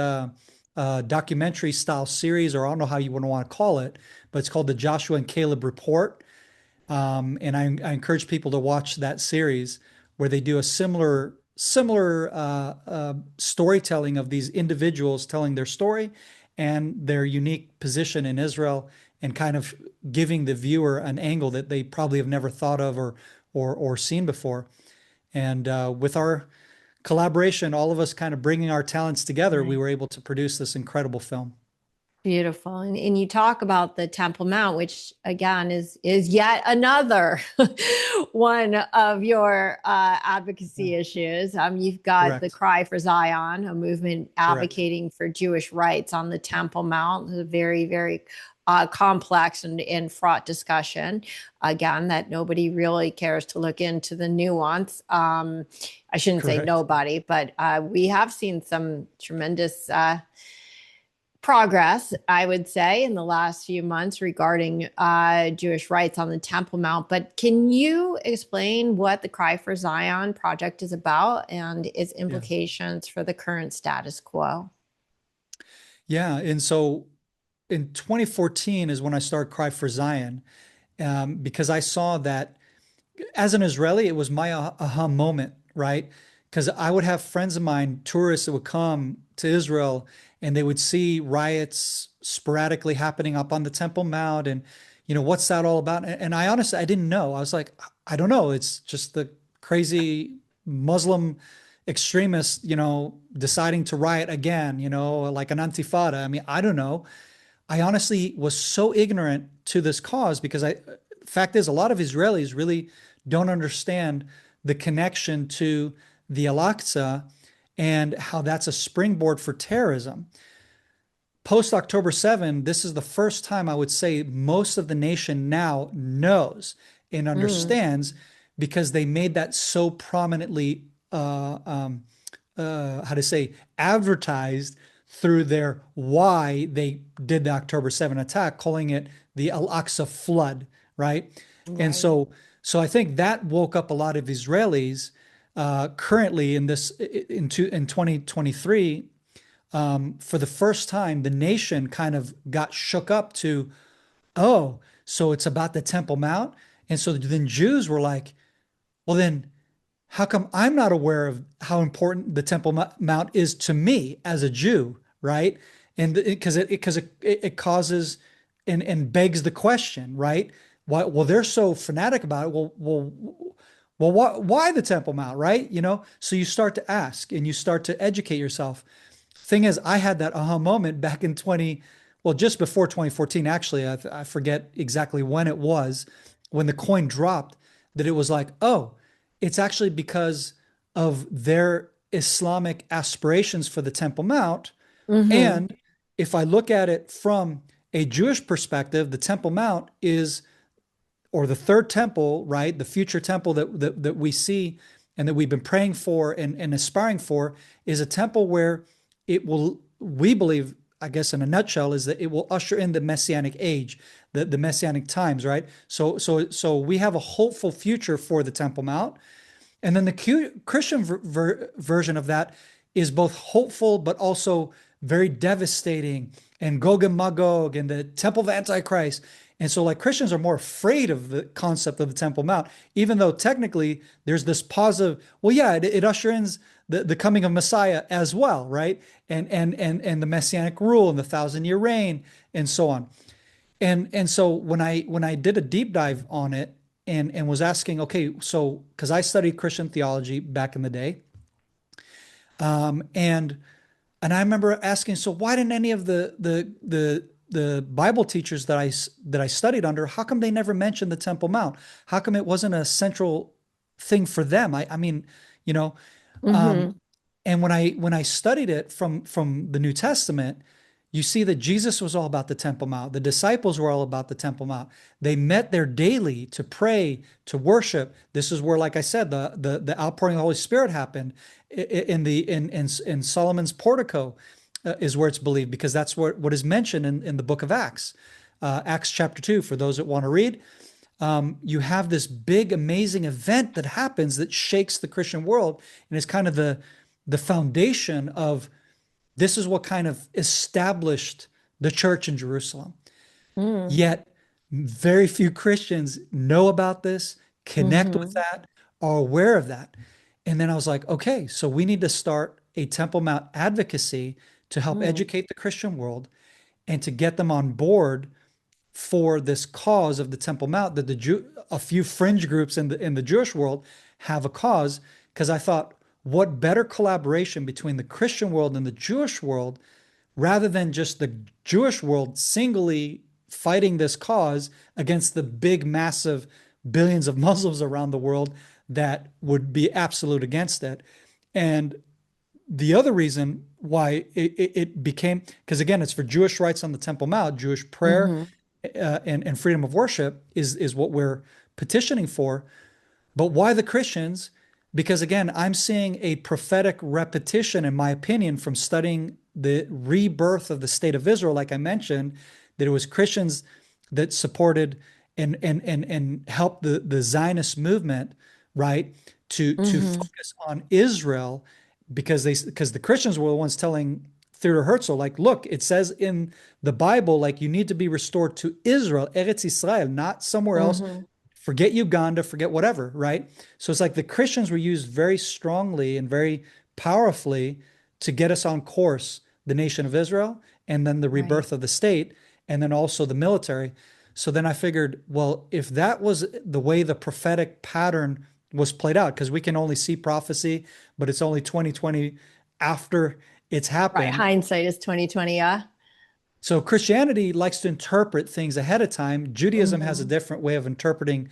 documentary style series, or I don't know how you want to call it, but it's called the Joshua and Caleb Report. And I encourage people to watch that series, where they do a similar storytelling of these individuals telling their story and their unique position in Israel, and kind of giving the viewer an angle that they probably have never thought of or seen before. And with our collaboration, all of us kind of bringing our talents together, we Nice. were able to produce this incredible film. Beautiful. And you talk about the Temple Mount, which again is yet another one of your Yeah. advocacy issues. You've got the Correct. Cry for Zion, a movement Correct. advocating for Jewish rights on the Temple Mount. It's a very, very complex and fraught discussion. Again, that nobody really cares to look into the nuance. I shouldn't say Correct. nobody, but we have seen some tremendous progress, I would say, in the last few months regarding Jewish rights on the Temple Mount. But can you explain what the Cry for Zion project is about and its Yeah. implications for the current status quo? Yeah. And so in 2014 is when I started Cry for Zion, because I saw that as an Israeli, it was my aha moment, right? Because I would have friends of mine, tourists that would come to Israel, and they would see riots sporadically happening up on the Temple Mount, and what's that all about? And I honestly, I didn't know. I was like, I don't know. It's just the crazy Muslim extremists, deciding to riot again, like an Antifada. I mean, I don't know. I honestly was so ignorant to this cause, because fact is, a lot of Israelis really don't understand the connection to the Al-Aqsa and how that's a springboard for terrorism. Post October 7, this is the first time I would say most of the nation now knows and Mm, understands, because they made that so prominently, how to say, advertised through their why they did the October 7 attack, calling it the Al-Aqsa flood, right? And right. so So I think that woke up a lot of Israelis currently in 2023. For the first time, the nation kind of got shook up to, oh, so it's about the Temple Mount. And so then Jews were like, well, then how come I'm not aware of how important the Temple Mount is to me as a Jew, right? And it causes and begs the question, right? Why? Well, they're so fanatic about it. Well, why the Temple Mount, right? So you start to ask and you start to educate yourself. Thing is, I had that aha moment back in just before 2014, actually. I forget exactly when it was, when the coin dropped, that it was like, oh, it's actually because of their Islamic aspirations for the Temple Mount. Mm-hmm. And if I look at it from a Jewish perspective, the Temple Mount is, or the third temple, right? The future temple that we see and that we've been praying for and aspiring for is a temple where we believe, I guess in a nutshell, is that it will usher in the Messianic age, the Messianic times, right? So we have a hopeful future for the Temple Mount. And then the Christian version of that is both hopeful, but also very devastating, and Gog and Magog and the Temple of Antichrist. And so, like, Christians are more afraid of the concept of the Temple Mount, even though technically there's this positive, well, yeah, it ushers in the coming of Messiah as well, right? And the Messianic rule and the 1,000-year reign and so on. And so when I did a deep dive on it and was asking, okay, so because I studied Christian theology back in the day, and I remember asking, so why didn't any of the Bible teachers that I studied under, how come they never mentioned the Temple Mount? How come it wasn't a central thing for them? I mean, you know, Mm-hmm. um, and when I studied it from the New Testament, you see that Jesus was all about the Temple Mount. The disciples were all about the Temple Mount. They met there daily to pray, to worship. This is where, like I said, the outpouring of the Holy Spirit happened in Solomon's portico, is where it's believed, because that's what is mentioned in the book of Acts, Acts chapter 2, for those that want to read. You have this big, amazing event that happens that shakes the Christian world, and it's kind of the foundation of, this is what kind of established the church in Jerusalem. Mm-hmm. Yet, very few Christians know about this, connect with Mm-hmm. that, are aware of that. And then I was like, okay, so we need to start a Temple Mount advocacy to help educate the Christian world and to get them on board for this cause of the Temple Mount, that a few fringe groups in the Jewish world have a cause. Because I thought, what better collaboration between the Christian world and the Jewish world, rather than just the Jewish world singly fighting this cause against the big, massive billions of Muslims around the world that would be absolute against it. And the other reason why it became, because again, it's for Jewish rights on the Temple Mount, Jewish prayer, Mm-hmm. and freedom of worship is what we're petitioning for. But why the Christians? Because again, I'm seeing a prophetic repetition, in my opinion, from studying the rebirth of the state of Israel, like I mentioned, that it was Christians that supported and helped the Zionist movement, right, to Mm-hmm. focus on Israel, because the Christians were the ones telling Theodor Herzl, like, look, it says in the Bible, like, you need to be restored to Israel, Eretz Israel, not somewhere else. Mm-hmm. Forget Uganda, forget whatever, right? So it's like the Christians were used very strongly and very powerfully to get us on course, the nation of Israel, and then the Right. rebirth of the state, and then also the military. So then I figured, well, if that was the way the prophetic pattern was played out, because we can only see prophecy, but it's only 2020 after it's Right. happened. Hindsight is 2020. Yeah. So Christianity likes to interpret things ahead of time. Judaism has a Mm-hmm. different way of interpreting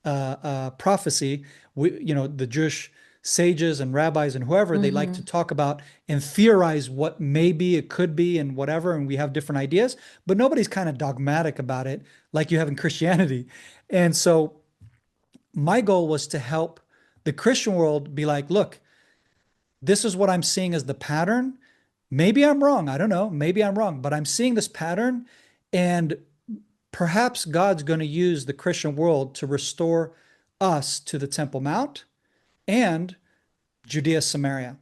prophecy. The Jewish sages and rabbis and whoever, they like to Mm-hmm. talk about and theorize what maybe it could be and whatever, and we have different ideas, but nobody's kind of dogmatic about it like you have in Christianity. And so my goal was to help the Christian world be like, look, this is what I'm seeing as the pattern. Maybe I'm wrong. I don't know. Maybe I'm wrong, but I'm seeing this pattern, and perhaps God's going to use the Christian world to restore us to the Temple Mount and Judea, Samaria,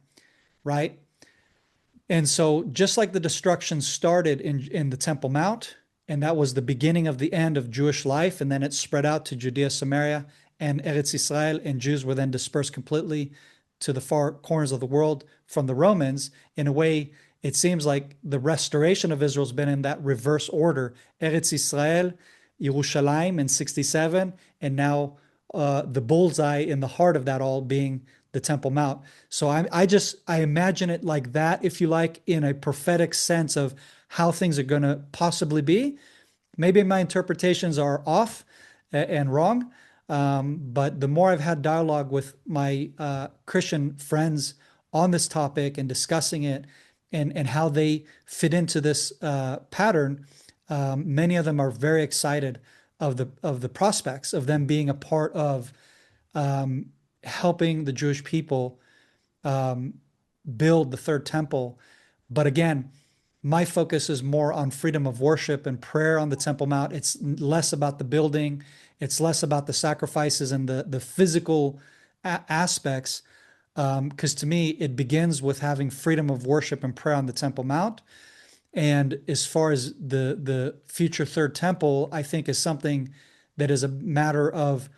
right? And so just like the destruction started in the Temple Mount, and that was the beginning of the end of Jewish life, and then it spread out to Judea, Samaria, and Eretz Israel, and Jews were then dispersed completely to the far corners of the world from the Romans. In a way, it seems like the restoration of Israel has been in that reverse order. Eretz Israel, Yerushalayim in 67, and now the bullseye in the heart of that all being the Temple Mount. So I imagine it like that, if you like, in a prophetic sense of how things are going to possibly be. Maybe my interpretations are off and wrong, but the more I've had dialogue with my Christian friends on this topic and discussing it and how they fit into this pattern, many of them are very excited of the prospects of them being a part of helping the Jewish people build the third temple. But again, my focus is more on freedom of worship and prayer on the Temple Mount. It's less about the building. It's less about the sacrifices and the physical aspects. Because to me, it begins with having freedom of worship and prayer on the Temple Mount. And as far as the future third temple, I think is something that is a matter of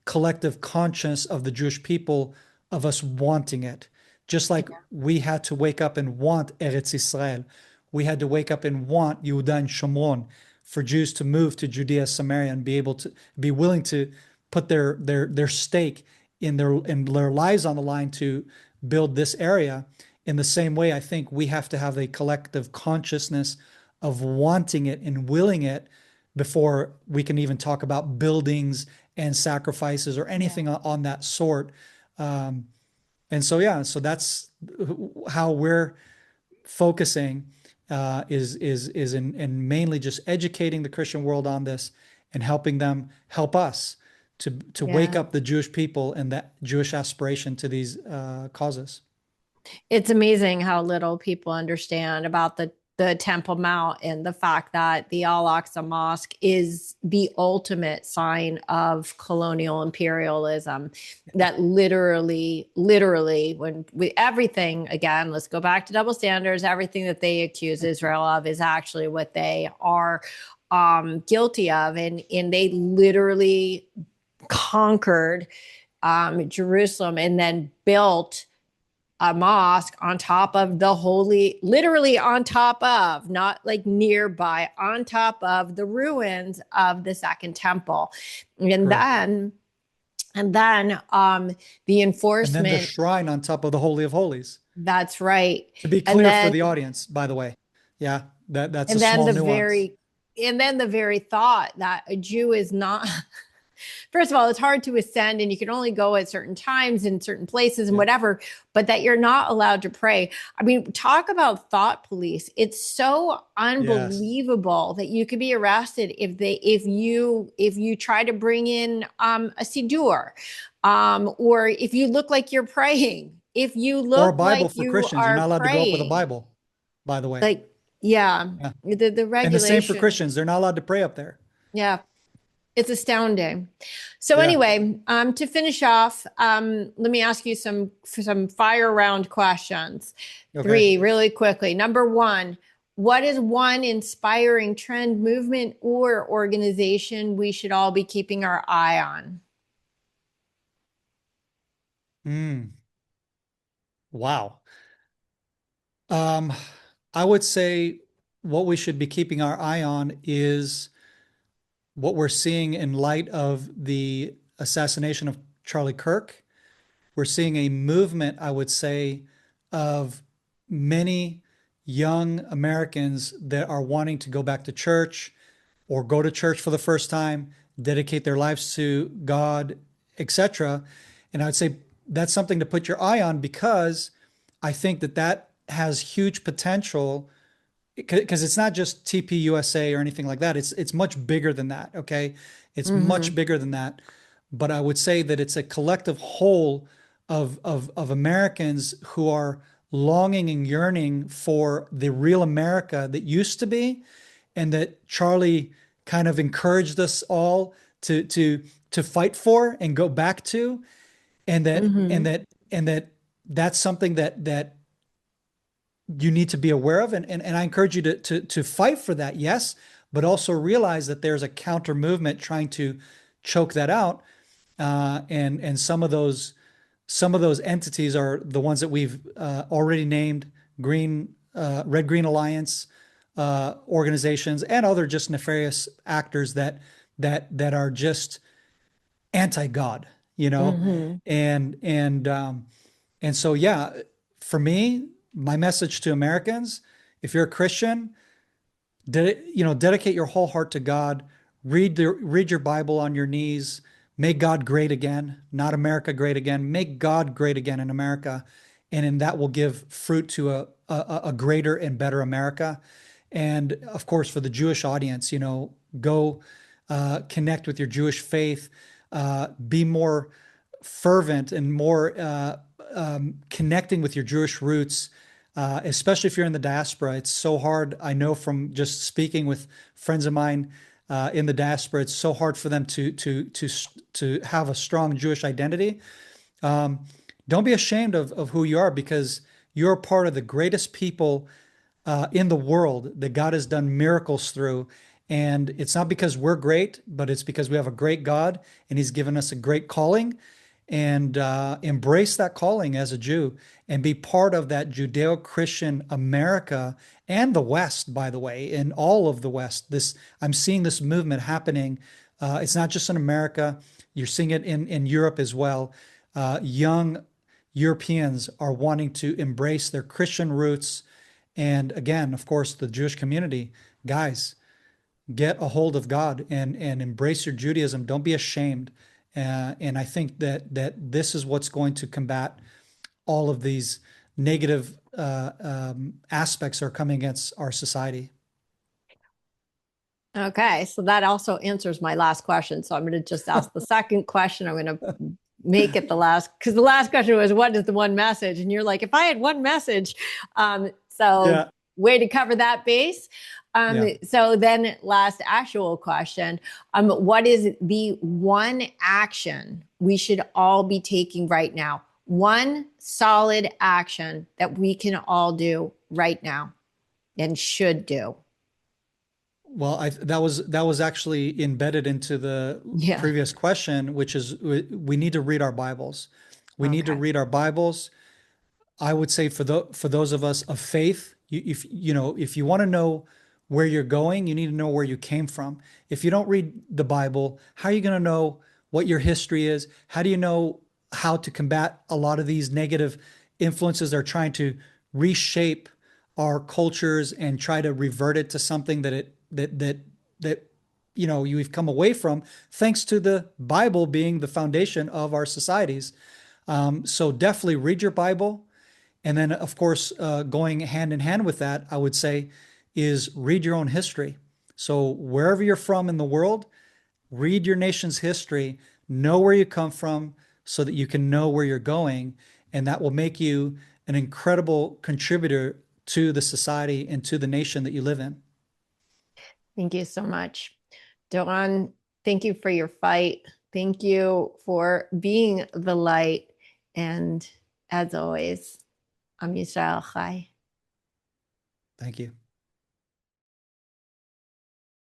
collective conscience of the Jewish people, of us wanting it. Just like we had to wake up and want Eretz Israel. We had to wake up and want Yehuda and Shomron, for Jews to move to Judea, Samaria, and be able to be willing to put their stake in their lives on the line to build this area. In the same way, I think we have to have a collective consciousness of wanting it and willing it before we can even talk about buildings and sacrifices or anything on that sort. And so, yeah, so that's how we're focusing, is in mainly just educating the Christian world on this and helping them help us to wake up the Jewish people and that Jewish aspiration to these causes. It's amazing how little people understand about the Temple Mount and the fact that the Al-Aqsa Mosque is the ultimate sign of colonial imperialism. That literally, when everything, again, let's go back to double standards, everything that they accuse Israel of is actually what they are guilty of. And they literally conquered Jerusalem and then built a mosque on top of the holy, literally on top of, not like nearby, on top of the ruins of the second temple. And then the enforcement. And then the shrine on top of the Holy of Holies. That's right. To be clear for the audience, by the way. Yeah, that's a small nuance. And then the very thought that a Jew is not... First of all, it's hard to ascend and you can only go at certain times in certain places and whatever, but that you're not allowed to pray. I mean, talk about thought police. It's so unbelievable that you could be arrested if you try to bring in a siddur, or if you look like you're praying. If you look or a Bible like for Christians, you're not allowed to go up with a Bible, by the way. Like, the regulation. And the same for Christians. They're not allowed to pray up there. Yeah. It's astounding. So anyway, to finish off, let me ask you some fire round questions. Okay. 3 really quickly. Number 1, what is one inspiring trend, movement, or organization we should all be keeping our eye on? Wow. I would say what we should be keeping our eye on is what we're seeing in light of the assassination of Charlie Kirk. We're seeing a movement, I would say, of many young Americans that are wanting to go back to church or go to church for the first time, dedicate their lives to God, etc. And I would say that's something to put your eye on, because I think that has huge potential, because it's not just TPUSA or anything like that. It's much bigger than that. Okay. It's much bigger than that. But I would say that it's a collective whole of Americans who are longing and yearning for the real America that used to be, and that Charlie kind of encouraged us all to to fight for and go back to, and that and Mm-hmm. that and that that's something that you need to be aware of, and I encourage you to fight for that, yes, but also realize that there's a counter movement trying to choke that out, and some of those entities are the ones that we've already named: Red Green Alliance organizations, and other just nefarious actors that are just anti-God, you know, Mm-hmm. and and um, and so yeah, for me, my message to Americans: if you're a Christian, dedicate your whole heart to God. Read your Bible on your knees. Make God great again, not America great again. Make God great again in America, and in that will give fruit to a greater and better America. And of course, for the Jewish audience, go connect with your Jewish faith. Be more fervent and more connecting with your Jewish roots, especially if you're in the diaspora. It's so hard. I know from just speaking with friends of mine in the diaspora, it's so hard for them to have a strong Jewish identity. Um, don't be ashamed of who you are, because you're part of the greatest people in the world that God has done miracles through. And it's not because we're great, but it's because we have a great God, and He's given us a great calling. And embrace that calling as a Jew, and be part of that Judeo-Christian America and the West, by the way, in all of the West. I'm seeing this movement happening. It's not just in America. You're seeing it in Europe as well. Young Europeans are wanting to embrace their Christian roots. And again, of course, the Jewish community, guys, get a hold of God and embrace your Judaism. Don't be ashamed. And I think that this is what's going to combat all of these negative aspects that are coming against our society. Okay, so that also answers my last question. So I'm going to just ask the second question. I'm going to make it the last, because the last question was, what is the one message? And you're like, if I had one message. So Yeah, way to cover that base. yeah. So then last actual question, what is the one action we should all be taking right now? One solid action that we can all do right now and should do. Well, that was actually embedded into the Yeah. previous question, which is we need to read our Bibles. We need to Okay. read our Bibles. I would say for those of us of faith, if you want to know where you're going, you need to know where you came from. If you don't read the Bible, how are you going to know what your history is? How do you know how to combat a lot of these negative influences that are trying to reshape our cultures and try to revert it to something that you've come away from, thanks to the Bible being the foundation of our societies. So definitely read your Bible. And then, of course, going hand in hand with that, I would say, is read your own history. So wherever you're from in the world, read your nation's history, know where you come from so that you can know where you're going. And that will make you an incredible contributor to the society and to the nation that you live in. Thank you so much. Doron, thank you for your fight. Thank you for being the light. And as always, I'm Yisrael Chai. Thank you.